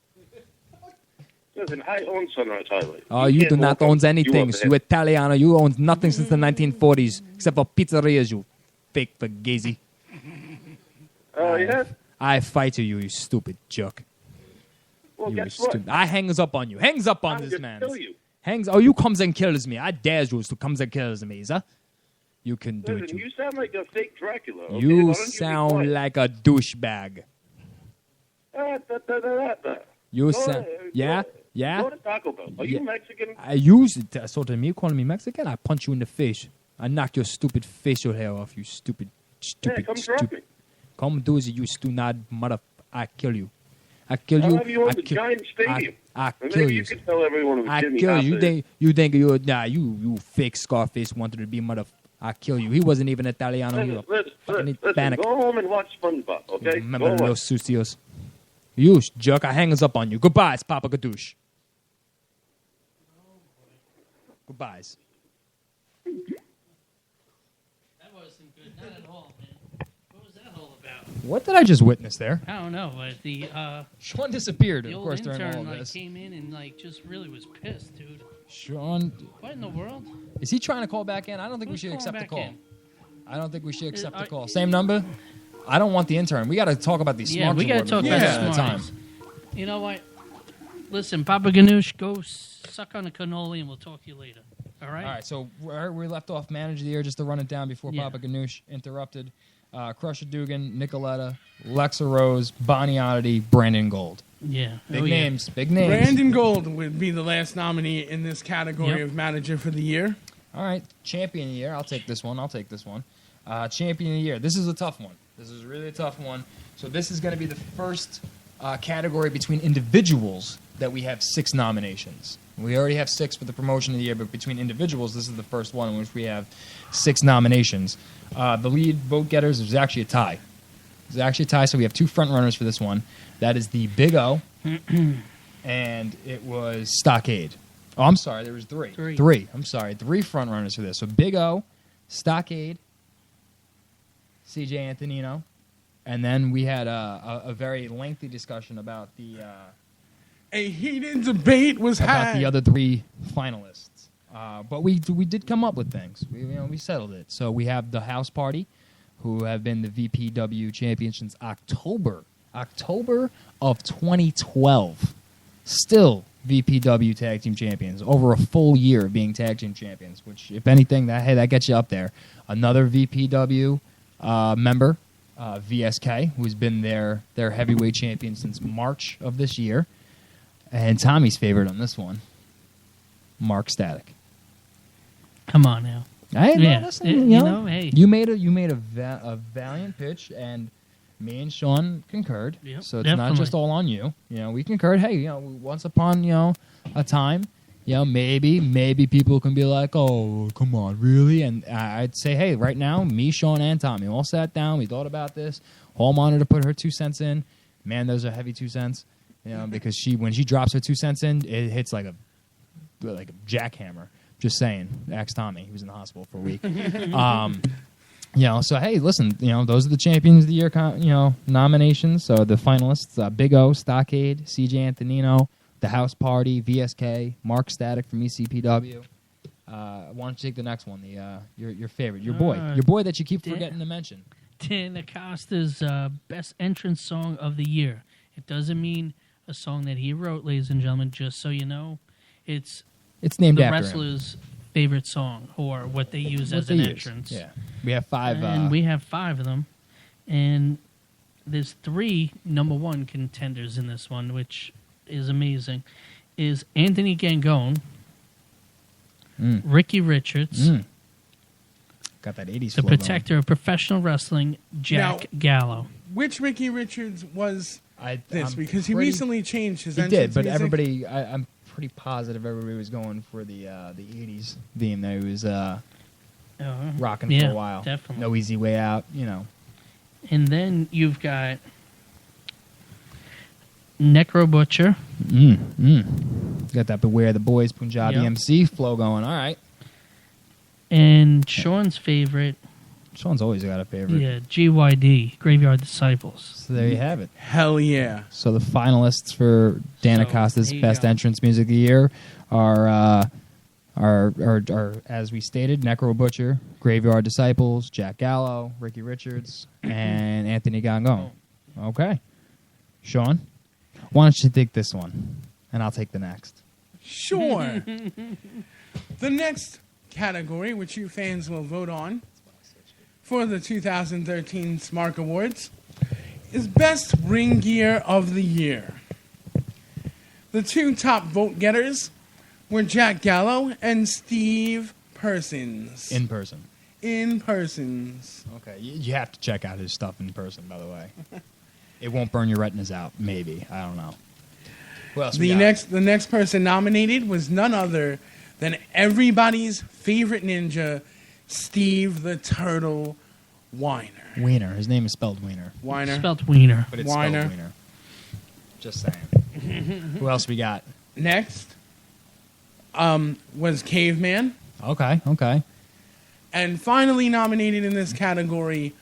Listen, I own Sunrise Highway. Oh, you do not own anything. You You Italiano. You own nothing since the 1940s except for pizzerias, you fake fugazi. Oh, yeah? I fight you, you stupid jerk. Well, You guess what? stupid. I hangs up on you. Hangs up on I'm this gonna man. kill you. You comes and kills me. I dare you to comes and kills me, sir. You can do Listen, it. you sound like a fake Dracula. Okay? Why You don't sound be quiet? like a douchebag. You Go sound, to- yeah. Go to Taco Bell. Are you Yeah. Mexican? I use it. So to me, calling me Mexican, I punch you in the face. I knock your stupid facial hair off. You stupid. Come drop me. Come do it, you stupid mother. I kill you. I kill you. I'll have you on I the kill, Giant Stadium. I And kill maybe you. you can tell everyone who I Jimmy kill you. Hoffa is. You think you fake Scarface wanted to be mother. I kill you. He wasn't even Italiano. He was a fucking Listen, Hispanic. go home and watch SpongeBob, okay? Remember Go los sucios. You jerk. I hangs up on you. Goodbyes, Papa Gadoosh. Goodbyes. That wasn't good. Not at all, man. What was that all about? What did I just witness there? I don't know, but the Sean disappeared, the of old course, during intern all of like this. came in and like just really was pissed, dude. Sean, What in the world? is he trying to call back in? I don't think we Who's should calling accept the back call. in? I don't think we should accept the I- call. Same number? I don't want the intern. We got to talk about these Yeah, smart we got to talk about at the a time. smarties. You know what? Listen, Papa Ganoush, go suck on a cannoli, and we'll talk to you later. All right? All right, so we left off Manager of the Year just to run it down before Yeah. Papa Ganoush interrupted. Crusher Dugan, Nicoletta, Lexa Rose, Bonnie Oddity, Brandon Gold. Yeah. Big Oh, yeah. names. Big names. Brandon Gold would be the last nominee in this category Yep. of Manager for the Year. All right, Champion of the Year. I'll take this one. Champion of the Year. This is a tough one. This is really a tough one. So this is going to be the first category between individuals that we have 6 nominations. We already have 6 for the Promotion of the Year, but between individuals, this is the first one in which we have 6 nominations. The lead vote getters is actually a tie. It's actually a tie, so we have 2 front runners for this one. That is the Big O, and it was Stockade. Oh, I'm sorry, there was 3. 3. I'm sorry, 3 front runners for this. So Big O, Stockade, CJ Antonino, and then we had a very lengthy discussion about the A heated debate was about had. the other 3 finalists. But we did come up with things. We settled it. So we have the House Party, who have been the VPW champions since October of 2012. Still VPW tag team champions. Over a full year of being tag team champions. Which, if anything, that gets you up there. Another VPW member, VSK, who's been their heavyweight champion since March of this year. And Tommy's favorite on this one, Mark Static. Come on now. Hey, Yeah, no, listen, you know, hey. you made a valiant pitch, and me and Sean concurred. Yep, So it's not definitely. just all on you. We concurred. Hey, once upon a time, maybe people can be like, oh, come on, really? And I'd say, hey, right now, me, Sean, and Tommy all sat down. We thought about this. Hall wanted to put her 2 cents in. Man, those are heavy 2 cents. Because when she drops her 2 cents in, it hits like a jackhammer. Just saying. Ask Tommy. He was in the hospital for a week. So hey, listen. Those are the champions of the year. Nominations. So the finalists: Big O, Stockade, CJ Antonino, the House Party, VSK, Mark Static from ECPW. Why don't you take the next one? Your favorite, your boy that you keep forgetting to mention. Dan Acosta's best entrance song of the year. It doesn't mean a song that he wrote, ladies and gentlemen. Just so you know, it's named the after him. wrestler's favorite song or what they use as an entrance. Yeah, we have 5. And we have 5 of them, and there's 3 number 1 contenders in this one, which is amazing. Is Anthony Gangone, Ricky Richards, got that 80s the flow going. protector of professional wrestling, Jack Gallo. Which Ricky Richards was this? I'm Because he pretty- recently changed his He entrance did, but music. everybody, I'm pretty positive everybody was going for the 80s theme that he was rocking for Yeah, a while. definitely. No Easy Way Out, And then you've got Necro Butcher. Got that Beware the Boys Punjabi Yep. MC flow going. All right. And Sean's favorite, Sean's always got a favorite. yeah, GYD, Graveyard Disciples. So there you have it. Hell yeah. So the finalists for Dan So, Acosta's there you Best go. Entrance Music of the Year are as we stated, Necro Butcher, Graveyard Disciples, Jack Gallo, Ricky Richards, and Anthony Gangone. Okay. Sean, why don't you take this one, and I'll take the next. Sure. The next category, which you fans will vote on for the 2013 Smark Awards, is Best Ring Gear of the Year. The 2 top vote getters were Jack Gallo and Steve Persons. In person. In persons. Okay. You have to check out his stuff in person, by the way. It won't burn your retinas out. Maybe. I don't know. Who else we got? The next person nominated was none other than everybody's favorite ninja, Steve the Turtle Weiner. Wiener. His name is spelled Wiener. Weiner. Spelled Wiener. But it's Weiner. spelled Wiener. Just saying. Who else we got? Next was Caveman. Okay. And finally nominated in this category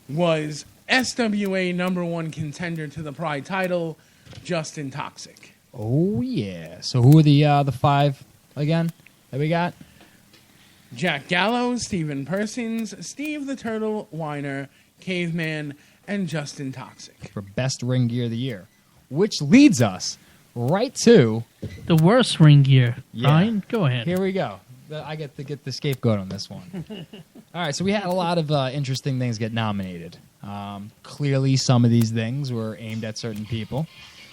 was SWA #1 contender to the Pride title, Justin Toxic. Oh, yeah. So who are the 5 again that we got? Jack Gallo, Steven Persons, Steve the Turtle Weiner, Caveman, and Justin Toxic. For Best Ring Gear of the Year. Which leads us right to... The worst ring gear. Yeah. Ryan, go ahead. Here we go. I get the scapegoat on this one. All right, so we had a lot of interesting things get nominated. Clearly, some of these things were aimed at certain people.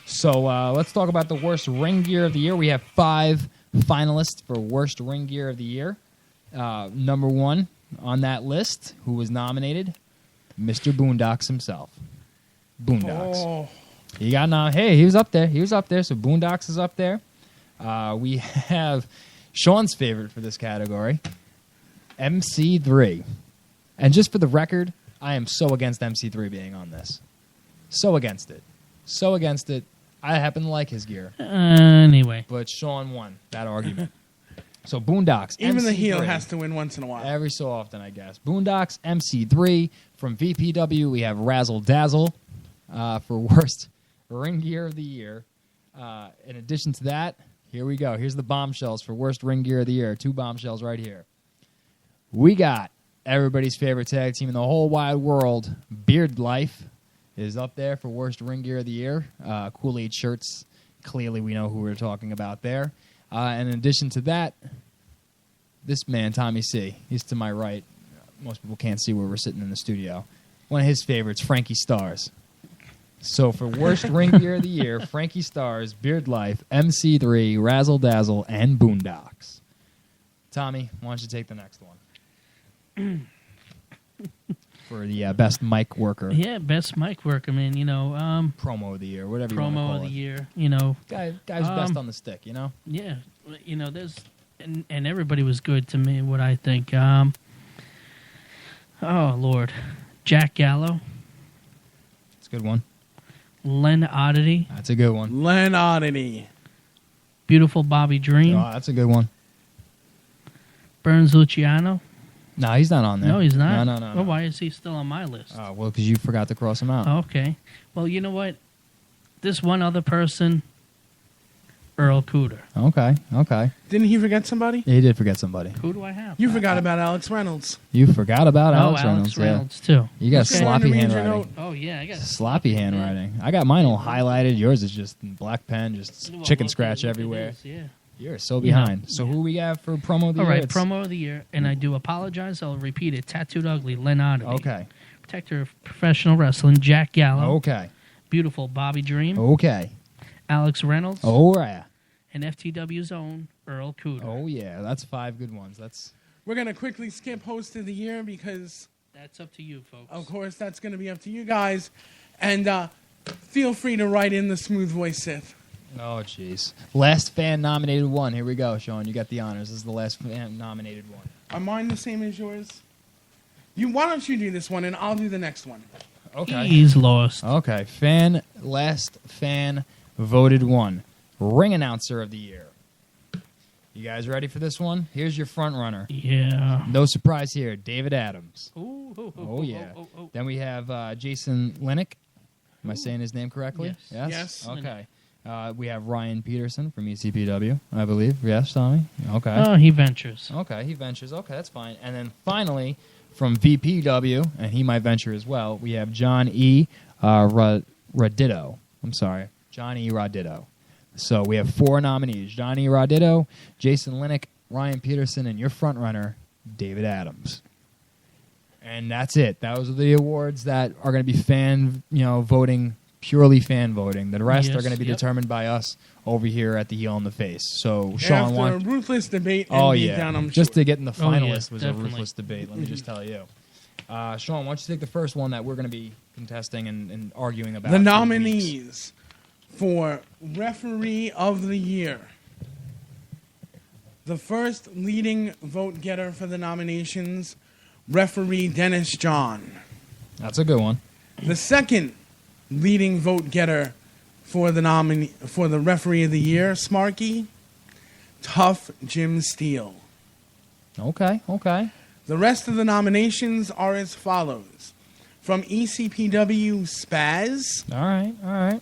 So let's talk about the worst ring gear of the year. We have 5 finalists for worst ring gear of the year. Number 1 on that list, who was nominated, Mr. Boondocks himself. Boondocks. Oh. He got Hey, he was up there. So Boondocks is up there. We have Sean's favorite for this category, MC3. And just for the record, I am so against MC3 being on this. So against it. I happen to like his gear. Anyway. But Sean won that argument. So Boondocks, Even the MC3. heel has to win once in a while. Every so often, I guess. Boondocks, MC3. From VPW, we have Razzle Dazzle for worst ring gear of the year. In addition to that, here we go. Here's the bombshells for worst ring gear of the year. 2 bombshells right here. We got everybody's favorite tag team in the whole wide world, Beard Life, is up there for worst ring gear of the year. Kool-Aid shirts. Clearly, we know who we're talking about there. And in addition to that, this man, Tommy C, he's to my right. Most people can't see where we're sitting in the studio. One of his favorites, Frankie Stars. So for worst ring gear of the year, Frankie Stars, Beard Life, MC3, Razzle Dazzle, and Boondocks. Tommy, why don't you take the next one? For the best mic worker. Yeah, best mic worker, man. Promo of the year, whatever you want to call it. Promo of the year, Guy's best on the stick, Yeah, there's and everybody was good to me. What I think. Oh Lord, Jack Gallo. It's a good one. Len Oddity. That's a good one. Len Oddity. Beautiful Bobby Dream. Oh, that's a good one. Burns Luciano. No, he's not on there. No, he's not. No. Well, why is he still on my list? Oh, well, because you forgot to cross him out. Okay. Well, you know what? This one other person, Earl Cooter. Okay. Didn't he forget somebody? Yeah, he did forget somebody. Who do I have? You forgot about Alex Reynolds. You forgot about Alex Alex Reynolds. too. You got Okay. sloppy Read your handwriting. note. Oh yeah, I got Sloppy handwriting. I got mine all highlighted. Yours is just in black pen, just Well, chicken look, scratch it everywhere. is, yeah. You're so behind. So who we got for promo of the All year? right, It's- promo of the year, and I do apologize. I'll repeat it. Tattooed Ugly, Len Oddity. Okay. Protector of Professional Wrestling, Jack Gallo. Okay. Beautiful Bobby Dream. Okay. Alex Reynolds. Oh, yeah. And FTW's own Earl Cooter. Oh, yeah. That's 5 good ones. We're going to quickly skip host of the year because, That's up to you, folks. of course, that's going to be up to you guys. And feel free to write in the smooth voice Sith. Oh, jeez. Last fan nominated one. Here we go, Sean. You got the honors. This is the last fan nominated one. Are mine the same as yours? Why don't you do this one and I'll do the next one? Okay. He's lost. Okay. Last fan voted one. Ring announcer of the year. You guys ready for this one? Here's your front runner. Yeah. No surprise here. David Adams. Ooh, Oh, yeah. Then we have Jason Linick. Am I saying his name correctly? Yes. Okay. We have Ryan Peterson from ECPW, I believe. Yes, Tommy? Okay. Oh, he ventures. Okay, he ventures. Okay, that's fine. And then finally, from VPW, and he might venture as well, we have John E. Roditto. I'm sorry. John E. Roditto. So we have 4 nominees. John E. Roditto, Jason Linick, Ryan Peterson, and your front runner, David Adams. And that's it. Those are the awards that are going to be fan, voting, purely fan voting. The rest are going to be determined by us over here at the Heel in the Face. So Sean After a ruthless debate and Oh, beatdown, yeah. I'm Just sure. to get in the finalists was definitely. a ruthless debate, let me just tell you. Sean, why don't you take the first one that we're going to be contesting and arguing about? The nominees for Referee of the Year. The first leading vote getter for the nominations, referee Dennis John. That's a good one. The second leading vote getter for the referee of the year, Smarky, Tough Jim Steele. Okay. The rest of the nominations are as follows. From ECPW, Spaz. All right.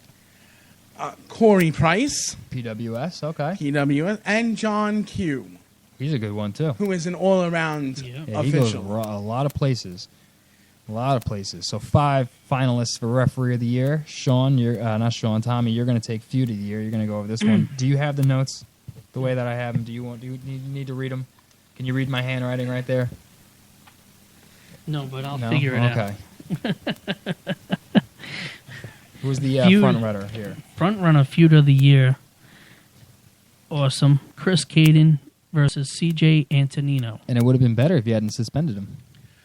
Corey Price. PWS, okay. PWS. And John Q, He's a good one, too. who is an all-around Yeah, he goes official. a lot of places. So 5 finalists for referee of the year. Sean, not Sean, Tommy, you're going to take feud of the year. You're going to go over this one. Do you have the notes the way that I have them? Do you need to read them? Can you read my handwriting right there? No, but I'll No? figure it out. Okay. Who's the front runner here? Front runner feud of the year. Awesome. Chris Caden versus CJ Antonino. And it would have been better if you hadn't suspended him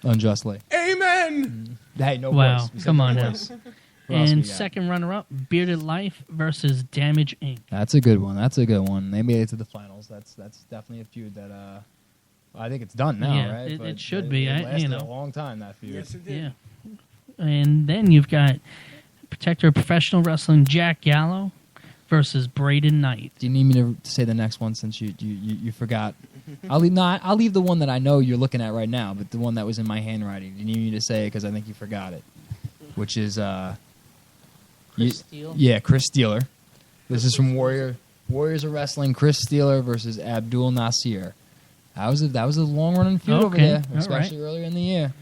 unjustly. Amen. Hey, no Wow, voice. We said come no on now. voice. Who else we And got? second runner-up, Bearded Life versus Damage Inc. That's a good one. That's a good one. They made it to the finals. That's definitely a feud that I think it's done now, Yeah, right? it But should be. It I- lasted you know. a long time, that feud. Yes, it did. Yeah. And then you've got Protector of Professional Wrestling Jack Gallo versus Braden Knight. Do you need me to say the next one since you forgot? I'll leave the one that I know you're looking at right now, but the one that was in my handwriting. You need me to say it because I think you forgot it, which is Chris Steele? Yeah, Chris Steeler. This is from Warriors of Wrestling. Chris Steeler versus Abdul Nasir. That was a long running feud over Okay, there, all especially right. earlier in the year.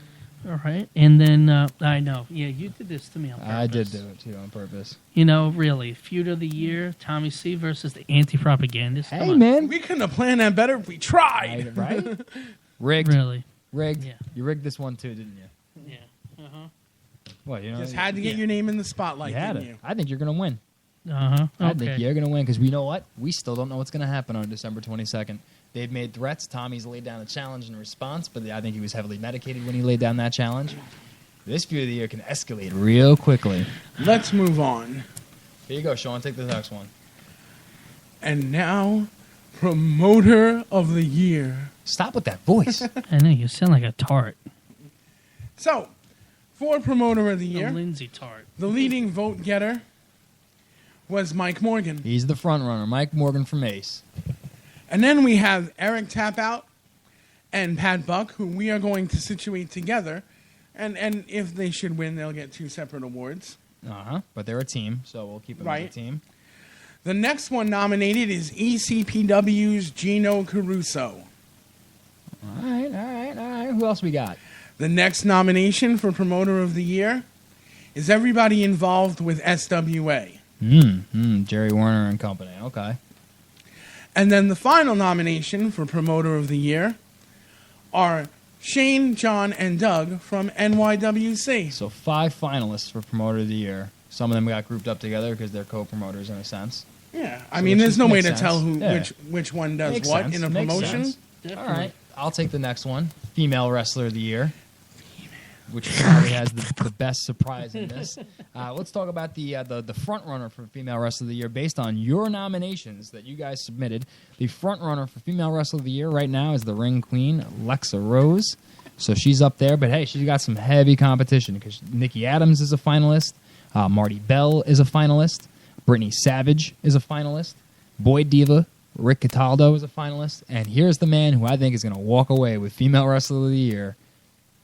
All right. And then, I know. Yeah, you did this to me on purpose. I did do it too on purpose. You know, really. Feud of the year, Tommy C versus the Anti-Propagandist. Come Hey on. man, We couldn't have planned that better if we tried. right? Rigged. Really? Rigged. Yeah. You rigged this one too, didn't you? Yeah. Uh-huh. What, you know? Just had to get your name in the spotlight, you had didn't it. you? I think you're gonna win. Uh-huh. I Okay. think you're gonna win because we know what? We still don't know what's gonna happen on December 22nd. They've made threats. Tommy's laid down a challenge in response, but I think he was heavily medicated when he laid down that challenge. This feud of the year can escalate real quickly. Let's move on. Here you go, Sean. Take the next one. And now, Promoter of the Year. Stop with that voice. I know, you sound like a tart. So, for Promoter of the A Year, Lindsay tart. the leading vote getter was Mike Morgan. He's the front runner, Mike Morgan from Ace. And then we have Eric Tapout and Pat Buck, who we are going to situate together. And if they should win, they'll get 2 separate awards. But they're a team, so we'll keep them as a Right. team. The next one nominated is ECPW's Gino Caruso. All right. Who else we got? The next nomination for Promoter of the Year is everybody involved with SWA. Jerry Warner and company. Okay. And then the final nomination for Promoter of the Year are Shane, John, and Doug from NYWC. So 5 finalists for Promoter of the Year. Some of them got grouped up together because they're co-promoters in a sense. Yeah, I So mean, which there's just no way makes to sense. tell Yeah. which one does Makes what sense. in a Makes promotion. sense. Definitely. All right, I'll take the next one. Female Wrestler of the Year. Which probably has the best surprise in this. Let's talk about the front runner for Female Wrestler of the Year based on your nominations that you guys submitted. The front runner for Female Wrestler of the Year right now is the Ring Queen, Lexa Rose. So she's up there, but hey, she's got some heavy competition because Nikki Adams is a finalist, Marty Bell is a finalist, Brittany Savage is a finalist, Boy Diva, Rick Cataldo is a finalist, and here's the man who I think is going to walk away with Female Wrestler of the Year,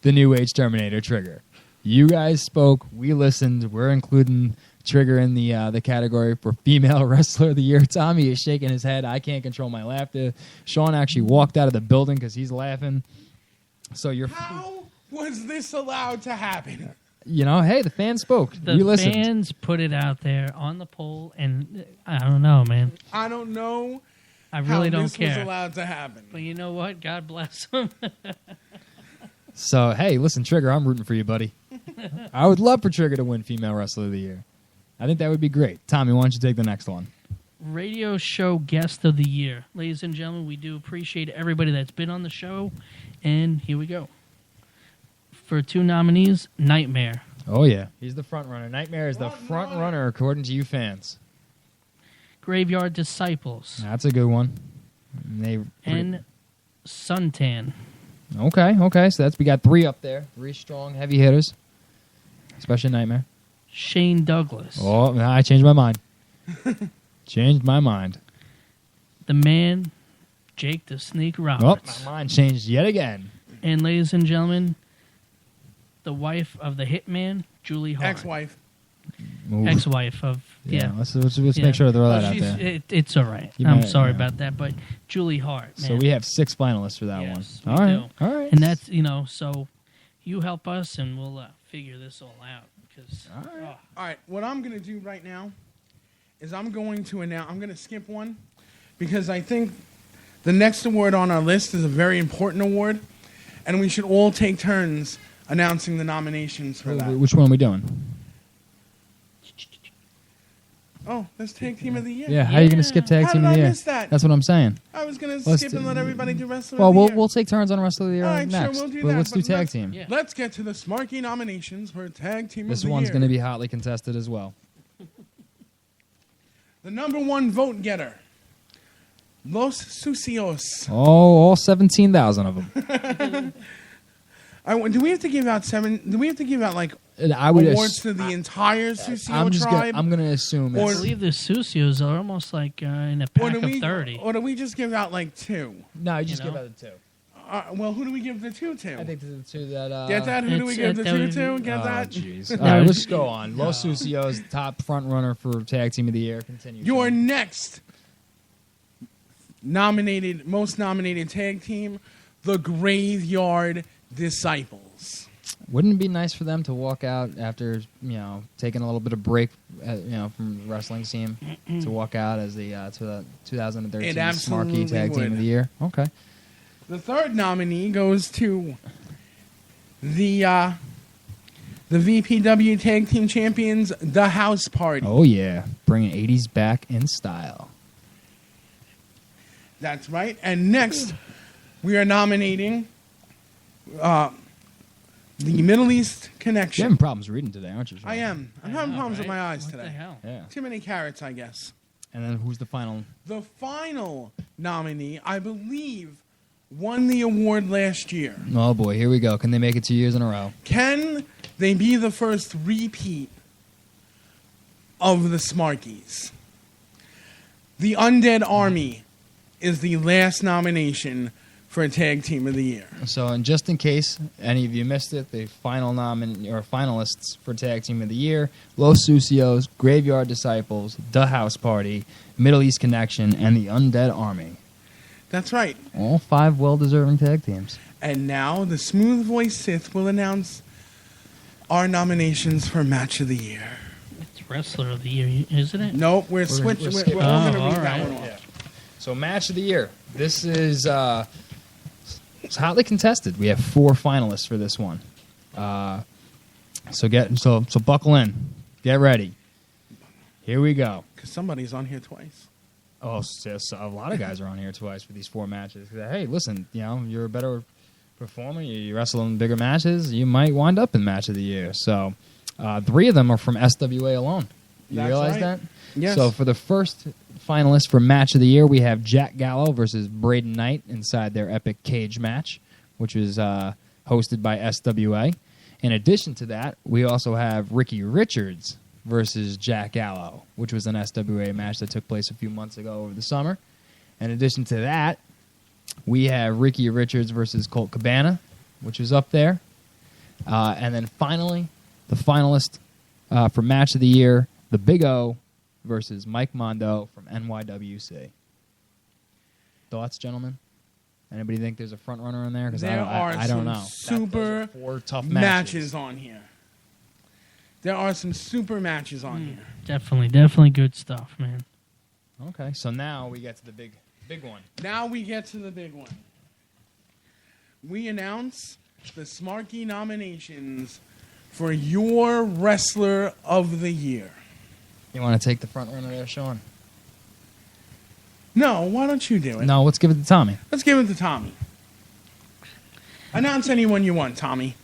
the New Age Terminator, Trigger. You guys spoke, we listened, we're including Trigger in the category for Female Wrestler of the Year. Tommy is shaking his head. I can't control my laughter. Sean actually walked out of the building because he's laughing. So you're, How was this allowed to happen? you know, hey, the fans spoke. The we listened. fans put it out there on the poll, and I don't know, man. I don't know I really how don't this was care. allowed to happen. But you know what? God bless them. So, hey, listen, Trigger, I'm rooting for you, buddy. I would love for Trigger to win Female Wrestler of the Year. I think that would be great. Tommy, why don't you take the next one? Radio Show Guest of the Year. Ladies and gentlemen, we do appreciate everybody that's been on the show. And here we go. For 2 nominees, Nightmare. Oh, yeah. He's the front runner. Nightmare is the front runner, according to you fans. Graveyard Disciples. That's a good one. And Suntan. Okay. So we got 3 up there. 3 strong, heavy hitters. Especially Nightmare. Shane Douglas. Oh, no, I changed my mind. Changed my mind. The Man, Jake the Snake Oh, Roberts. my mind changed yet again. And ladies and gentlemen, the wife of the Hitman, Julie Hart. Ex-wife. Ooh. Ex-wife of, yeah. Let's make sure to throw that out She's- there. It's all right. You I'm might- sorry yeah. about that, but Julie Hart, man. So we have 6 finalists for that Yes, one. we All do. right. All right. And that's, so you help us and we'll figure this all out. Cause, All right, what I'm going to do right now is I'm going to skip one because I think The next award on our list is a very important award, and we should all take turns announcing the nominations for that. Which one are we doing? Oh, that's Tag Team of the Year. Yeah, how are you going to skip Tag How Team did of the I Year? miss that? That's what I'm saying. I was going to Let's skip do- and let everybody do Wrestler Well, of the Year. we'll take turns on Wrestler of the Year All right, next. sure, we'll do but that. let's do but Tag Team. Let's get to the Smarky nominations for Tag Team This of the one's Year. going to be hotly contested as well. The number one vote getter, Los Sucios. Oh, all 17,000 of them. Do we have to give out Do we have to give out like I would awards to the entire Sucio tribe? I'm going to assume Or- I it's... believe the Sucios are almost like in a pack of 30. Or do we just give out like 2? No, you just You give know? out the 2. Well, who do we give the 2 to? I think the 2 that... Get that? Who do we It's, give the that 2 would to? be- Get that? Jeez. All right, let's go on. Los Sucios, top front runner for Tag Team of the Year. Continue. Your next most nominated tag team, the Graveyard Disciples. Wouldn't it be nice for them to walk out after taking a little bit of break, from the wrestling scene, to walk out as the 2013 It absolutely Smarky Tag Team would. of the Year? Okay. The third nominee goes to the VPW Tag Team Champions, The House Party. Oh yeah, bringing 80s back in style. That's right. And next, we are nominating the Middle East You're Connection. having problems reading today, aren't you, Sean? I am. I'm having problems with right? my eyes What today. the hell? Yeah. Too many carrots, I guess. And then who's the final? The final nominee, I believe, won the award last year. Oh boy, here we go. Can they make it 2 years in a row? Can they be the first repeat of the Smarkies? The Undead Army is the last nomination for a Tag Team of the Year. So, and just in case any of you missed it, the final finalists for Tag Team of the Year: Los Sucios, Graveyard Disciples, The House Party, Middle East Connection, and the Undead Army. That's right. All 5 well-deserving tag teams. And now the Smooth Voice Sith will announce our nominations for Match of the Year. It's Wrestler of the Year, isn't it? Nope, we're switching. We're skipping. all going to Oh, read all that right. one off. So, Match of the Year. This is it's hotly contested. We have 4 finalists for this one. So buckle in. Get ready. Here we go. Because somebody's on here twice. Oh, a lot of guys are on here twice for these 4 matches. Hey, listen, you're a better performer. You wrestle in bigger matches. You might wind up in Match of the Year. So, 3 of them are from SWA alone. You That's realize right. that? Yes. So for the first finalist for Match of the Year, we have Jack Gallo versus Braden Knight inside their epic cage match, which was hosted by SWA. In addition to that, we also have Ricky Richards versus Jack Gallo, which was an SWA match that took place a few months ago over the summer. In addition to that, we have Ricky Richards versus Colt Cabana, which is up there. And then finally, the finalist for Match of the Year, the Big O versus Mike Mondo from NYWC. Thoughts, gentlemen? Anybody think there's a front runner in there? Because There are I don't some know. super Those are 4 tough matches on here. There are some super matches on here. Definitely good stuff, man. Okay, so now we get to the big one. Now we get to the big one. We announce the Smarky nominations for your Wrestler of the Year. You want to take the front runner there, Sean? No, why don't you do it? No, let's give it to Tommy. Let's give it to Tommy. Announce anyone you want, Tommy.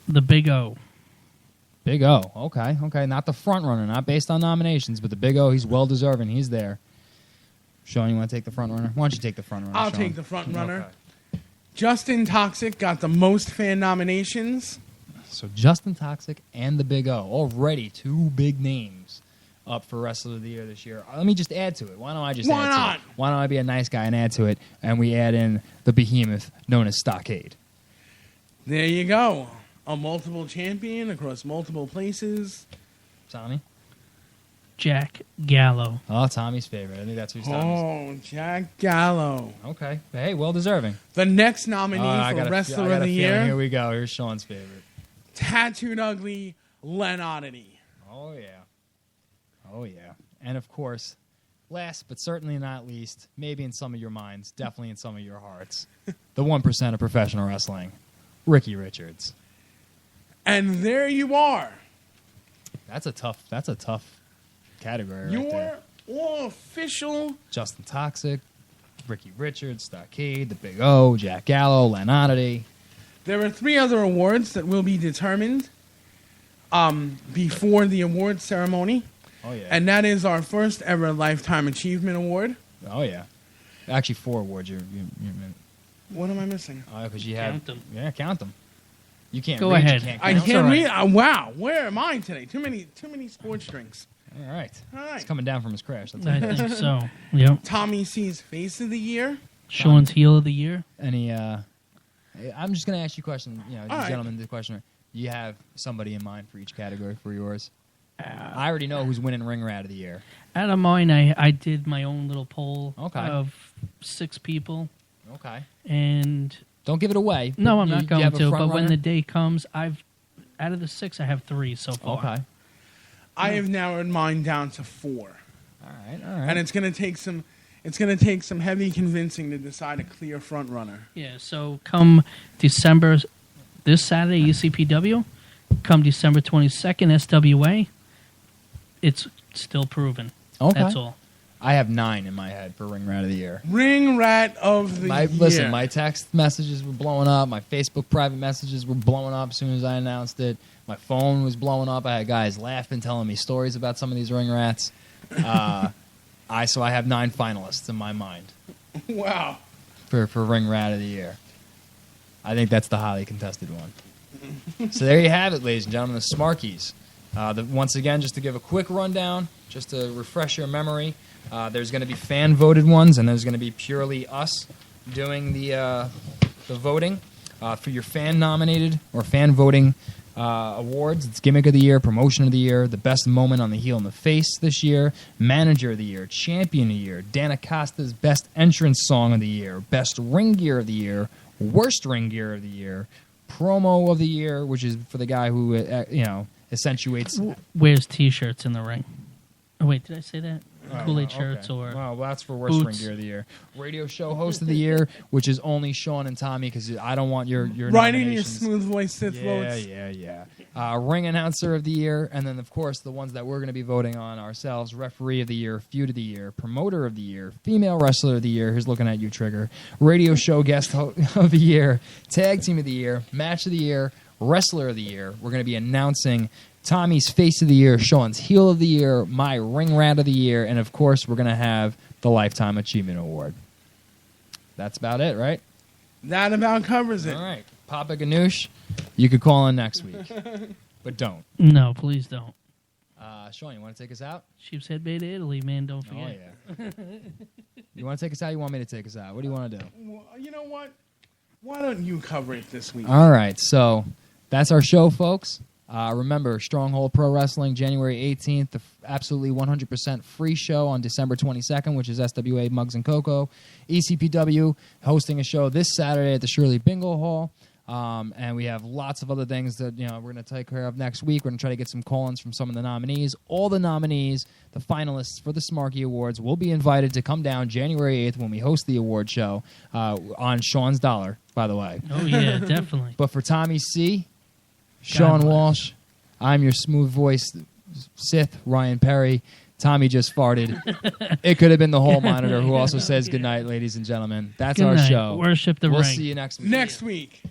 The Big O. Big O. Okay. Not the front runner, not based on nominations, but the Big O. He's well deserving. He's there. Sean, you want to take the front runner? Why don't you take the front runner? I'll Sean? take the front runner. Okay. Justin Toxic got the most fan nominations. So Justin Toxic and the Big O, already 2 big names up for Wrestler of the Year this year. Let me just add to it. Why don't I just Why add not? to it? Why don't I be a nice guy and add to it, and we add in the behemoth known as Stockade. There you go. A multiple champion across multiple places. Tommy? Jack Gallo. Oh, Tommy's favorite. I think that's who's Tommy's. Oh, Jack Gallo. Okay. Hey, well deserving. The next nominee for Wrestler of the Year, Here we go. Here's Sean's favorite. Tattooed Ugly Len Oddity. Oh, yeah. And, of course, last but certainly not least, maybe in some of your minds, definitely in some of your hearts, the 1% of professional wrestling, Ricky Richards. And there you are. That's a tough category right there. Your all official Justin Toxic, Ricky Richards, Stockade, the Big O, Jack Gallo, Len Oddity. There are 3 other awards that will be determined before the award ceremony. Oh, yeah. And that is our first ever Lifetime Achievement Award. Oh, yeah. Actually, 4 awards. What am I missing? Oh, because you have... Count them. Yeah, count them. You can't Go read, ahead. You can't I count. can't all read. Wow, where am I today? Too many sports drinks. All right. All right. He's coming down from his crash. That's I what think so. Yep. Tommy C's Face of the Year. Sean's heel of the year. Any... I'm just going to ask you a question. You know, All right. gentlemen, the question. Do you have somebody in mind for each category for yours? I already know who's winning Ring Rat of the Year. Out of mine, I did my own little poll Okay. of 6 people. Okay. And don't give it away. No, I'm You- not you going have a to. front But when runner? the day comes, out of the 6, I have 3 so far. Okay. I have narrowed mine down to 4. All right. And it's going to take some heavy convincing to decide a clear front runner. Yeah. So come December, this Saturday ECPW, come December 22nd SWA. It's still proven. Okay. That's all. I have 9 in my head for Ring Rat of the Year. Ring Rat of the Year. Listen, my text messages were blowing up. My Facebook private messages were blowing up as soon as I announced it. My phone was blowing up. I had guys laughing, telling me stories about some of these Ring Rats. So I have 9 finalists in my mind Wow. for Ring Rat of the Year. I think that's the highly contested one. So there you have it, ladies and gentlemen, the Smarkies. Once again, just to give a quick rundown, just to refresh your memory, there's going to be fan-voted ones, and there's going to be purely us doing the voting for your fan-nominated or fan-voting awards. It's Gimmick of the Year, Promotion of the Year, the Best Moment on the Heel and the Face this year, Manager of the Year, Champion of the Year, Dan Acosta's Best Entrance Song of the Year, Best Ring Gear of the Year, Worst Ring Gear of the Year, Promo of the Year, which is for the guy who accentuates... Wears T-shirts in the ring. Oh, wait, did I say that? Oh, Kool-Aid okay. shirts or well, that's for Worst Ring boots. Gear of the Year. Radio Show Host of the Year, which is only Sean and Tommy because I don't want your Right in your nominations. smooth voice Sith votes. Yeah. Ring Announcer of the Year, and then, of course, the ones that we're going to be voting on ourselves, Referee of the Year, Feud of the Year, Promoter of the Year, Female Wrestler of the Year, who's looking at you, Trigger, Radio Show Guest of the Year, Tag Team of the Year, Match of the Year, Wrestler of the Year. We're going to be announcing Tommy's Face of the Year, Sean's Heel of the Year, my Ring Rat of the Year, and, of course, we're going to have the Lifetime Achievement Award. That's about it, right? That about covers it. All right. Papa Ganoush, you could call in next week, but don't. No, please don't. Sean, you want to take us out? Sheep's Head Bay to Italy, man. Don't forget. Oh, yeah. You want to take us out? You want me to take us out? What do you want to do? Well, you know what? Why don't you cover it this week? All right. So that's our show, folks. Remember, Stronghold Pro Wrestling, January 18th, the absolutely 100% free show on December 22nd, which is SWA Mugs and Cocoa. ECPW hosting a show this Saturday at the Shirley Bingo Hall. And we have lots of other things that we're going to take care of next week. We're going to try to get some call-ins from some of the nominees. All the nominees, the finalists for the Smarky Awards, will be invited to come down January 8th when we host the award show on Sean's Dollar, by the way. Oh, yeah, definitely. But for Tommy C., Sean Walsh, I'm your smooth-voiced Sith, Ryan Perry. Tommy just farted. It could have been the Hall Monitor, who also says good night, ladies and gentlemen. That's Good our night. show. Worship the We'll ring. see you next week. Next week.